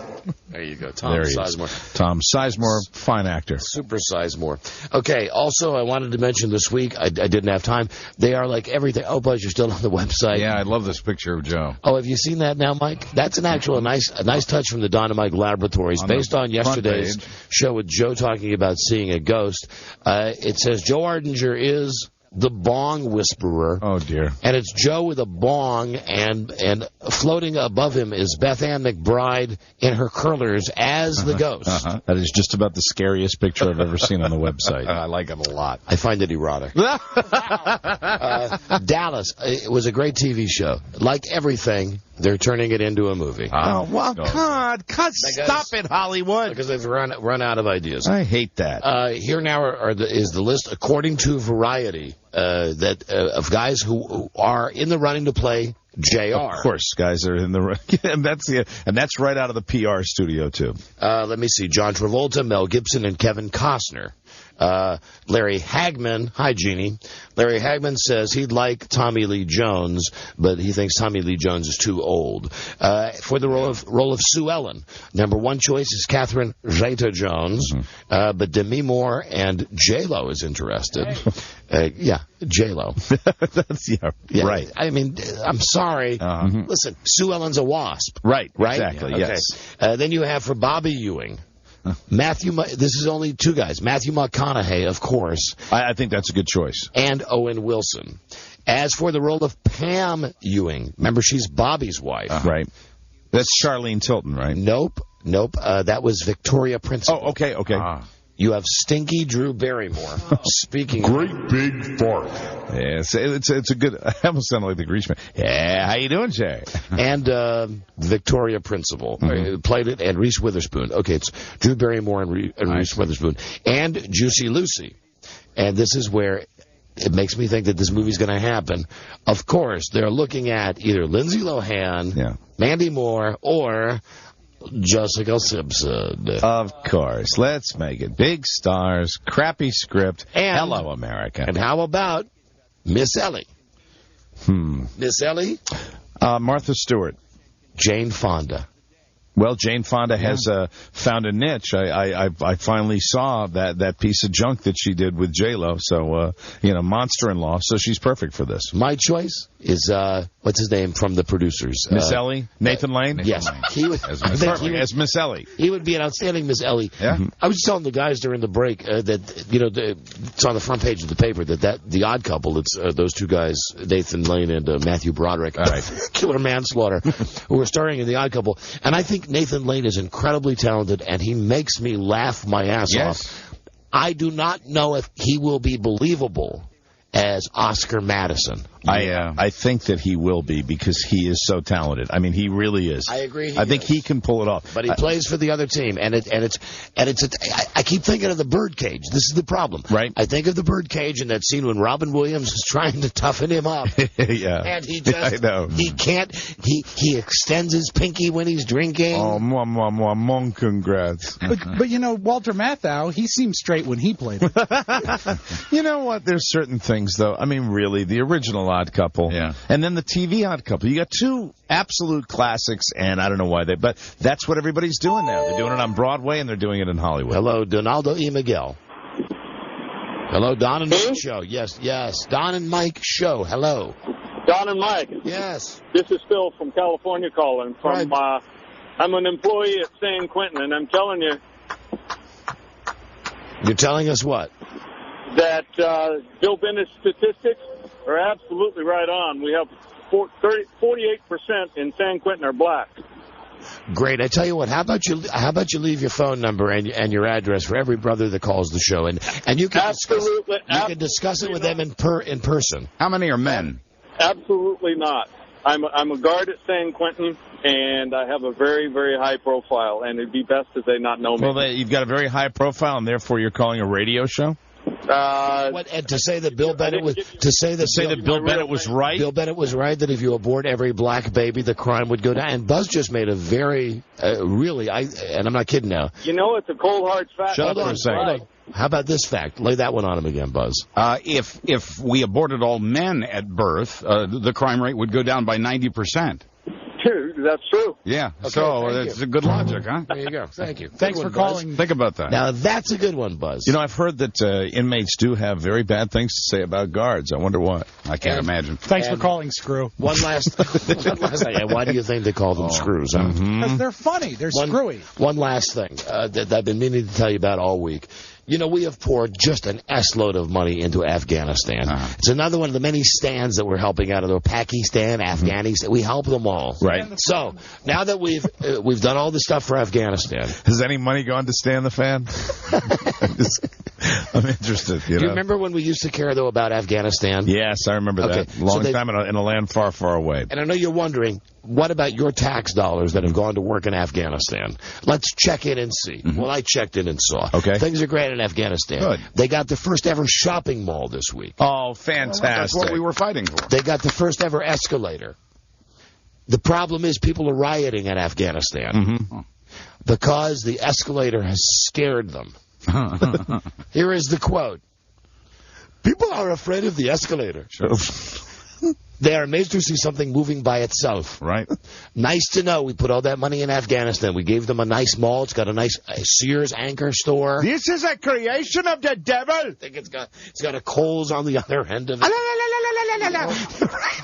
There you go, Tom there he Sizemore. Is. Tom Sizemore, fine actor. Super Sizemore. Okay, also, I wanted to mention this week, I didn't have time, they are like everything. Oh, Buzz, you're still on the website. Yeah, I love this picture of Joe. Oh, have you seen that now, Mike? That's an actual nice touch from the Dynamite Laboratories, based on yesterday's show with Joe talking about seeing a ghost. It says Joe Ardinger is the Bong Whisperer. Oh, dear. And it's Joe with a bong, and floating above him is Beth Ann McBride in her curlers as the ghost. That is just about the scariest picture I've ever seen on the website. I like it a lot. I find it erotic. Dallas, it was a great TV show. Like everything, they're turning it into a movie. Oh, well, God, stop it, Hollywood. Because they've run out of ideas. I hate that. Here now is the list, according to Variety, of guys who are in the running to play JR. Of course, guys are in the and that's right out of the PR studio too. Let me see: John Travolta, Mel Gibson, and Kevin Costner. Larry Hagman, hi Jeannie. Larry Hagman says he'd like Tommy Lee Jones, but he thinks Tommy Lee Jones is too old. For the role of Sue Ellen, number one choice is Catherine Zeta-Jones, but Demi Moore and J-Lo is interested. Yeah, J-Lo. That's right. I mean, I'm sorry. Listen, Sue Ellen's a wasp. Right. Right. Exactly. Okay. Yes. Then you have for Bobby Ewing. This is only two guys. Matthew McConaughey, of course. I think that's a good choice. And Owen Wilson. As for the role of Pam Ewing, remember she's Bobby's wife. Right. That's Charlene Tilton, right? Nope. That was Victoria Principal. Oh, okay. You have Stinky Drew Barrymore. Speaking Great big fart. Yeah, it's a good. I almost sound like the Greaseman. Yeah, how you doing, Jay? And Victoria Principal played it, and Reese Witherspoon. Okay, it's Drew Barrymore and Reese Witherspoon. And Juicy Lucy. And this is where it makes me think that this movie's going to happen. Of course, they're looking at either Lindsay Lohan, Mandy Moore, or Jessica Simpson. Of course. Let's make it. Big stars, crappy script. And, hello, America. And how about Miss Ellie? Miss Ellie? Martha Stewart. Jane Fonda. Well, Jane Fonda has found a niche. I finally saw that piece of junk that she did with J-Lo. So, Monster-in-Law. So she's perfect for this. My choice is, what's his name from the producers? Miss Ellie? Nathan Lane? Yes. He would, as Miss Ellie. He would be an outstanding Miss Ellie. Yeah. I was telling the guys during the break that, it's on the front page of the paper that The Odd Couple, it's those two guys, Nathan Lane and Matthew Broderick, killer manslaughter, who are starring in The Odd Couple. And I think Nathan Lane is incredibly talented, and he makes me laugh my ass off. I do not know if he will be believable as Oscar Madison. I think that he will be because he is so talented. I mean, he really is. I agree. I think he can pull it off. But he plays for the other team, and I keep thinking of the Birdcage. This is the problem, right? I think of the Birdcage and that scene when Robin Williams is trying to toughen him up. And he just he can't. He extends his pinky when he's drinking. Oh, mom, congrats. But Walter Matthau, he seemed straight when he played it. You know what? There's certain things though. I mean, really, the original Odd Couple, and then the TV Odd Couple. You got two absolute classics, and I don't know why but that's what everybody's doing now. They're doing it on Broadway, and they're doing it in Hollywood. Hello, Donaldo E. Miguel. Hello, Don and Mike Show. Yes. Don and Mike Show. Hello. Don and Mike. Yes. This is Phil from California calling. I'm an employee at San Quentin, and I'm telling you. You're telling us what? That Bill Bennett's statistics are absolutely right on. We have 48% in San Quentin are black. Great. I tell you what. How about you leave your phone number and your address for every brother that calls the show, and you can discuss it with them in person. How many are men? Absolutely not. I'm a guard at San Quentin, and I have a very, very high profile, and it'd be best if they not know me. Well, you've got a very high profile, and therefore you're calling a radio show? And to say that Bill Bennett was Bill Bennett was right. Bill Bennett was right that if you abort every black baby, the crime would go down. And Buzz just made a very and I'm not kidding now. It's a cold hard fact. Shut up for a second. How about this fact? Lay that one on him again, Buzz. If we aborted all men at birth, the crime rate would go down by 90%. That's true. Yeah, okay, so it's a good logic, huh? There you go. Thank you. Thanks for calling. Think about that. Now, that's a good one, Buzz. I've heard that inmates do have very bad things to say about guards. I wonder what. I can't imagine. Thanks for calling, Screw. One last thing. Why do you think they call them screws? Because they're funny. They're screwy. One last thing that I've been meaning to tell you about all week. You know, we have poured just an S-load of money into Afghanistan. It's another one of the many stands that we're helping out of Pakistan, Afghanistan. We help them all. Right. So, now that we've done all this stuff for Afghanistan. Has any money gone to Stan the Fan? I'm interested. Do you remember when we used to care, though, about Afghanistan? Yes, I remember that. Long time in a land far, far away. And I know you're wondering, what about your tax dollars that have gone to work in Afghanistan? Let's check in and see. Well, I checked in and saw. Okay. Things are great in Afghanistan. Good. They got the first ever shopping mall this week. Oh, fantastic. Well, that's what we were fighting for. They got the first ever escalator. The problem is people are rioting in Afghanistan because the escalator has scared them. Here is the quote. People are afraid of the escalator. They are amazed to see something moving by itself. Right. Nice to know we put all that money in Afghanistan. We gave them a nice mall. It's got a nice Sears anchor store. This is a creation of the devil. I think it's got a Kohl's on the other end of it.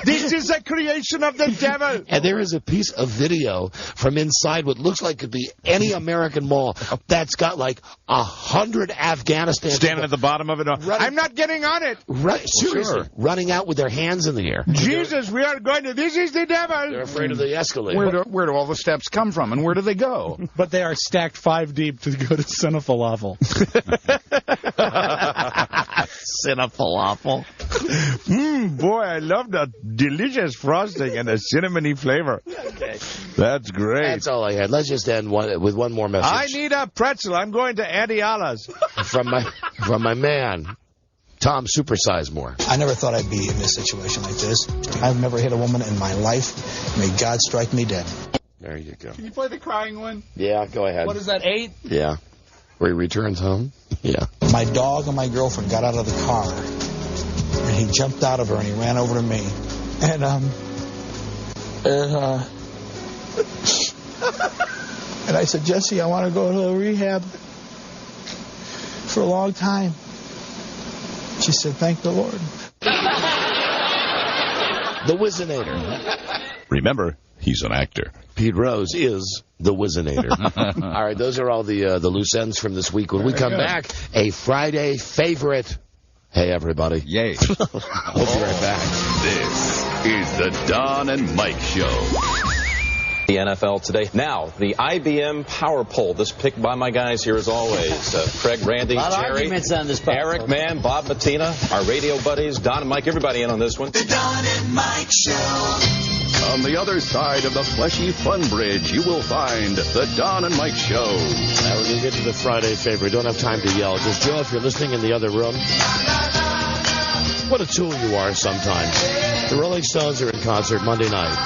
This is a creation of the devil. And there is a piece of video from inside what looks like could be any American mall that's got like 100 Afghanistan standing at the bottom of it. I'm not getting on it. Right, seriously, running out with their hands in the air. Jesus, we are going to. This is the devil. They're afraid of the escalator. Where do all the steps come from, and where do they go? But they are stacked 5 deep to go to Cinnafalafel. Cinnafalafel. Boy, I love the delicious frosting and the cinnamony flavor. Okay. That's great. That's all I had. Let's just end with one more message. I need a pretzel. I'm going to Auntie Alla's. From my man, Tom Super Sizemore. I never thought I'd be in this situation like this. I've never hit a woman in my life. May God strike me dead. There you go. Can you play the crying one? Yeah, go ahead. What is that, 8? Yeah. Where he returns home? Yeah. My dog and my girlfriend got out of the car, and he jumped out of her, and he ran over to me. And I said, Jesse, I want to go to rehab for a long time. She said, thank the Lord. The Wizinator. Remember, he's an actor. Pete Rose is the Wizinator. All right, those are all the loose ends from this week. When we come back, a Friday favorite. Hey, everybody. Yay. We'll be right back. This is the Don and Mike Show. The NFL today. Now, the IBM Power Poll. This picked by my guys here as always. Craig, Randy, Jerry, on this Eric, Mann, Bob, Bettina, our radio buddies, Don and Mike, everybody in on this one. The Don and Mike Show. On the other side of the fleshy fun bridge, you will find the Don and Mike Show. Now we're going to get to the Friday favorite. Don't have time to yell. Just, Joe, if you're listening in the other room, what a tool you are sometimes. The Rolling Stones are in concert Monday night.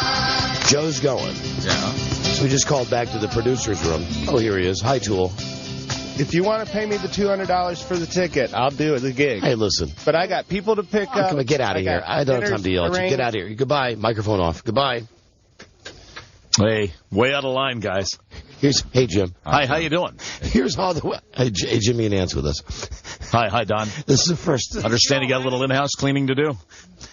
Joe's going. Yeah. So we just called back to the producer's room. Oh, here he is. Hi, Tool. If you want to pay me the $200 for the ticket, I'll do the gig. Hey, listen. But I got people to pick up. Come on, get out of here. I don't have time to yell at you. Get out of here. Goodbye. Microphone off. Goodbye. Hey, way out of line, guys. Hey, Jim. Hi, how you doing? Here's all the... Hey, Jimmy and Nantz with us. Hi, Don. This is the first... Understand you got a little in-house cleaning to do?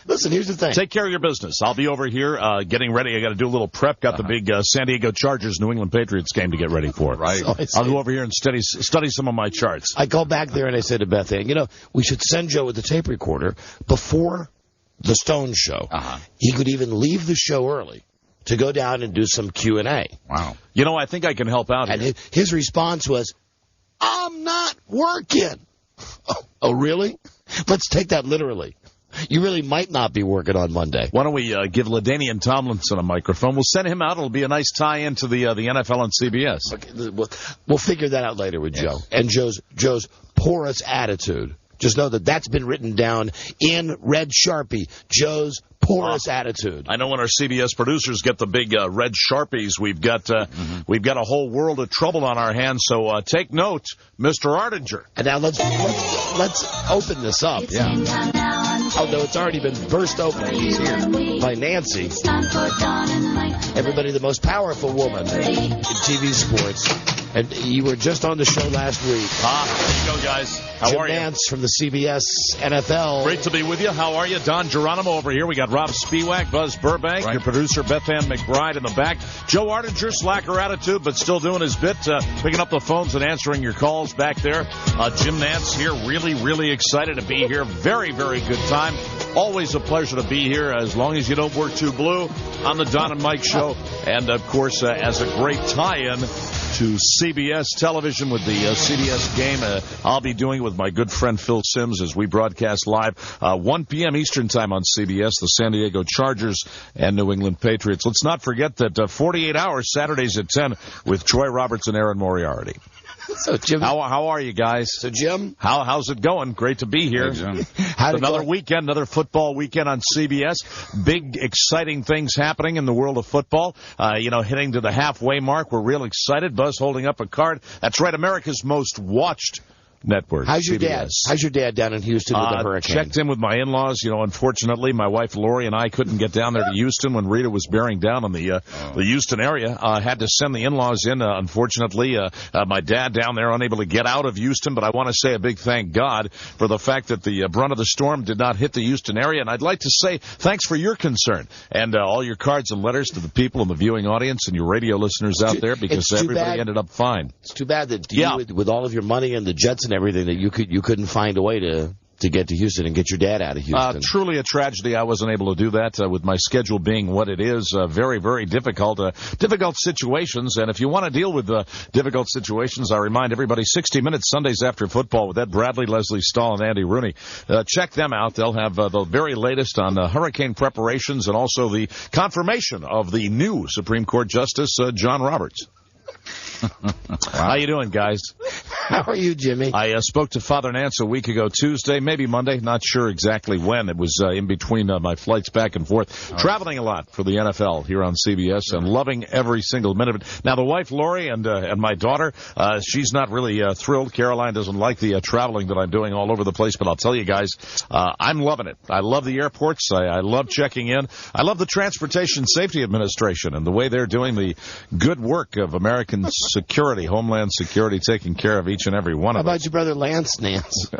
Listen, here's the thing. Take care of your business. I'll be over here getting ready. I got to do a little prep. Got the big San Diego Chargers New England Patriots game to get ready for. Right. So I'll go over here and study some of my charts. I called back there and I said to Beth Ann, we should send Joe with the tape recorder before the Stones show. He could even leave the show early to go down and do some Q&A. Wow. I think I can help out here. And his response was, I'm not working. Oh, really? Let's take that literally. You really might not be working on Monday. Why don't we give LaDainian Tomlinson a microphone? We'll send him out. It'll be a nice tie-in to the NFL on CBS. Okay, we'll figure that out later with Joe. And Joe's porous attitude. Just know that that's been written down in red Sharpie. Joe's porous attitude. I know when our CBS producers get the big red Sharpies, we've got a whole world of trouble on our hands. So take note, Mr. Ardinger. And now let's open this up. Although it's already been burst open by Nancy. It's time for Don and Mike everybody the most powerful woman in TV sports. And you were just on the show last week. There you go, guys. How are you? Jim Nantz from the CBS NFL. Great to be with you. How are you? Don Geronimo over here. We got Rob Spiewak, Buzz Burbank, your producer, Beth Ann McBride in the back. Joe Ardinger, slacker attitude, but still doing his bit, picking up the phones and answering your calls back there. Jim Nantz here, really, really excited to be here. Very, very good time. Always a pleasure to be here, as long as you don't work too blue, on the Don and Mike Show. And, of course, as a great tie-in to CBS television with the CBS game. I'll be doing it with my good friend Phil Simms as we broadcast live 1 p.m. Eastern time on CBS, the San Diego Chargers and New England Patriots. Let's not forget that 48 hours, Saturdays at 10, with Troy Roberts and Aaron Moriarty. So, Jim, how are you guys? So, Jim, how's it going? Great to be here. Another weekend, another football weekend on CBS. Big, exciting things happening in the world of football. Hitting to the halfway mark. We're real excited. Buzz holding up a card. That's right, America's most watched network. How's your CBS. dad? How's your dad down in Houston with the hurricane? Checked in with my in-laws. Unfortunately, my wife Lori and I couldn't get down there to Houston when Rita was bearing down on the Houston area. Had to send the in-laws in. Unfortunately, my dad down there unable to get out of Houston. But I want to say a big thank God for the fact that the brunt of the storm did not hit the Houston area. And I'd like to say thanks for your concern and all your cards and letters to the people in the viewing audience and your radio listeners out there, because everybody ended up fine. It's too bad that you, with all of your money and the jets and everything, that you couldn't find a way to get to Houston and get your dad out of Houston. Truly a tragedy. I wasn't able to do that with my schedule being what it is. Very, very difficult. Difficult situations. And if you want to deal with difficult situations, I remind everybody 60 Minutes Sundays after football with Ed Bradley, Leslie Stahl, and Andy Rooney. Check them out. They'll have the very latest on hurricane preparations and also the confirmation of the new Supreme Court Justice, John Roberts. How you doing, guys? How are you, Jimmy? I spoke to Father Nantz a week ago, Tuesday, maybe Monday, not sure exactly when. It was in between my flights back and forth. Traveling a lot for the NFL here on CBS and loving every single minute of it. Now, the wife, Lori, and my daughter, she's not really thrilled. Caroline doesn't like the traveling that I'm doing all over the place, but I'll tell you guys, I'm loving it. I love the airports. I love checking in. I love the Transportation Safety Administration and the way they're doing the good work of American security, Homeland Security, taking care of each and every one of us. How about your brother Lance Nantz?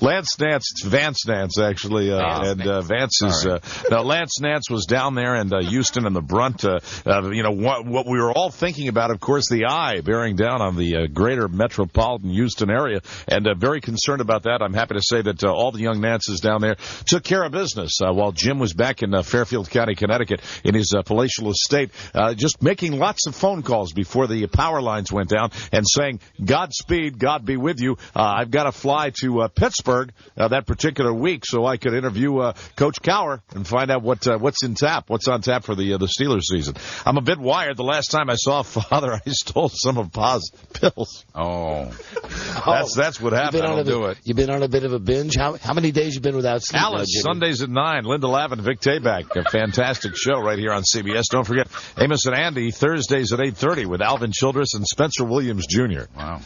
Lance Nantz, it's Vance Nantz, actually, Vance is, Lance Nantz was down there in Houston and the brunt, what we were all thinking about, of course, the eye bearing down on the greater metropolitan Houston area, and very concerned about that. I'm happy to say that all the young Nantzes down there took care of business while Jim was back in Fairfield County, Connecticut, in his palatial estate, just making lots of phone calls before the power lines went down and saying, Godspeed, God be with you. I've got to fly to Pittsburgh that particular week so I could interview Coach Cowher and find out what's on tap for the Steelers season. I'm a bit wired. The last time I saw Father, I stole some of Pa's pills. That's what happened. You've been on a bit of a binge. How many days you been without sleep? Alice, Sundays at 9. Linda Lavin, Vic Tayback. A fantastic show right here on CBS. Don't forget Amos and Andy, Thursdays at 8:30 with Alvin Childress and Spencer Williams Jr. Wow.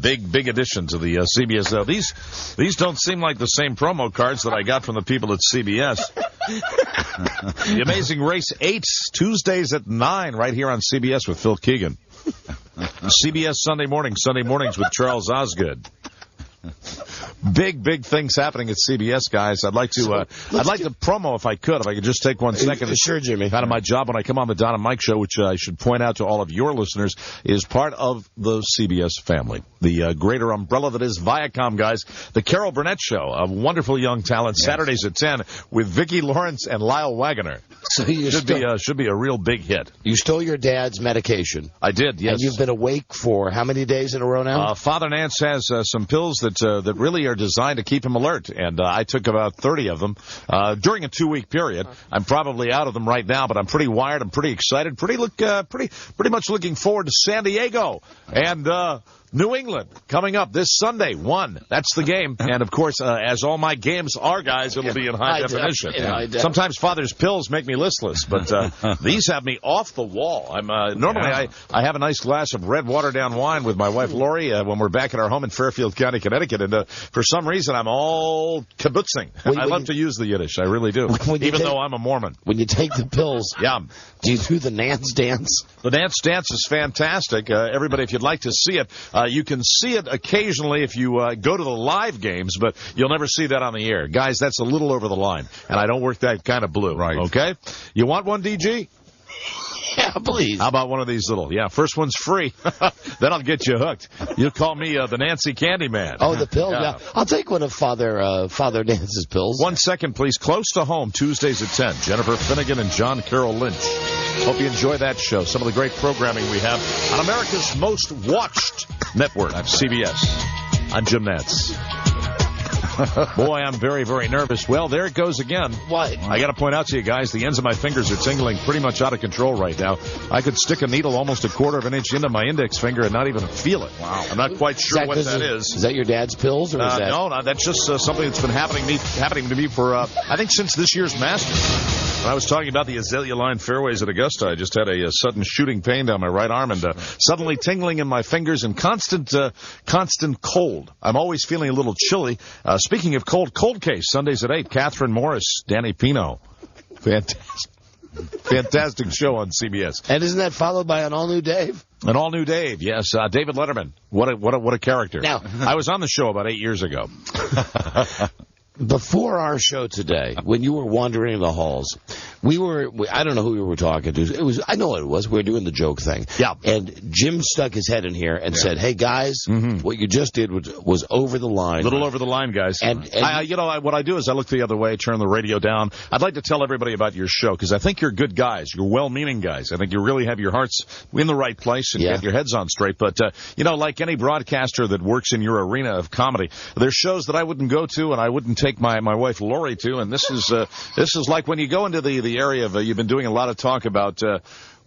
Big addition to the CBS. Now, these don't seem like the same promo cards that I got from the people at CBS. The Amazing Race 8, Tuesdays at 9, right here on CBS with Phil Keegan. CBS Sunday mornings with Charles Osgood. Big things happening at CBS, guys. I'd like to promo if I could just take 1 second. Sure, Jimmy. Kind of my job when I come on the Don and Mike Show, which I should point out to all of your listeners, is part of the CBS family. The greater umbrella that is Viacom, guys. The Carol Burnett Show, a wonderful young talent, yes. Saturdays at 10 with Vicki Lawrence and Lyle Wagoner. So should be a real big hit. You stole your dad's medication. I did, yes. And you've been awake for how many days in a row now? Father Nantz has some pills that really are designed to keep him alert, and I took about 30 of them during a 2-week period. I'm probably out of them right now, but I'm pretty wired. I'm pretty excited. Pretty much looking forward to San Diego and New England coming up this Sunday, 1. That's the game. And, of course, as all my games are, guys, it'll be in high definition. Sometimes Father's pills make me listless, but these have me off the wall. Normally I have a nice glass of red watered-down wine with my wife, Lori, when we're back at our home in Fairfield County, Connecticut. And for some reason, I'm all kibbutzing. I love to use the Yiddish. I really do, even though I'm a Mormon. When you take the pills, do you do the Nantz dance? The Nantz dance is fantastic. Everybody, if you'd like to see it, you can see it occasionally if you go to the live games, but you'll never see that on the air. Guys, that's a little over the line, and I don't work that kind of blue. Right. Okay? You want one, DG? Yeah, please. How about one of these little? Yeah, first one's free. Then I'll get you hooked. You'll call me the Nancy Candyman. Oh, the pill? Yeah. I'll take one of Father Nance's pills. 1 second, please. Close to home, Tuesdays at 10. Jennifer Finnegan and John Carroll Lynch. Hope you enjoy that show. Some of the great programming we have on America's most watched network, CBS. I'm Jim Nantz. Boy, I'm very, very nervous. Well, there it goes again. What? I got to point out to you guys, the ends of my fingers are tingling pretty much out of control right now. I could stick a needle almost 1/4 of an inch into my index finger and not even feel it. Wow. I'm not quite sure what that is. Is that your dad's pills? Or is that... No, that's just something that's been happening to me for, I think, since this year's Masters. When I was talking about the Azalea Line fairways at Augusta, I just had a sudden shooting pain down my right arm and suddenly tingling in my fingers and constant cold. I'm always feeling a little chilly. Speaking of cold case, Sundays at 8, Catherine Morris, Danny Pino. Fantastic show on CBS. And isn't that followed by an all-new Dave? An all-new Dave, yes. David Letterman. What a character. Now, I was on the show about 8 years ago. Before our show today, when you were wandering the halls, I don't know who we were talking to. I know what it was. We were doing the joke thing. Yeah. And Jim stuck his head in here and said, hey, guys, what you just did was over the line. A little over the line, guys. And what I do is I look the other way, turn the radio down. I'd like to tell everybody about your show because I think you're good guys. You're well-meaning guys. I think you really have your hearts in the right place and have your heads on straight. But, like any broadcaster that works in your arena of comedy, there's shows that I wouldn't go to and I wouldn't take my wife Lori to, and this is like when you go into the area of you've been doing a lot of talk about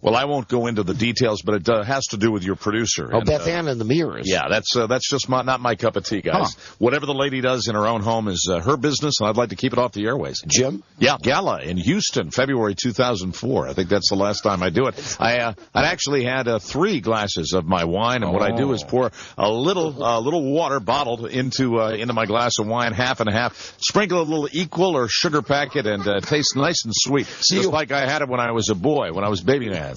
well, I won't go into the details, but it has to do with your producer. Oh, Beth Ann and the Mirrors. Yeah, that's just not my cup of tea, guys. Whatever the lady does in her own home is her business, and I'd like to keep it off the airways. Jim? Yeah, Gala in Houston, February 2004. I think that's the last time I do it. I'd actually had 3 glasses of my wine, and what I do is pour a little water bottled into my glass of wine, half and half, sprinkle a little equal or sugar packet, and it tastes nice and sweet. Just like I had it when I was a boy, when I was baby Nantz.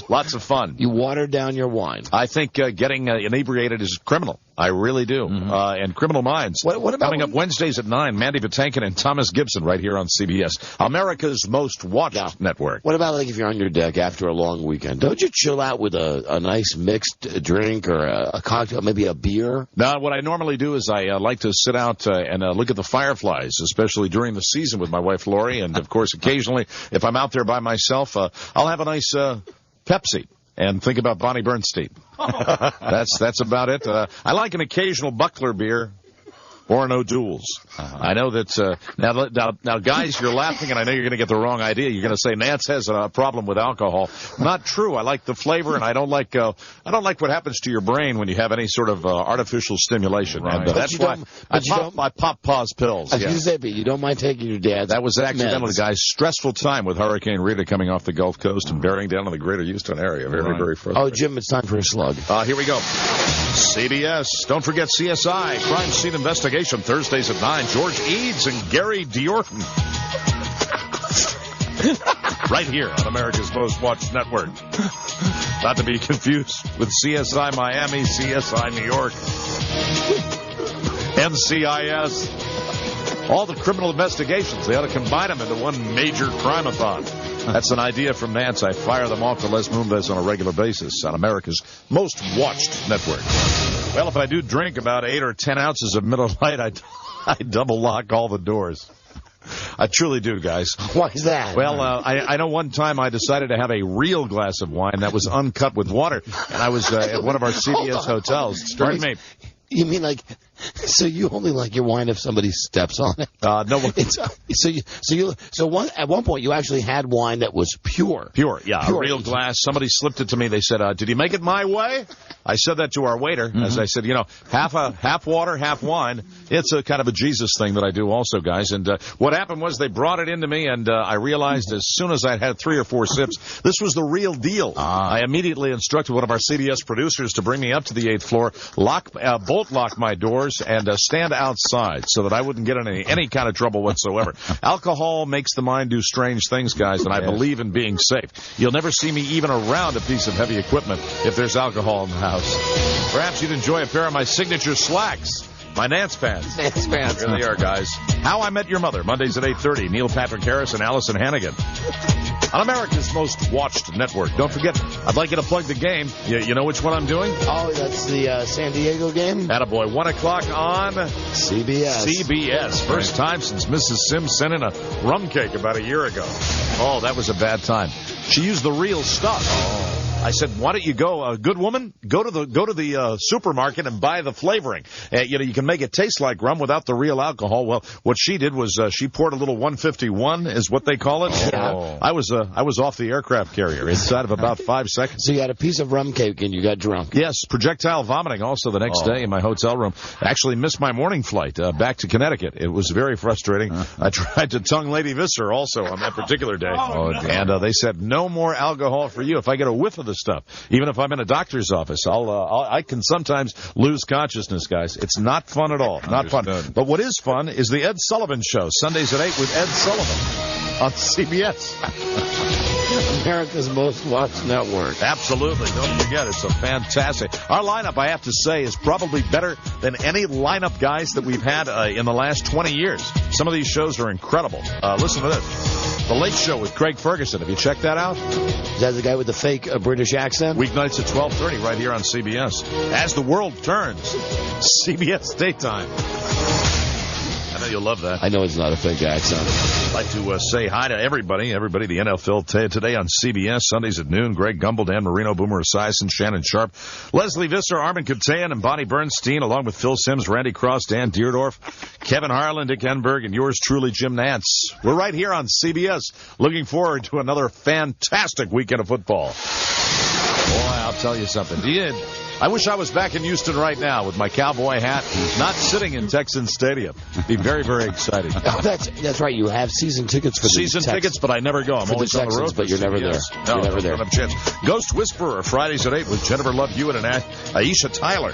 Lots of fun. You watered down your wine. I think getting inebriated is criminal. I really do. And Criminal Minds. What about coming up Wednesdays at 9, Mandy Patinkin and Thomas Gibson right here on CBS, America's most watched network. What about if you're on your deck after a long weekend? Don't you chill out with a nice mixed drink or a cocktail, maybe a beer? No, what I normally do is I like to sit out and look at the fireflies, especially during the season with my wife Lori. And, of course, occasionally, if I'm out there by myself, I'll have a nice Pepsi and think about Bonnie Bernstein. That's about it. I like an occasional Buckler beer or an O'Doul's. I know that now, guys, you're laughing, and I know you're going to get the wrong idea. You're going to say Nantz has a problem with alcohol. Not true. I like the flavor, and I don't like what happens to your brain when you have any sort of artificial stimulation. Right. And that's why I pop pause pills. I was going to say, but you don't mind taking your dad's. That was accidentally, guys. Stressful time with Hurricane Rita coming off the Gulf Coast and bearing down in the greater Houston area. Very, very frustrating. Oh, Jim, it's time for a slug. Here we go. CBS. Don't forget CSI, Crime Scene Investigation, Thursdays at 9. George Eads and Gary Diorton. Right here on America's Most Watched Network. Not to be confused with CSI Miami, CSI New York, NCIS. All the criminal investigations, they ought to combine them into one major crime-a-thon. That's an idea from Nantz. I fire them off to Les Moonves on a regular basis on America's Most Watched Network. Well, if I do drink about 8 or 10 ounces of Miller Lite, I double lock all the doors. I truly do, guys. Why is that? Well, I know one time I decided to have a real glass of wine that was uncut with water, and I was at one of our CBS hotels. Pardon me. You mean like, so you only like your wine if somebody steps on it? No. At one point you actually had wine that was pure. Pure, yeah, a real glass. Somebody slipped it to me. They said, "Did you make it my way?" I said that to our waiter, as I said, half water, half wine. It's a kind of a Jesus thing that I do also, guys. And what happened was they brought it into me, and I realized as soon as I'd had 3 or 4 sips, this was the real deal. I immediately instructed one of our CBS producers to bring me up to the 8th floor, bolt lock my doors, and stand outside so that I wouldn't get in any kind of trouble whatsoever. Alcohol makes the mind do strange things, guys, and I believe in being safe. You'll never see me even around a piece of heavy equipment if there's alcohol in the house. Perhaps you'd enjoy a pair of my signature slacks. My Nantz pants. Nantz pants. Here they are, guys. How I Met Your Mother, Mondays at 8:30. Neil Patrick Harris and Allison Hannigan. On America's most watched network. Don't forget, I'd like you to plug the game. You know which one I'm doing? Oh, that's the San Diego game? Attaboy. 1 o'clock on CBS. CBS. First time since Mrs. Sims sent in a rum cake about a year ago. Oh, that was a bad time. She used the real stuff. I said, why don't you go, good woman, go to the supermarket and buy the flavoring. You can make it taste like rum without the real alcohol. Well, what she did was she poured a little 151, is what they call it. Oh. I was off the aircraft carrier inside of about 5 seconds. So you had a piece of rum cake and you got drunk. Yes, projectile vomiting also the next day in my hotel room. Actually missed my morning flight back to Connecticut. It was very frustrating. I tried to tongue Lady Visser also on that particular day. And they said, no more alcohol for you. If I get a whiff of the stuff, even if I'm in a doctor's office, I can sometimes lose consciousness, guys. It's not fun at all. Not fun. But what is fun is the Ed Sullivan Show, Sundays at 8 with Ed Sullivan on CBS. America's most watched network. Absolutely. Don't forget, it's a fantastic. Our lineup, I have to say, is probably better than any lineup, guys, that we've had in the last 20 years. Some of these shows are incredible. Listen to this. The Late Show with Craig Ferguson. Have you checked that out? Is that the guy with the fake British accent? Weeknights at 12:30 right here on CBS. As the World Turns, CBS Daytime. I know you'll love that. I know it's not a fake accent. I'd like to say hi to everybody. The NFL today on CBS, Sundays at noon. Greg Gumbel, Dan Marino, Boomer Esiason, Shannon Sharp, Leslie Visser, Armin Katayan, and Bonnie Bernstein, along with Phil Simms, Randy Cross, Dan Deerdorf, Kevin Harlan, Dick Enberg, and yours truly, Jim Nantz. We're right here on CBS. Looking forward to another fantastic weekend of football. Boy, I'll tell you something. I wish I was back in Houston right now with my cowboy hat, not sitting in Texan Stadium. Be very, very exciting. Oh, that's right. You have season tickets for season tickets, but I never go. I'm for always the Texans, on the road. But you're never there. No, you're never there. Don't have a chance. Ghost Whisperer, Fridays at 8 with Jennifer Love Hewitt and Aisha Tyler.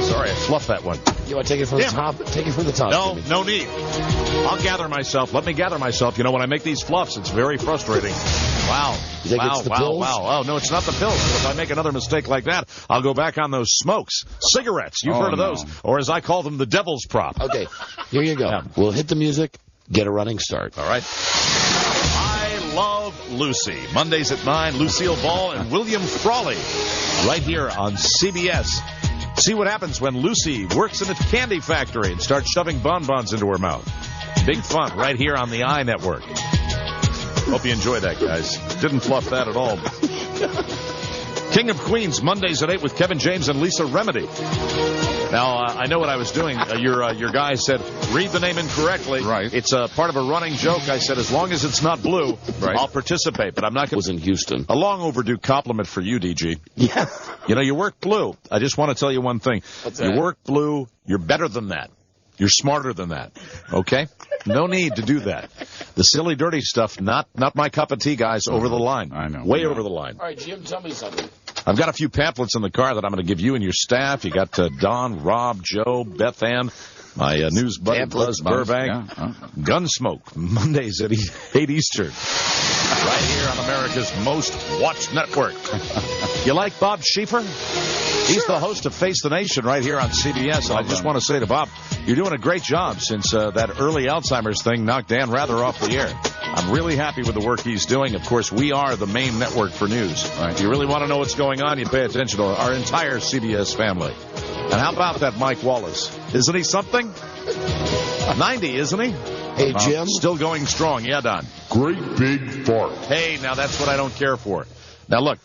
Sorry, I fluffed that one. You want to take it from the top? Take it from the top. No, no need. I'll gather myself. Let me gather myself. When I make these fluffs, it's very frustrating. Wow. You think it's the pills? Wow. Oh, no, it's not the pills. But if I make another mistake like that, I'll go back on those smokes. Cigarettes. You've heard of those. Or as I call them, the devil's prop. Okay. Here you go. Yeah. We'll hit the music. Get a running start. All right. I Love Lucy. Mondays at 9, Lucille Ball and William Frawley. Right here on CBS. See what happens when Lucy works in a candy factory and starts shoving bonbons into her mouth. Big fun right here on the I Network. Hope you enjoy that, guys. Didn't fluff that at all. King of Queens, Mondays at 8 with Kevin James and Lisa Remedy. Now, I know what I was doing. Your guy said, read the name incorrectly. Right. It's a part of a running joke. I said, as long as it's not blue, I'll participate. But I'm not going to. Was in Houston. A long overdue compliment for you, DG. Yeah. You work blue. I just want to tell you one thing. What's that? You work blue. You're better than that. You're smarter than that. Okay? No need to do that. The silly, dirty stuff, not my cup of tea, guys. Over the line. I know. Way over the line. All right, Jim, tell me something. I've got a few pamphlets in the car that I'm going to give you and your staff. You got Don, Rob, Joe, Beth Ann, my news buddy, Buzz Burbank. Yeah. Gunsmoke, Mondays at 8 Eastern. Right here on America's most watched network. You like Bob Schieffer? He's the host of Face the Nation right here on CBS. And I just want to say to Bob, you're doing a great job since that early Alzheimer's thing knocked Dan Rather off the air. I'm really happy with the work he's doing. Of course, we are the main network for news. Right. If you really want to know what's going on, you pay attention to our entire CBS family. And how about that Mike Wallace? Isn't he something? 90, isn't he? Hey, Jim. Still going strong. Yeah, Don. Great big fart. Hey, now that's what I don't care for. Now, look.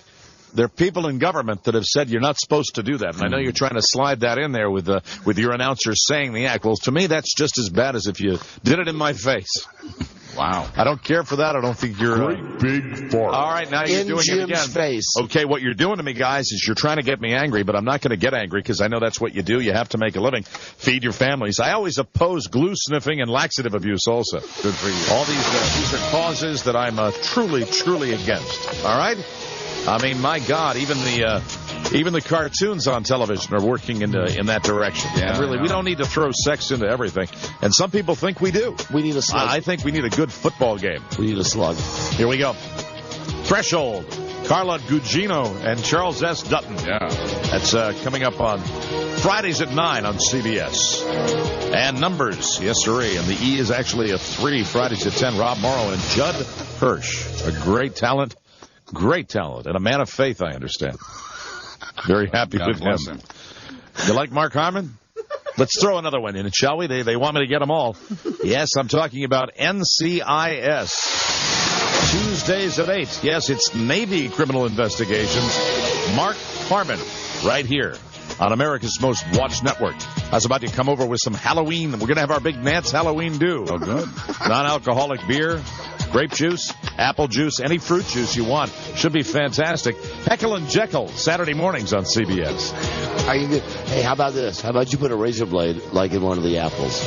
There are people in government that have said you're not supposed to do that, and I know you're trying to slide that in there with your announcer saying the act. Well, to me, that's just as bad as if you did it in my face. Wow. I don't care for that. I don't think you're... Great big fart. All right, now you're doing it again. Face. Okay, what you're doing to me, guys, is you're trying to get me angry, but I'm not going to get angry because I know that's what you do. You have to make a living, feed your families. I always oppose glue sniffing and laxative abuse also. Good for you. All these are causes that I'm truly, truly against. All right? I mean, my God, even the cartoons on television are working in that direction. Yeah, and really, we don't need to throw sex into everything. And some people think we do. We need a slug. I think we need a good football game. We need a slug. Here we go. Threshold. Carla Gugino and Charles S. Dutton. Yeah. That's coming up on Fridays at 9 on CBS. And Numbers, yes, sirree. And the E is actually a 3, Fridays at 10. Rob Morrow and Judd Hirsch. A great talent. Great talent. And a man of faith, I understand. Very happy God with bless him. You like Mark Harmon? Let's throw another one in, shall we? They want me to get them all. Yes, I'm talking about NCIS. Tuesdays at 8. Yes, it's Navy Criminal Investigations. Mark Harmon, right here on America's Most Watched Network. I was about to come over with some Halloween. We're going to have our big Nantz Halloween do. Oh, good. Non-alcoholic beer, grape juice, apple juice, any fruit juice you want. Should be fantastic. Heckle and Jekyll, Saturday mornings on CBS. Are you good? Hey, how about this? How about you put a razor blade like in one of the apples?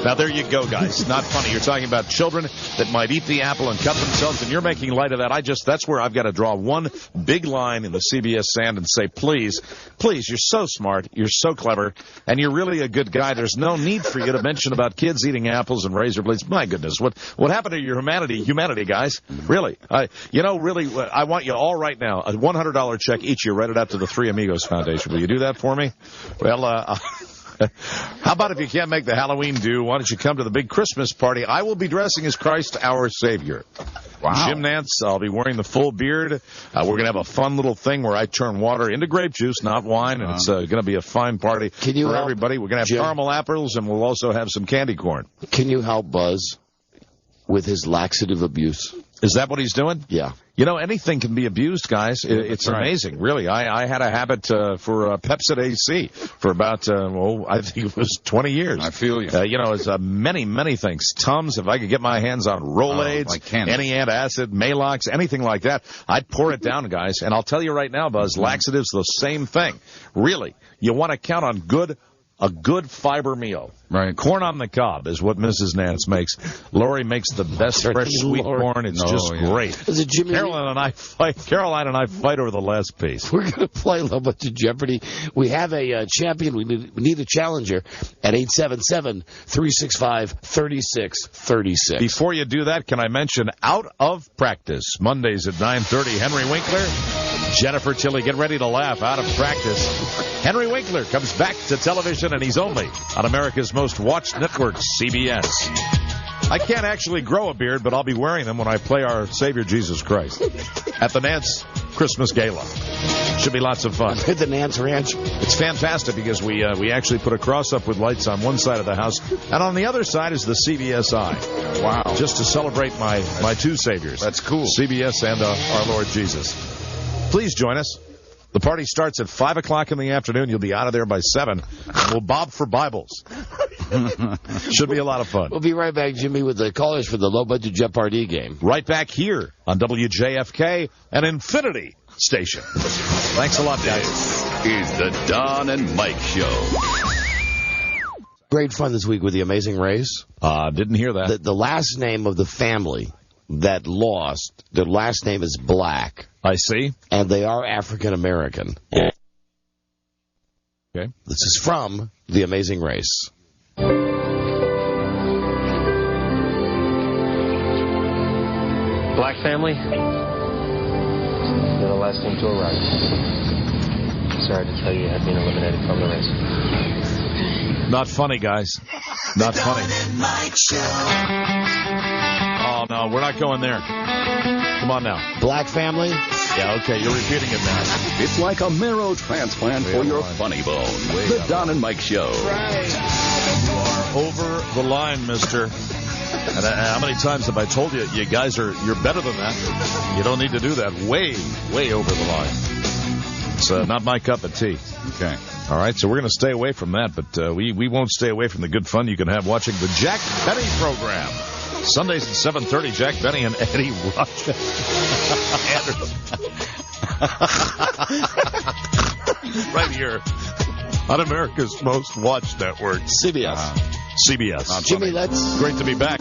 Now, there you go, guys. Not funny. You're talking about children that might eat the apple and cut themselves, and you're making light of that. That's where I've got to draw one big line in the CBS sand and say, please, you're so smart, you're so clever, and you're really a good guy. There's no need for you to mention about kids eating apples and razor blades. My goodness, what happened to your humanity, guys? Really? I want you all right now, a $100 check each year, write it out to the Three Amigos Foundation. Will you do that for me? Well, how about if you can't make the Halloween do, why don't you come to the big Christmas party? I will be dressing as Christ our Savior. Wow. Jim Nantz, I'll be wearing the full beard. We're going to have a fun little thing where I turn water into grape juice, not wine, and it's going to be a fine party for everybody. We're going to have caramel apples, and we'll also have some candy corn. Can you help Buzz with his laxative abuse? Is that what he's doing? Yeah. You know, anything can be abused, guys. It's amazing, really. I had a habit for Pepsid AC for about, I think it was 20 years. I feel you. It's many things. Tums, if I could get my hands on Rolaids, any antacid, Malox, anything like that, I'd pour it down, guys. And I'll tell you right now, Buzz, laxatives, the same thing. Really, you want to count on a good fiber meal. Right. Corn on the cob is what Mrs. Nantz makes. Lori makes the best fresh sweet corn. It's just great. Caroline and I fight over the last piece. We're going to play a little bit of Jeopardy. We have a champion. We need a challenger at 877-365-3636. Before you do that, can I mention Out of Practice, Mondays at 9:30. Henry Winkler, Jennifer Tilly, get ready to laugh. Out of Practice. Henry Winkler comes back to television, and he's only on America's Most Watched Network, CBS. I can't actually grow a beard, but I'll be wearing them when I play our Savior Jesus Christ at the Nantz Christmas Gala. Should be lots of fun. At the Nantz Ranch. It's fantastic because we actually put a cross-up with lights on one side of the house, and on the other side is the CBS Eye. Wow. Just to celebrate my two Saviors. That's cool. CBS and our Lord Jesus. Please join us. The party starts at 5 o'clock in the afternoon. You'll be out of there by 7. And we'll bob for Bibles. Should be a lot of fun. We'll be right back, Jimmy, with the callers for the low-budget Jeopardy game. Right back here on WJFK, an Infinity station. Thanks a lot, guys. This is the Don and Mike Show. Great fun this week with the Amazing Race. Didn't hear that. The last name of the family that lost, their last name is Black. I see. And they are African-American. Okay. This is from The Amazing Race. Black family? You're the last team to arrive. Sorry to tell you, you have been eliminated from the race. Not funny, guys. Not funny. Oh, no, we're not going there. Come on now. Black family? Yeah, okay, you're repeating it now. It's like a marrow transplant for your funny bone. The Don and Mike Show. Right. You are over the line, mister. And how many times have I told you, you guys you're better than that? You don't need to do that. Way over the line. It's not my cup of tea. Okay. All right, so we're going to stay away from that, but we won't stay away from the good fun you can have watching the Jack Benny program. Sundays at 7:30, Jack Benny and Eddie Rochester. Right here on America's Most Watched Network. CBS. CBS. Jimmy, let's... Great to be back.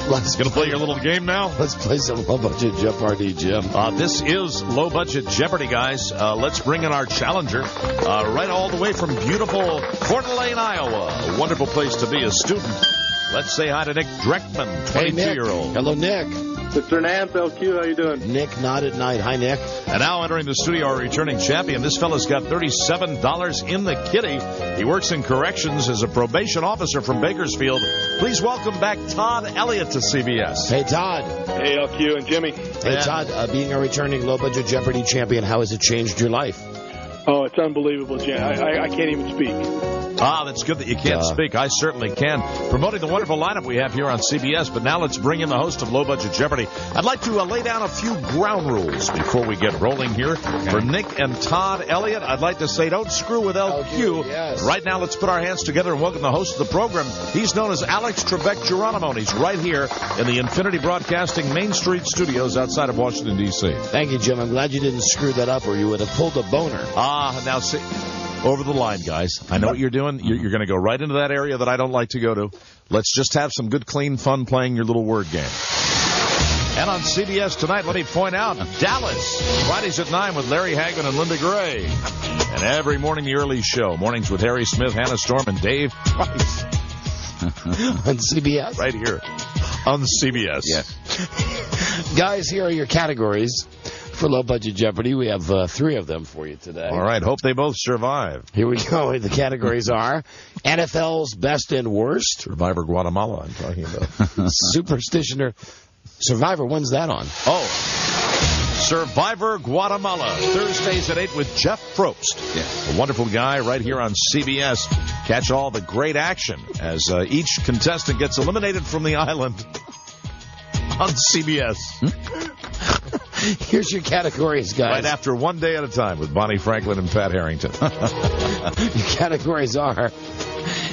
Let's going to play your little game now? Let's play some low-budget Jeopardy, Jim. This is low-budget Jeopardy, guys. Let's bring in our challenger right all the way from beautiful Coeur d'Alene, Iowa. A wonderful place to be a student. Let's say hi to Nick Dreckman, 22-year-old. Hello, Nick. Mr. Nantz, LQ, how you doing? Nick, not at night. Hi, Nick. And now entering the studio, our returning champion. This fella's got $37 in the kitty. He works in corrections as a probation officer from Bakersfield. Please welcome back Todd Elliott to CBS. Hey, Todd. Hey, LQ and Jimmy. Hey, Todd, being a returning low-budget Jeopardy champion, how has it changed your life? Oh, it's unbelievable, Jim. I can't even speak. That's good that you can't speak. I certainly can. Promoting the wonderful lineup we have here on CBS, but now let's bring in the host of Low Budget Jeopardy. I'd like to lay down a few ground rules before we get rolling here. For Nick and Todd Elliott, I'd like to say don't screw with LQ. Yes. Right now, let's put our hands together and welcome the host of the program. He's known as Alex Trebek Geronimo, and he's right here in the Infinity Broadcasting Main Street studios outside of Washington, D.C. Thank you, Jim. I'm glad you didn't screw that up or you would have pulled a boner. Now see... Over the line, guys. I know what you're doing. You're going to go right into that area that I don't like to go to. Let's just have some good, clean fun playing your little word game. And on CBS tonight, let me point out, Dallas, Fridays at 9 with Larry Hagman and Linda Gray. And every morning, the early show. Mornings with Harry Smith, Hannah Storm, and Dave Price. On CBS? Right here on CBS. Yes. Guys, here are your categories. For low-budget Jeopardy, we have 3 of them for you today. All right. Hope they both survive. Here we go. The categories are NFL's best and worst. Survivor Guatemala, I'm talking about. Superstition or Survivor, when's that on? Oh, Survivor Guatemala, Thursdays at 8 with Jeff Probst. Yeah. A wonderful guy right here on CBS. Catch all the great action as each contestant gets eliminated from the island on CBS. Here's your categories, guys. Right after One Day at a Time with Bonnie Franklin and Pat Harrington. Your categories are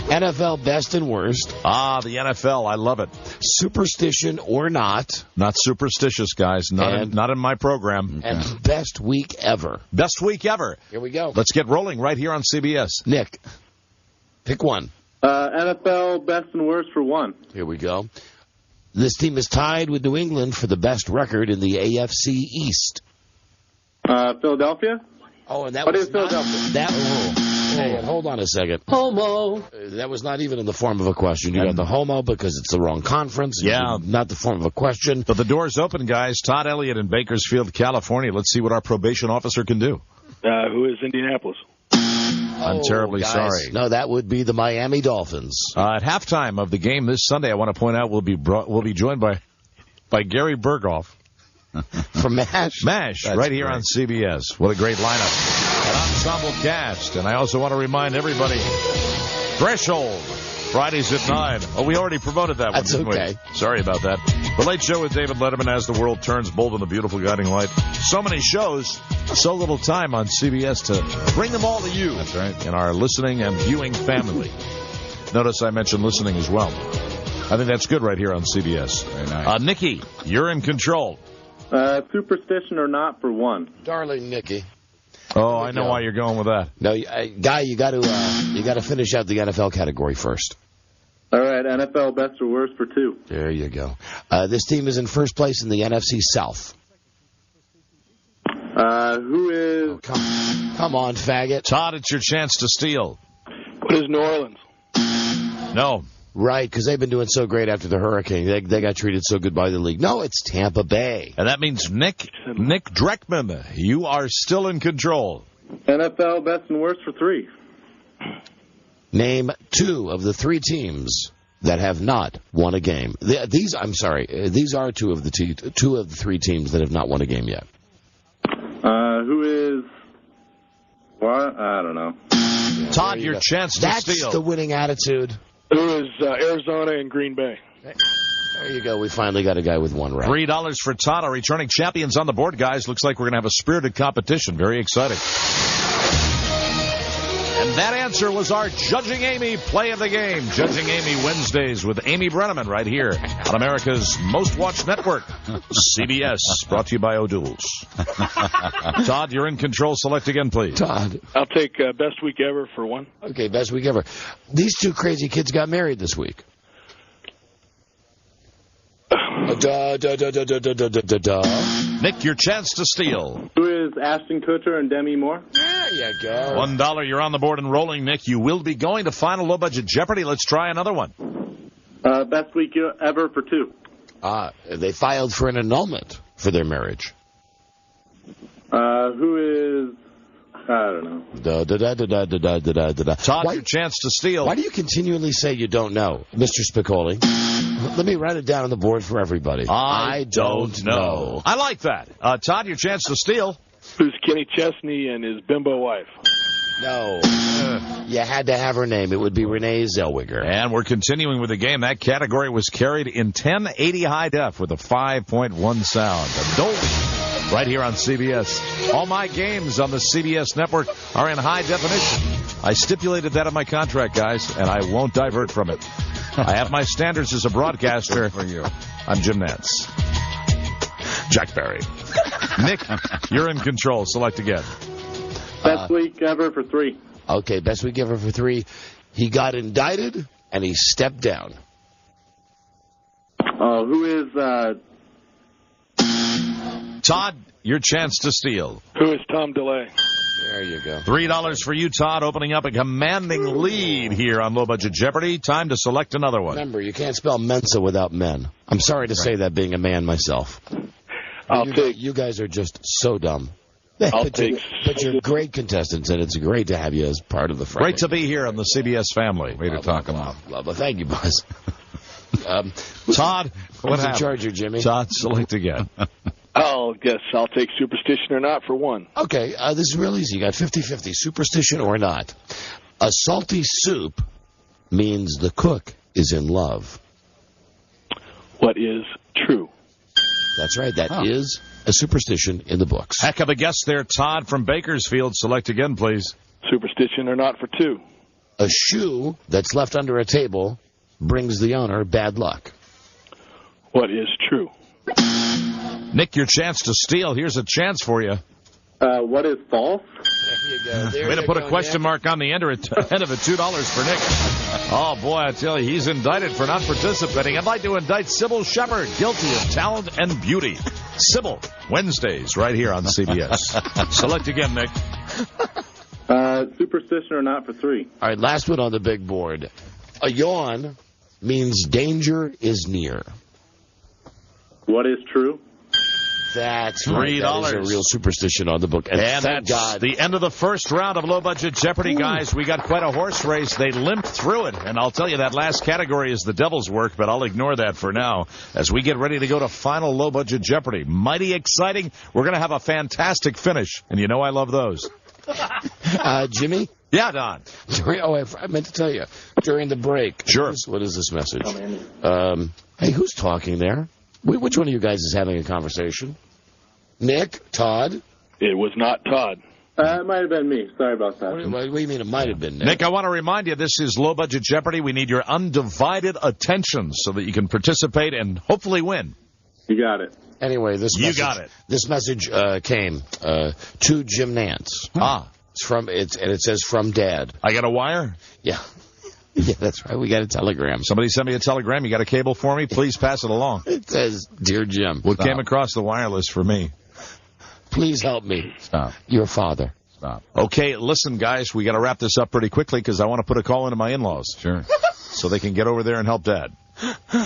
NFL best and worst. The NFL. I love it. Superstition or not. Not superstitious, guys. Not in my program. And best week ever. Best week ever. Here we go. Let's get rolling right here on CBS. Nick, pick one. NFL best and worst for 1. Here we go. This team is tied with New England for the best record in the AFC East. Philadelphia? Oh, and that what was is Philadelphia? Hey, hold on a second. Homo. That was not even in the form of a question. You got the homo because it's the wrong conference. Yeah. Not the form of a question. But the door's open, guys. Todd Elliott in Bakersfield, California. Let's see what our probation officer can do. Who is Indianapolis? I'm terribly sorry. No, that would be the Miami Dolphins. At halftime of the game this Sunday, I want to point out we'll be joined by Gary Berghoff from MASH. MASH, right here on CBS. What a great lineup. An ensemble cast. And I also want to remind everybody, Threshold, Fridays at 9. Oh, we already promoted that one. That's okay. Sorry about that. The Late Show with David Letterman as the world turns bold in the beautiful guiding light. So many shows, so little time on CBS to bring them all to you. That's right. In our listening and viewing family. Notice I mentioned listening as well. I think that's good right here on CBS. Very nice. Nikki, you're in control. Superstition or not for 1. Darling Nikki. Oh, I know why you're going with that. No, Guy, you got to finish out the NFL category first. All right, NFL best or worst for 2. There you go. This team is in first place in the NFC South. Who is... Oh, come on, faggot. Todd, it's your chance to steal. What is New Orleans? No. Right, because they've been doing so great after the hurricane. They got treated so good by the league. No, it's Tampa Bay. And that means Nick Dreckman, you are still in control. NFL best and worst for 3. Name 2 of the 3 teams that have not won a game. These are 2 of the 3 teams that have not won a game yet. Who is... What? I don't know. Todd, your chance to steal. That's the winning attitude. Who is Arizona and Green Bay? There you go. We finally got a guy with one right. $3 for Todd. Our returning champions on the board, guys. Looks like we're going to have a spirited competition. Very exciting. And that answer was our Judging Amy play of the game. Judging Amy Wednesdays with Amy Brenneman right here on America's most watched network, CBS, brought to you by O'Doul's. Todd, you're in control. Select again, please. Todd. I'll take best week ever for one. Okay, best week ever. These two crazy kids got married this week. Nick, your chance to steal. Who is Ashton Kutcher and Demi Moore? There you go. $1, you're on the board and rolling, Nick. You will be going to final low-budget Jeopardy. Let's try another one. Best week ever for two. They filed for an annulment for their marriage. Who is... I don't know. Todd, your chance to steal. Why do you continually say you don't know, Mr. Spicoli? Let me write it down on the board for everybody. I don't know. I like that. Todd, your chance to steal. Who's Kenny Chesney and his bimbo wife? No. You had to have her name. It would be Renee Zellweger. And we're continuing with the game. That category was carried in 1080 high def with a 5.1 sound. A Dolby. Right here on CBS. All my games on the CBS network are in high definition. I stipulated that in my contract, guys, and I won't divert from it. I have my standards as a broadcaster. For you. I'm Jim Nantz. Jack Barry. Nick, you're in control. Select again. Best week ever for three. Okay, best week ever for three. He got indicted, and he stepped down. Who is... Todd, your chance to steal. Who is Tom DeLay? There you go. $3 for you, Todd, opening up a commanding lead here on Low Budget Jeopardy. Time to select another one. Remember, you can't spell Mensa without men. I'm sorry to say that, being a man myself. You guys are just so dumb. But you're great contestants, and it's great to have you as part of the family. Great to be here on the CBS family. Way to talk them out. Well, thank you, Buzz. Todd, what's in charge here, Jimmy? Todd, select again. I'll take superstition or not for one. Okay, this is real easy. You got 50-50, superstition or not. A salty soup means the cook is in love. What is true? That's right. That is a superstition in the books. Heck of a guess there, Todd from Bakersfield. Select again, please. Superstition or not for two. A shoe that's left under a table brings the owner bad luck. What is true? Nick, your chance to steal. Here's a chance for you. What is false? There you go. Way to put a question mark on the end of it. $2 for Nick. Oh, boy, I tell you, he's indicted for not participating. I'd like to indict Sybil Shepherd, guilty of talent and beauty. Sybil, Wednesdays, right here on CBS. Select again, Nick. Superstition or not for three. All right, last one on the big board. A yawn means danger is near. What is true? That's right. That is a real superstition on the book. And thank God. The end of the first round of Low Budget Jeopardy, guys. We got quite a horse race. They limped through it. And I'll tell you, that last category is the devil's work, but I'll ignore that for now as we get ready to go to final Low Budget Jeopardy. Mighty exciting. We're going to have a fantastic finish. And you know I love those. Jimmy? Yeah, Don. I meant to tell you. During the break. Sure. What is this message? Hey, who's talking there? Which one of you guys is having a conversation? Nick? Todd? It was not Todd. It might have been me. Sorry about that. What do you mean it might have been Nick? Nick, I want to remind you, this is Low Budget Jeopardy. We need your undivided attention so that you can participate and hopefully win. You got it. Anyway, this message came to Jim Nantz. It says from Dad. I got a wire? Yeah. Yeah, that's right. We got a telegram. Somebody sent me a telegram. You got a cable for me? Please pass it along. It says, Dear Jim. What came across the wireless for me? Please help me. Stop. Your father. Stop. Okay, listen, guys. We got to wrap this up pretty quickly because I want to put a call into my in-laws. Sure. So they can get over there and help Dad.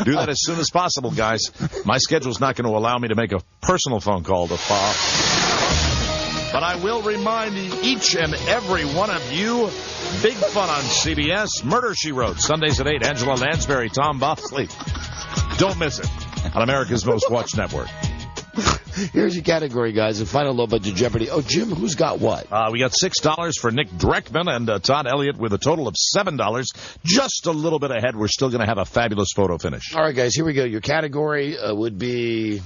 Do that as soon as possible, guys. My schedule's not going to allow me to make a personal phone call to Pa. But I will remind each and every one of you, big fun on CBS. Murder, She Wrote, Sundays at 8. Angela Lansbury, Tom Bosley. Don't miss it on America's Most Watched Network. Here's your category, guys, and final low budget Jeopardy. Oh, Jim, who's got what? We got $6 for Nick Dreckman and Todd Elliott with a total of $7. Just a little bit ahead. We're still going to have a fabulous photo finish. All right, guys, here we go. Your category would be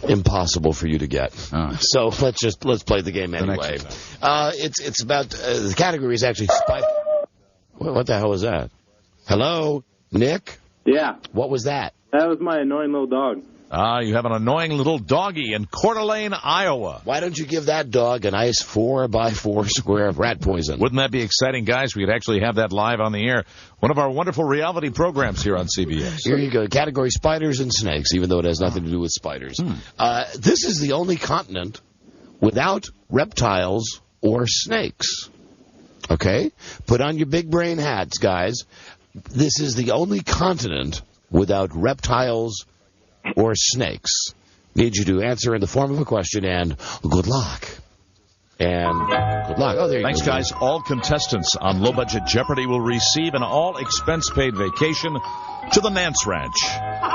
impossible for you to get. So let's play the game anyway. It's about the category is actually spy. What the hell was that? Hello, Nick? Yeah. What was that? That was my annoying little dog. You have an annoying little doggy in Coeur d'Alene, Iowa. Why don't you give that dog a nice 4x4 square of rat poison? Wouldn't that be exciting, guys? We'd actually have that live on the air. One of our wonderful reality programs here on CBS. Here you go. Category spiders and snakes, even though it has nothing to do with spiders. This is the only continent without reptiles or snakes. Okay? Put on your big brain hats, guys. This is the only continent without reptiles or snakes. Need you to answer in the form of a question, and good luck. And good luck. Oh, there you go. Thanks, guys. All contestants on Low Budget Jeopardy will receive an all-expense-paid vacation to the Nantz Ranch.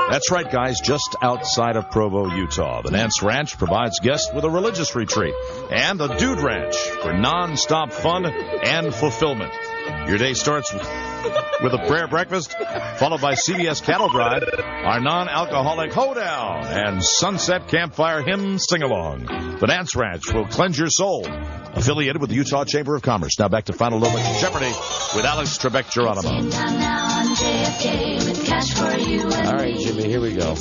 That's right, guys, just outside of Provo, Utah. The Nantz Ranch provides guests with a religious retreat and a dude ranch for non-stop fun and fulfillment. Your day starts with a prayer breakfast, followed by CBS Cattle Drive, our non-alcoholic hoedown, and sunset campfire hymn sing-along. The Nantz Ranch will cleanse your soul. Affiliated with the Utah Chamber of Commerce. Now back to Final Low Budget Jeopardy with Alex Trebek-Geronimo. All right, Jimmy, here we go.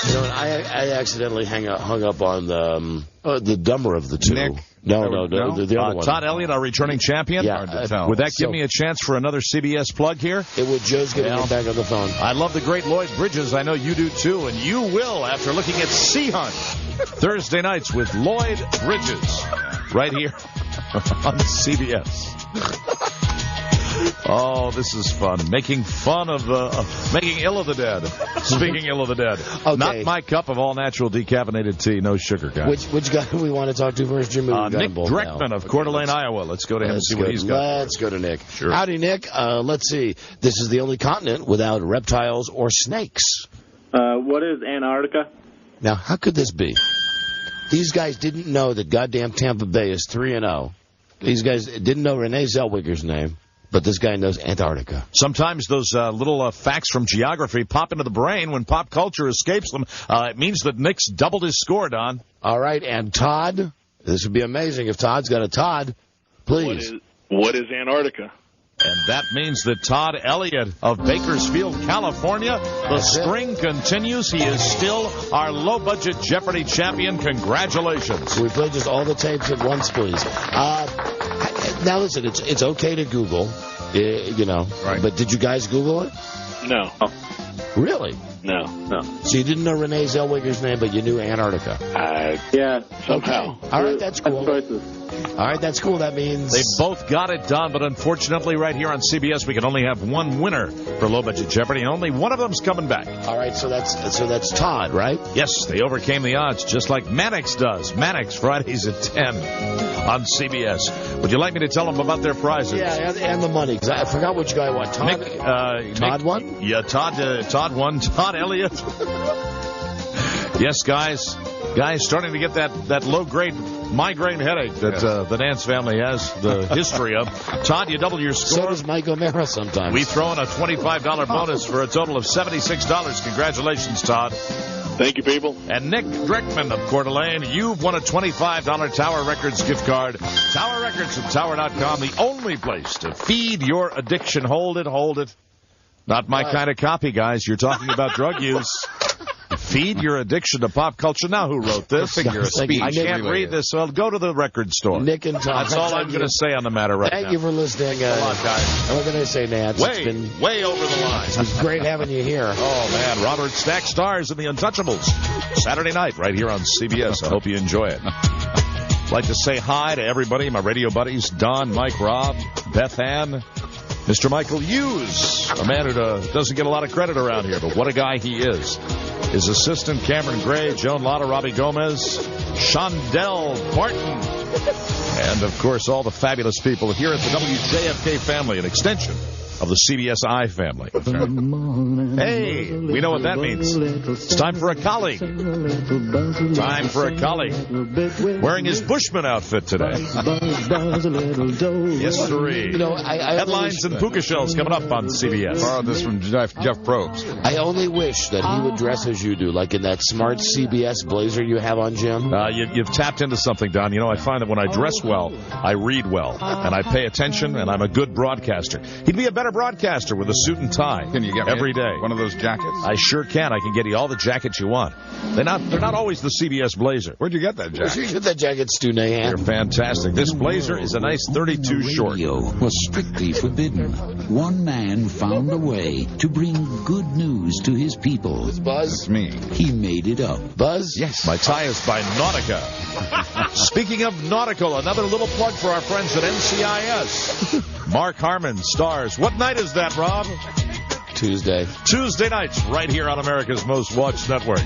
You know, I accidentally hung up on the dumber of the two. Nick? No, the other one. Todd Elliott, our returning champion? Yeah. Would that give me a chance for another CBS plug here? It would. Joe's getting me back on the phone. I love the great Lloyd Bridges. I know you do, too, and you will after looking at Sea Hunt. Thursday nights with Lloyd Bridges right here on CBS. Oh, this is fun. Making fun of making ill of the dead. Speaking ill of the dead. Okay. Not my cup of all-natural decaffeinated tea. No sugar, guys. Which guy do we want to talk to first, Jimmy? Nick Dreckman of Coeur d'Alene, Iowa. Let's go to him and see what he's got. Let's go to Nick. Sure. Howdy, Nick. Let's see. This is the only continent without reptiles or snakes. What is Antarctica? Now, how could this be? These guys didn't know that goddamn Tampa Bay is 3-0. These guys didn't know Renee Zellweger's name. But this guy knows Antarctica. Sometimes those little facts from geography pop into the brain when pop culture escapes them. It means that Nick's doubled his score, Don. All right, and Todd, this would be amazing if Todd's got a Todd. Please. What is Antarctica? And that means that Todd Elliott of Bakersfield, California, string continues. He is still our low-budget Jeopardy champion. Congratulations. We play just all the tapes at once, please. Now, listen, it's okay to Google, right. But did you guys Google it? No. Really? No. So you didn't know Renee Zellweger's name, but you knew Antarctica? Yeah, somehow. Okay. All right, that's cool. All right, that's cool. That means they both got it done, but unfortunately right here on CBS we can only have one winner for Low Budget Jeopardy, and only one of them's coming back. All right, so that's Todd, right? Yes, they overcame the odds just like Mannix does. Mannix, Fridays at 10 on CBS. Would you like me to tell them about their prizes? Yeah, and the money, because I forgot which guy won. Todd won? Yeah, Todd won. Todd Elliott. Yes, guys, starting to get that low-grade migraine headache that the Nantz family has the history of. Todd, you double your score. So does Mike O'Mara sometimes. We throw in a $25 bonus for a total of $76. Congratulations, Todd. Thank you, people. And Nick Dreckman of Coeur d'Alene, you've won a $25 Tower Records gift card. Tower Records from Tower.com, the only place to feed your addiction. Hold it. Not my kind of copy, guys. You're talking about drug use. Feed your addiction to pop culture. Now, who wrote this? Figure of speech. I can't read this, so go to the record store. Nick and Todd. That's all I'm going to say on the matter right now. Thank you for listening. Come on, guys. What can I say, Nantz? Way over the line. It was great having you here. Oh, man. Robert Stack stars in The Untouchables. Saturday night right here on CBS. I hope you enjoy it. I'd like to say hi to everybody, my radio buddies, Don, Mike, Rob, Beth Ann, Mr. Michael Hughes, a man who doesn't get a lot of credit around here, but what a guy he is. His assistant, Cameron Gray, Joan Lotta, Robbie Gomez, Shondell Barton, and, of course, all the fabulous people here at the WJFK family, an extension of the CBS-I family. Hey, we know what that means. It's time for a colleague. Time for a colleague. Wearing his Bushman outfit today. Yes, sirree. You know, I Headlines and puka shells coming up on CBS. Borrowed this from Jeff Probst. I only wish that he would dress as you do, like in that smart CBS blazer you have on, Jim. You've tapped into something, Don. You know, I find that when I dress well, I read well, and I pay attention, and I'm a good broadcaster. He'd be a better broadcaster with a suit and tie. Can you get me every day one of those jackets? I sure can. I can get you all the jackets you want. They're not always the CBS blazer. Where'd you get that jacket? Where'd you get that jacket, Stu Nahan? They're fantastic. This blazer is a nice 32 short. Radio was strictly forbidden. One man found a way to bring good news to his people. It's Buzz. That's me. He made it up. Buzz? Yes. My tie is by Nautica. Speaking of nautical, another little plug for our friends at NCIS. Mark Harmon stars. What night is that, Rob? Tuesday nights, right here on America's Most Watched Network.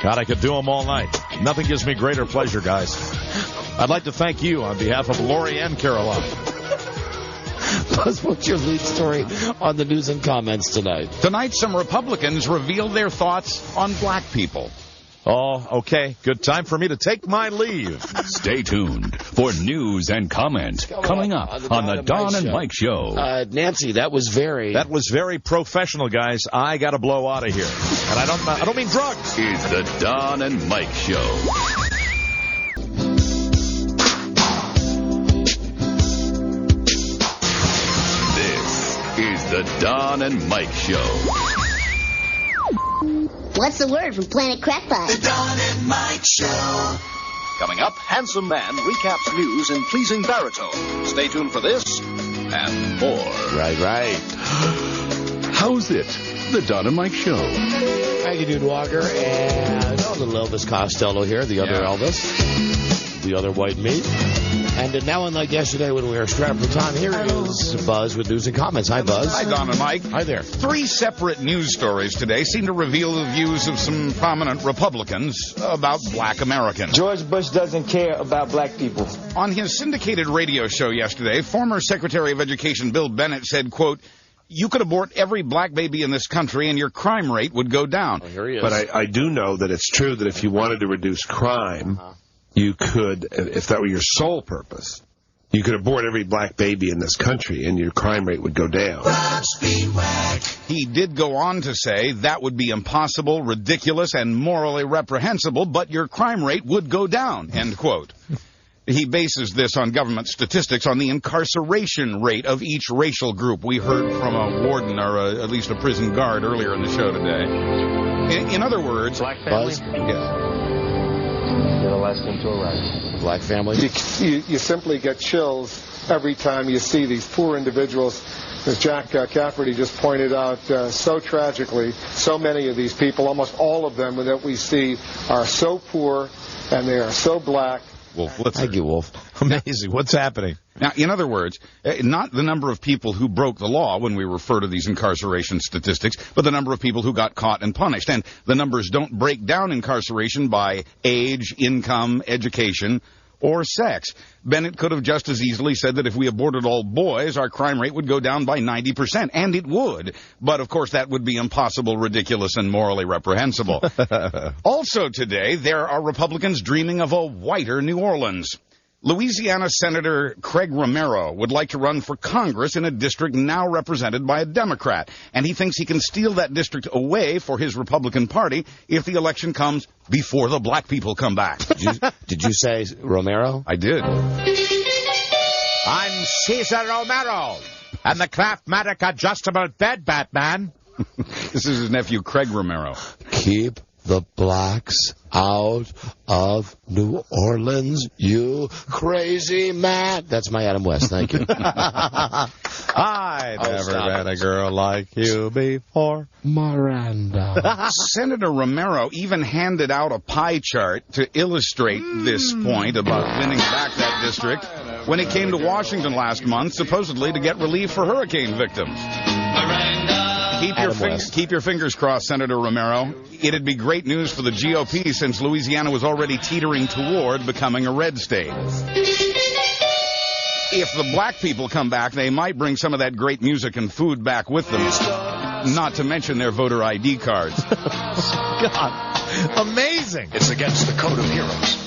God, I could do them all night. Nothing gives me greater pleasure, guys. I'd like to thank you on behalf of Lori and Caroline. Buzz, what's your lead story on the news and comments tonight? Tonight, some Republicans revealed their thoughts on black people. Oh, okay. Good time for me to take my leave. Stay tuned for news and comment coming up on the Don and Mike Show. Nancy, that was very professional, guys. I got to blow out of here. And I don't mean drugs. It's the Don and Mike Show. This is the Don and Mike Show. What's the word from Planet Crackpot? The Don and Mike Show. Coming up, handsome man recaps news in pleasing baritone. Stay tuned for this and more. Right. How's it? The Don and Mike Show. Thank you, Dude Walker. And little Elvis Costello here, the other Elvis, the other white meat. And now, unlike yesterday when we were strapped for time, here is Buzz with news and comments. Hi, Buzz. Hi, Don and Mike. Hi there. 3 separate news stories today seem to reveal the views of some prominent Republicans about black Americans. George Bush doesn't care about black people. On his syndicated radio show yesterday, former Secretary of Education Bill Bennett said, quote, "You could abort every black baby in this country and your crime rate would go down." Oh, here he is. But I do know that it's true that if you wanted to reduce crime, you could, if that were your sole purpose, you could abort every black baby in this country and your crime rate would go down. He did go on to say that would be impossible, ridiculous, and morally reprehensible, but your crime rate would go down, end quote. He bases this on government statistics on the incarceration rate of each racial group. We heard from a warden or at least a prison guard earlier in the show today. In other words, black family? Buzz? Yes. You're the last thing to arrive. Black family? You simply get chills every time you see these poor individuals. As Jack Cafferty just pointed out so tragically, so many of these people, almost all of them that we see, are so poor and they are so black. Wolf, thank you, Wolf. Amazing. What's happening? Now, in other words, not the number of people who broke the law when we refer to these incarceration statistics, but the number of people who got caught and punished. And the numbers don't break down incarceration by age, income, education, or sex. Bennett could have just as easily said that if we aborted all boys, our crime rate would go down by 90%, and it would. But, of course, that would be impossible, ridiculous, and morally reprehensible. Also today, there are Republicans dreaming of a whiter New Orleans. Louisiana Senator Craig Romero would like to run for Congress in a district now represented by a Democrat, and he thinks he can steal that district away for his Republican Party if the election comes before the black people come back. Did you say Romero? I did. I'm Cesar Romero, and the Craftmatic Adjustable Bed Batman. This is his nephew, Craig Romero. Keep the blacks out of New Orleans, you crazy man. That's my Adam West. Thank you. I never met a girl like you before. Miranda. Senator Romero even handed out a pie chart to illustrate this point about winning back that district when he came to Washington last month, supposedly to get relief for hurricane victims. Keep your fingers crossed, Senator Romero. It'd be great news for the GOP since Louisiana was already teetering toward becoming a red state. if the black people come back, they might bring some of that great music and food back with them. Not to mention their voter ID cards. God, amazing. It's against the code of heroes.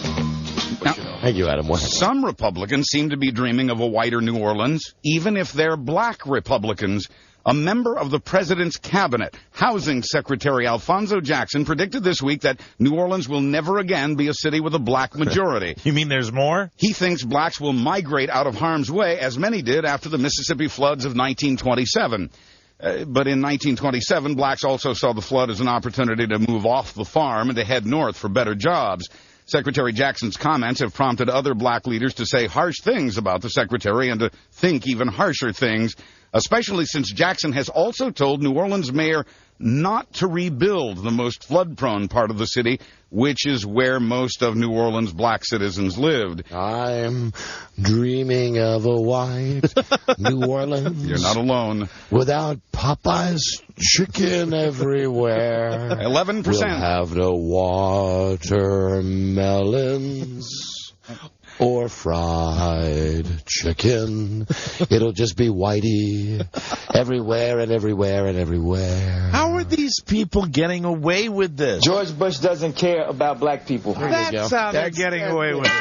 Now, thank you, Adam. Some Republicans seem to be dreaming of a whiter New Orleans, even if they're black Republicans. A member of the president's cabinet, Housing Secretary Alphonso Jackson, predicted this week that New Orleans will never again be a city with a black majority. You mean there's more? He thinks blacks will migrate out of harm's way, as many did after the Mississippi floods of 1927. But in 1927, blacks also saw the flood as an opportunity to move off the farm and to head north for better jobs. Secretary Jackson's comments have prompted other black leaders to say harsh things about the secretary and to think even harsher things, especially since Jackson has also told New Orleans mayor not to rebuild the most flood-prone part of the city, which is where most of New Orleans' black citizens lived. I'm dreaming of a white New Orleans. You're not alone. Without Popeye's chicken everywhere. 11%. We'll have no watermelons or fried chicken. It'll just be whitey everywhere and everywhere and everywhere. How are these people getting away with this? George Bush doesn't care about black people. That's how they're getting away with it.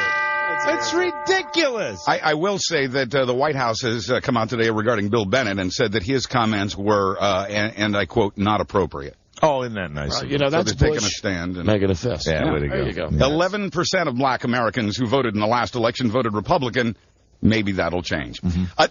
It's ridiculous. I will say that the White House has come out today regarding Bill Bennett and said that his comments were, and I quote, not appropriate. Oh, isn't that nice? You know, that's so they're Bush taking a stand. And, making a fist. Yeah, way to there go. You go. 11% of black Americans who voted in the last election voted Republican. Maybe that'll change.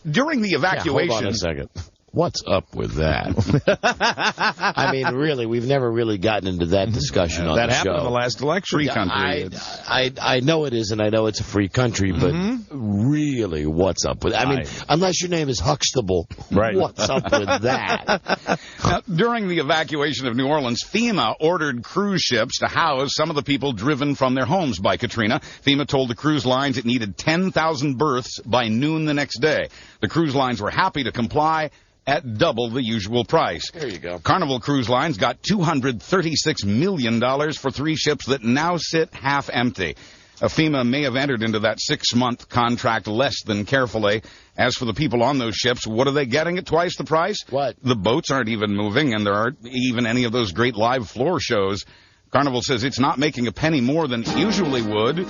During the evacuation... Yeah, hold on a second. What's up with that? I mean, really, we've never really gotten into that discussion on the show. That happened in the last election. Free country. I know it is, and I know it's a free country, but really, what's up with that? I mean, unless your name is Huxtable, right. What's up with that? Now, during the evacuation of New Orleans, FEMA ordered cruise ships to house some of the people driven from their homes by Katrina. FEMA told the cruise lines it needed 10,000 berths by noon the next day. The cruise lines were happy to comply at double the usual price. There you go. Carnival Cruise Lines got $236 million for 3 ships that now sit half empty. FEMA may have entered into that 6-month contract less than carefully. As for the people on those ships, what are they getting at twice the price? What? The boats aren't even moving, and there aren't even any of those great live floor shows. Carnival says it's not making a penny more than it usually would.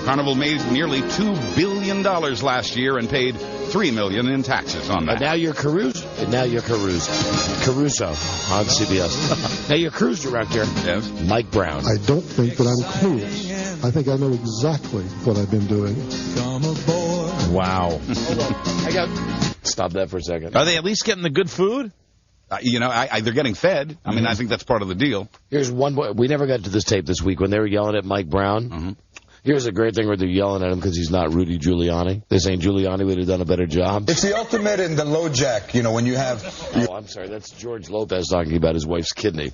Carnival made nearly $2 billion last year and paid $3 million in taxes on that. And now you're Caruso on CBS. Now your cruise director, yes, Mike Brown. I don't think that I'm clueless. I think I know exactly what I've been doing. Wow. Stop that for a second. Are they at least getting the good food? They're getting fed. I mean, I think that's part of the deal. Here's one boy. We never got to this tape this week when they were yelling at Mike Brown. Here's a great thing where they're yelling at him because he's not Rudy Giuliani. They're saying Giuliani would have done a better job. It's the ultimate in the low jack, when you have... Oh, I'm sorry. That's George Lopez talking about his wife's kidney.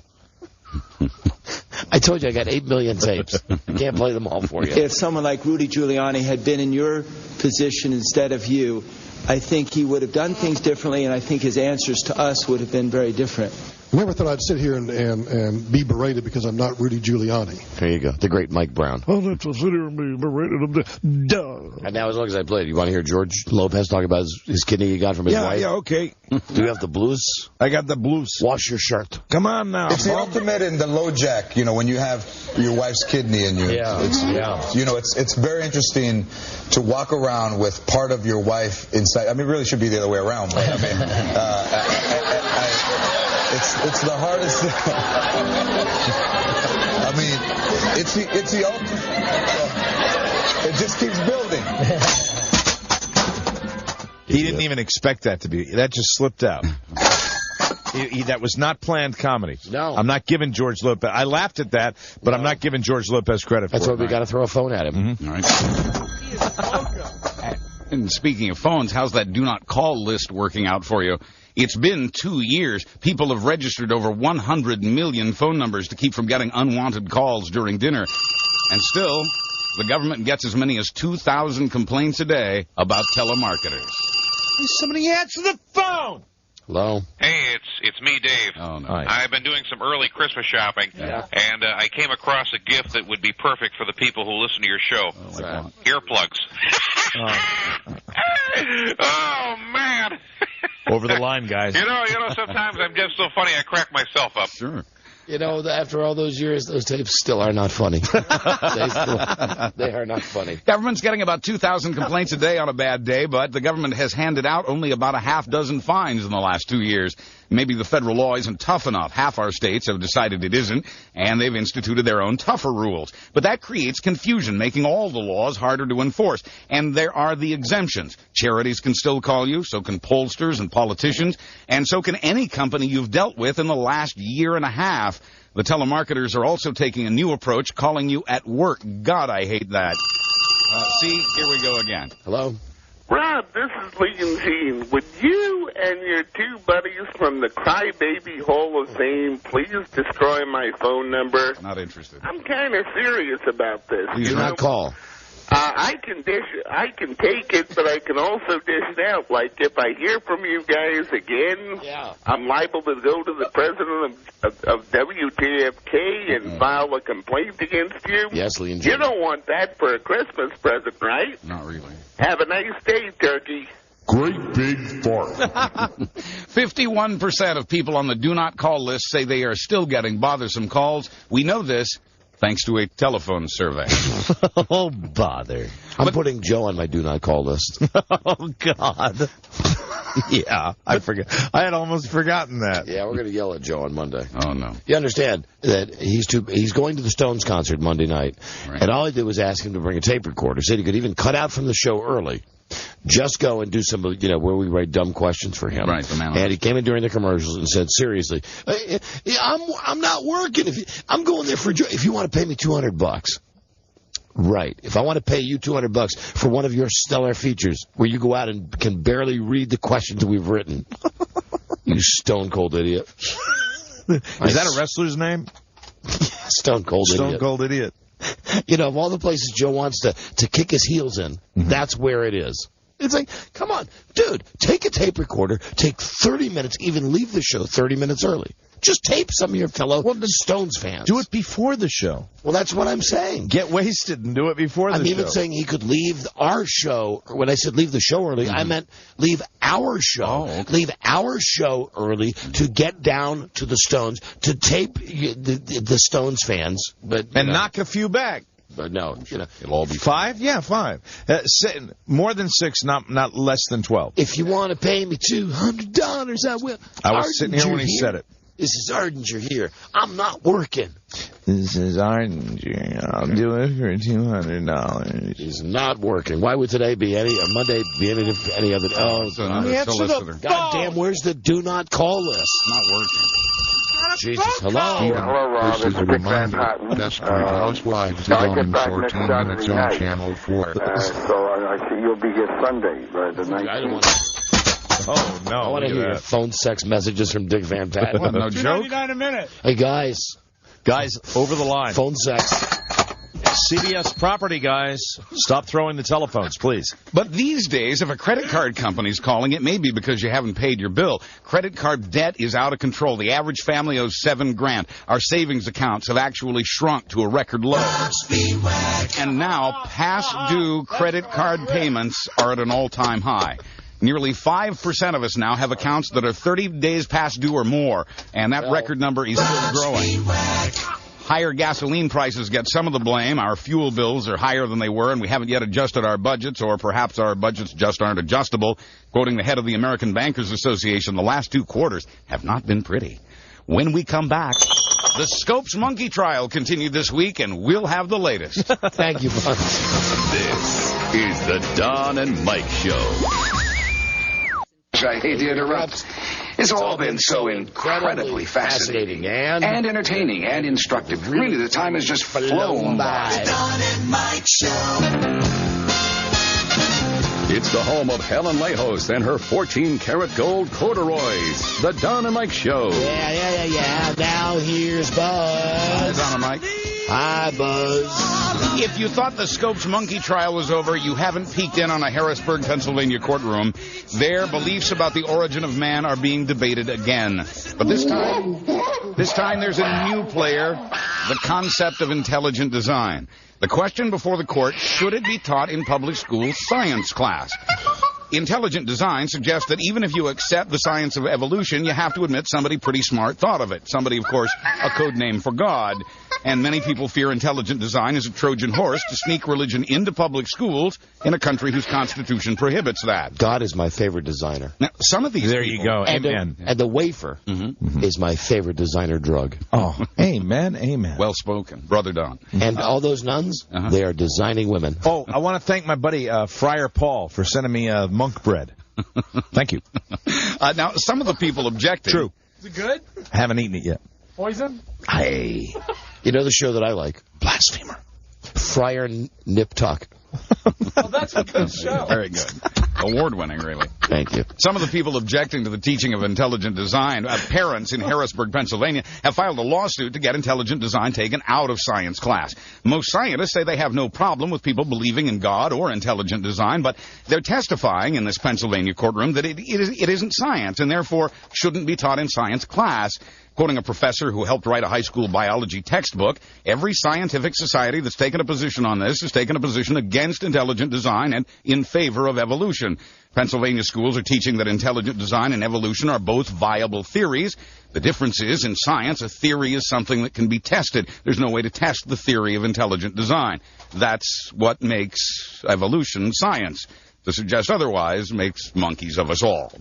I told you I got 8 million tapes. I can't play them all for you. If someone like Rudy Giuliani had been in your position instead of you, I think he would have done things differently, and I think his answers to us would have been very different. I never thought I'd sit here and be berated because I'm not Rudy Giuliani. There you go. The great Mike Brown. I'll have to sit here and be berated. Duh. And now, as long as I played, you want to hear George Lopez talk about his kidney he got from his wife? Yeah, okay. Do you have the blues? I got the blues. Wash your shirt. Come on now. It's the ultimate in the low jack, when you have your wife's kidney in you. Yeah. It's very interesting to walk around with part of your wife inside. I mean, it really should be the other way around, but I mean, it's the hardest thing. I mean, it's the ultimate. It just keeps building. He didn't even expect that to be. That just slipped out. That was not planned comedy. No. I'm not giving George Lopez. I laughed at that, but I'm not giving George Lopez credit for it. That's why we got to throw a phone at him. All right. And speaking of phones, how's that do not call list working out for you? It's been 2 years. People have registered over 100 million phone numbers to keep from getting unwanted calls during dinner. And still, the government gets as many as 2,000 complaints a day about telemarketers. Somebody answer the phone! Hello? Hey, it's me, Dave. Oh, no. I've been doing some early Christmas shopping, and I came across a gift that would be perfect for the people who listen to your show. Like Earplugs. Oh, man. Over the line, guys. You know, sometimes I'm just so funny I crack myself up. Sure. You know, after all those years, those tapes still are not funny. They are not funny. Government's getting about 2,000 complaints a day on a bad day, but the government has handed out only about a half dozen fines in the last 2 years. Maybe the federal law isn't tough enough. Half our states have decided it isn't, and they've instituted their own tougher rules. But that creates confusion, making all the laws harder to enforce. And there are the exemptions. Charities can still call you, so can pollsters and politicians, and so can any company you've dealt with in the last year and a half. The telemarketers are also taking a new approach, calling you at work. God, I hate that. See, here we go again. Hello? Rob, this is Lee and Gene. Would you and your two buddies from the Crybaby Hall of Fame please destroy my phone number? Not interested. I'm kind of serious about this. Do not call. I can take it, but I can also dish it out. Like, if I hear from you guys again, I'm liable to go to the president of WTFK and file a complaint against you. Yes, Lee and Jim. You don't want that for a Christmas present, right? Not really. Have a nice day, Turkey. Great big fart. 51% of people on the do not call list say they are still getting bothersome calls. We know this thanks to a telephone survey. Oh, bother. I'm putting Joe on my do not call list. Oh, God. Yeah, I forgot. I had almost forgotten that. Yeah, we're going to yell at Joe on Monday. Oh, no. You understand that he's going to the Stones concert Monday night, right. And all I did was ask him to bring a tape recorder. Said he could even cut out from the show early. Just go and do some, where we write dumb questions for him. Right, the man. And he came in during the commercials and said, seriously, I'm not working. I'm going there for a job. If you want to pay me $200. Right. If I want to pay you $200 for one of your stellar features where you go out and can barely read the questions we've written. You stone cold idiot. Is that a wrestler's name? Stone cold idiot. Stone cold idiot. Of all the places Joe wants to kick his heels in, that's where it is. It's like, come on, dude, take a tape recorder, take 30 minutes, even leave the show 30 minutes early. Just tape some of your fellow Stones fans. Do it before the show. Well, that's what I'm saying. Get wasted and do it before the show. I'm even saying he could leave our show. When I said leave the show early, I meant leave our show. Oh, okay. Leave our show early to get down to the Stones, to tape the Stones fans. And knock a few back. But no, it'll all be 5. Yeah, 5. More than 6, not less than 12. If you want to pay me $200, I will. I was sitting here when he said it. This is Ardinger here. I'm not working. This is Ardinger. I'll do it for $200. He's not working. Why would today be Monday be any other? Oh, goddamn! Where's the do not call list? Not working. Jesus, hello. Hello, Rob. This is Dick Van Patten. Housewives I get back 14 next minutes Saturday on night. Channel 4. So I see you'll be here Sunday, the 19th. I don't want to. Oh, no. I want to hear your phone sex messages from Dick Van Patten. No joke. $2.99 a minute. Hey, guys. Guys, over the line. Phone sex. CBS property, guys. Stop throwing the telephones, please. But these days, if a credit card company's calling, it may be because you haven't paid your bill. Credit card debt is out of control. The average family owes $7,000. Our savings accounts have actually shrunk to a record low. And now, past due credit card payments are at an all-time high. Nearly 5% of us now have accounts that are 30 days past due or more, and that record number is still growing. Higher gasoline prices get some of the blame. Our fuel bills are higher than they were, and we haven't yet adjusted our budgets, or perhaps our budgets just aren't adjustable. Quoting the head of the American Bankers Association, the last 2 quarters have not been pretty. When we come back, the Scopes monkey trial continued this week, and we'll have the latest. Thank you, Bob. This is the Don and Mike Show. I hate to interrupt. It's all been so incredibly fascinating and entertaining and instructive. Really, the time has just flown by. The Don and Mike Show. It's the home of Helen Lejos and her 14-karat gold corduroys. The Don and Mike Show. Yeah. Now here's Buzz. Hi, Don and Mike. Hi, Buzz. If you thought the Scopes monkey trial was over, you haven't peeked in on a Harrisburg, Pennsylvania courtroom. Their beliefs about the origin of man are being debated again. But this time there's a new player, the concept of intelligent design. The question before the court, should it be taught in public school science class? Intelligent design suggests that even if you accept the science of evolution, you have to admit somebody pretty smart thought of it. Somebody, of course, a code name for God. And many people fear intelligent design is a Trojan horse to sneak religion into public schools in a country whose constitution prohibits that. God is my favorite designer. Now, some of these There people, you go. And Amen. the wafer is my favorite designer drug. Oh, amen, amen. Well spoken. Brother Don. And all those nuns, they are designing women. Oh, I want to thank my buddy Friar Paul for sending me monk bread. Thank you. Now, some of the people objecting. True. Is it good? I haven't eaten it yet. Poison? Hey. You know the show that I like? Blasphemer. Friar Nip Tuck. Oh, that's a good show. Very good. Award-winning, really. Thank you. Some of the people objecting to the teaching of intelligent design, parents in Harrisburg, Pennsylvania, have filed a lawsuit to get intelligent design taken out of science class. Most scientists say they have no problem with people believing in God or intelligent design, but they're testifying in this Pennsylvania courtroom that it isn't science and therefore shouldn't be taught in science class. Quoting a professor who helped write a high school biology textbook, every scientific society that's taken a position on this has taken a position against intelligent design and in favor of evolution. Pennsylvania schools are teaching that intelligent design and evolution are both viable theories. The difference is, in science, a theory is something that can be tested. There's no way to test the theory of intelligent design. That's what makes evolution science. To suggest otherwise makes monkeys of us all.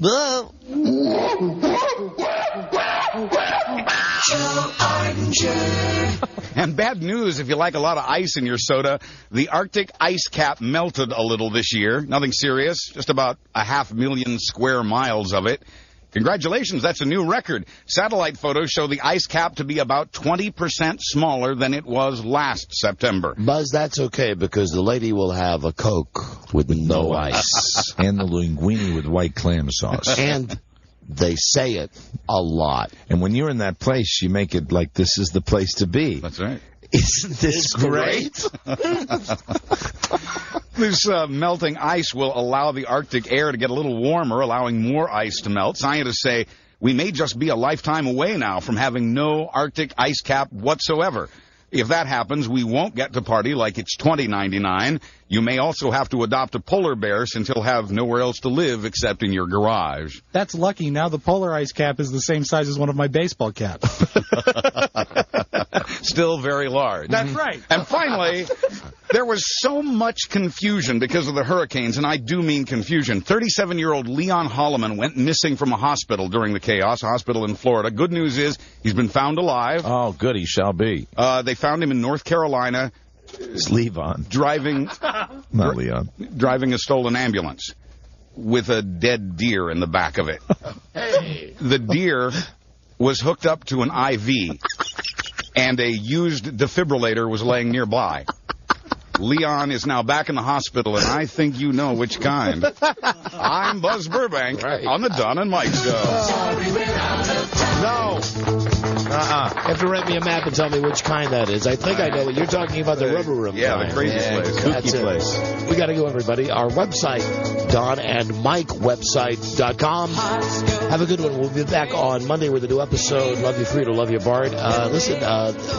And bad news if you like a lot of ice in your soda. The Arctic ice cap melted a little this year. Nothing serious, just about 500,000 square miles of it. Congratulations, that's a new record. Satellite photos show the ice cap to be about 20% smaller than it was last September. Buzz, that's okay, because the lady will have a Coke with no ice. And the linguine with white clam sauce. And they say it a lot. And when you're in that place, you make it like this is the place to be. That's right. Isn't this great? This melting ice will allow the Arctic air to get a little warmer, allowing more ice to melt. Scientists say we may just be a lifetime away now from having no Arctic ice cap whatsoever. If that happens, we won't get to party like it's 2099. You may also have to adopt a polar bear since he'll have nowhere else to live except in your garage. That's lucky. Now the polar ice cap is the same size as one of my baseball caps. Still very large. That's right. And finally, there was so much confusion because of the hurricanes, and I do mean confusion. 37-year-old Leon Holloman went missing from a hospital during the chaos, a hospital in Florida. Good news is he's been found alive. Oh, good, he shall be. They found him in North Carolina. It's Levon. Driving a stolen ambulance with a dead deer in the back of it. Hey. The deer was hooked up to an IV, and a used defibrillator was laying nearby. Leon is now back in the hospital, and I think you know which kind. I'm Buzz Burbank on the Don and Mike Show. No. You have to write me a map and tell me which kind that is. I think I know what you're talking about, the rubber room. Yeah, kind. the crazy place. That's Kooky place. We got to go, everybody. Our website, donandmikewebsite.com. Have a good one. We'll be back on Monday with a new episode. Love you, Frida. Love you, Bart. Listen,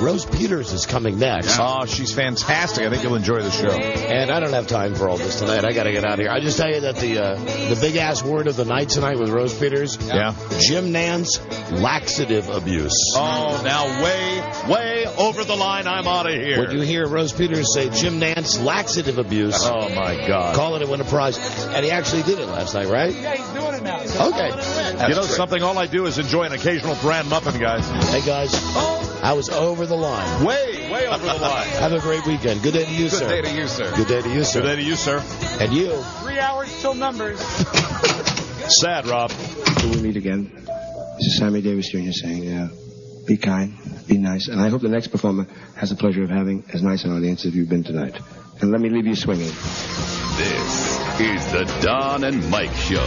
Rose Peters is coming next. Oh, she's fantastic. I think you'll enjoy the show. And I don't have time for all this tonight. I got to get out of here. I just tell you that the big-ass word of the night tonight with Rose Peters, Jim Nantz, laxative abuse. Oh, now way over the line. I'm out of here. When you hear Rose Peters say Jim Nantz, laxative abuse. Oh, my God. Call it and win a prize. And he actually did it last night, right? Yeah, he's doing it now. Okay. You know something? All I do is enjoy an occasional bran muffin, guys. Hey, guys. I was over the line. Way over the line. Have a great weekend. Good day to you, sir. Good day to you, sir. Good day to you, sir. Good day to you, sir. And you. 3 hours till numbers. Sad, Rob. Till we meet again. This is Sammy Davis Jr. saying, be kind, be nice, and I hope the next performer has the pleasure of having as nice an audience as you've been tonight. And let me leave you swinging. This is the Don and Mike Show.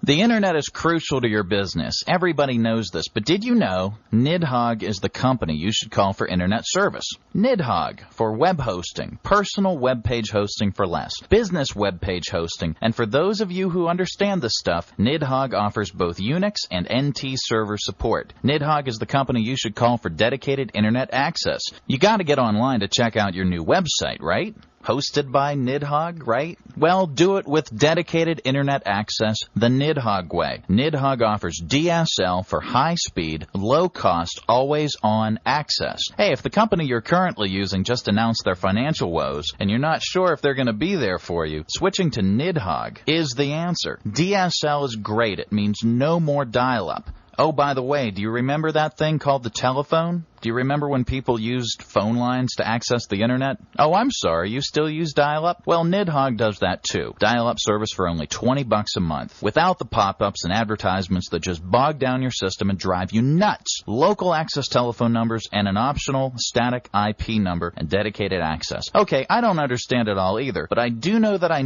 The internet is crucial to your business. Everybody knows this, but did you know Nidhogg is the company you should call for internet service? Nidhogg for web hosting, personal web page hosting for less, business web page hosting, and for those of you who understand this stuff, Nidhogg offers both Unix and NT server support. Nidhogg is the company you should call for dedicated internet access. You got to get online to check out your new website, right? hosted by Nidhogg, right? Well, do it with dedicated internet access the Nidhogg way. Nidhogg offers DSL for high-speed, low-cost, always-on access. Hey, if the company you're currently using just announced their financial woes and you're not sure if they're going to be there for you, switching to Nidhogg is the answer. DSL is great. It means no more dial-up. Oh, by the way, do you remember that thing called the telephone? Do you remember when people used phone lines to access the internet? Oh, I'm sorry, you still use dial-up? Well, Nidhogg does that too. Dial-up service for only $20 a month, without the pop-ups and advertisements that just bog down your system and drive you nuts. Local access telephone numbers and an optional static IP number and dedicated access. Okay, I don't understand it all either, but I do know that I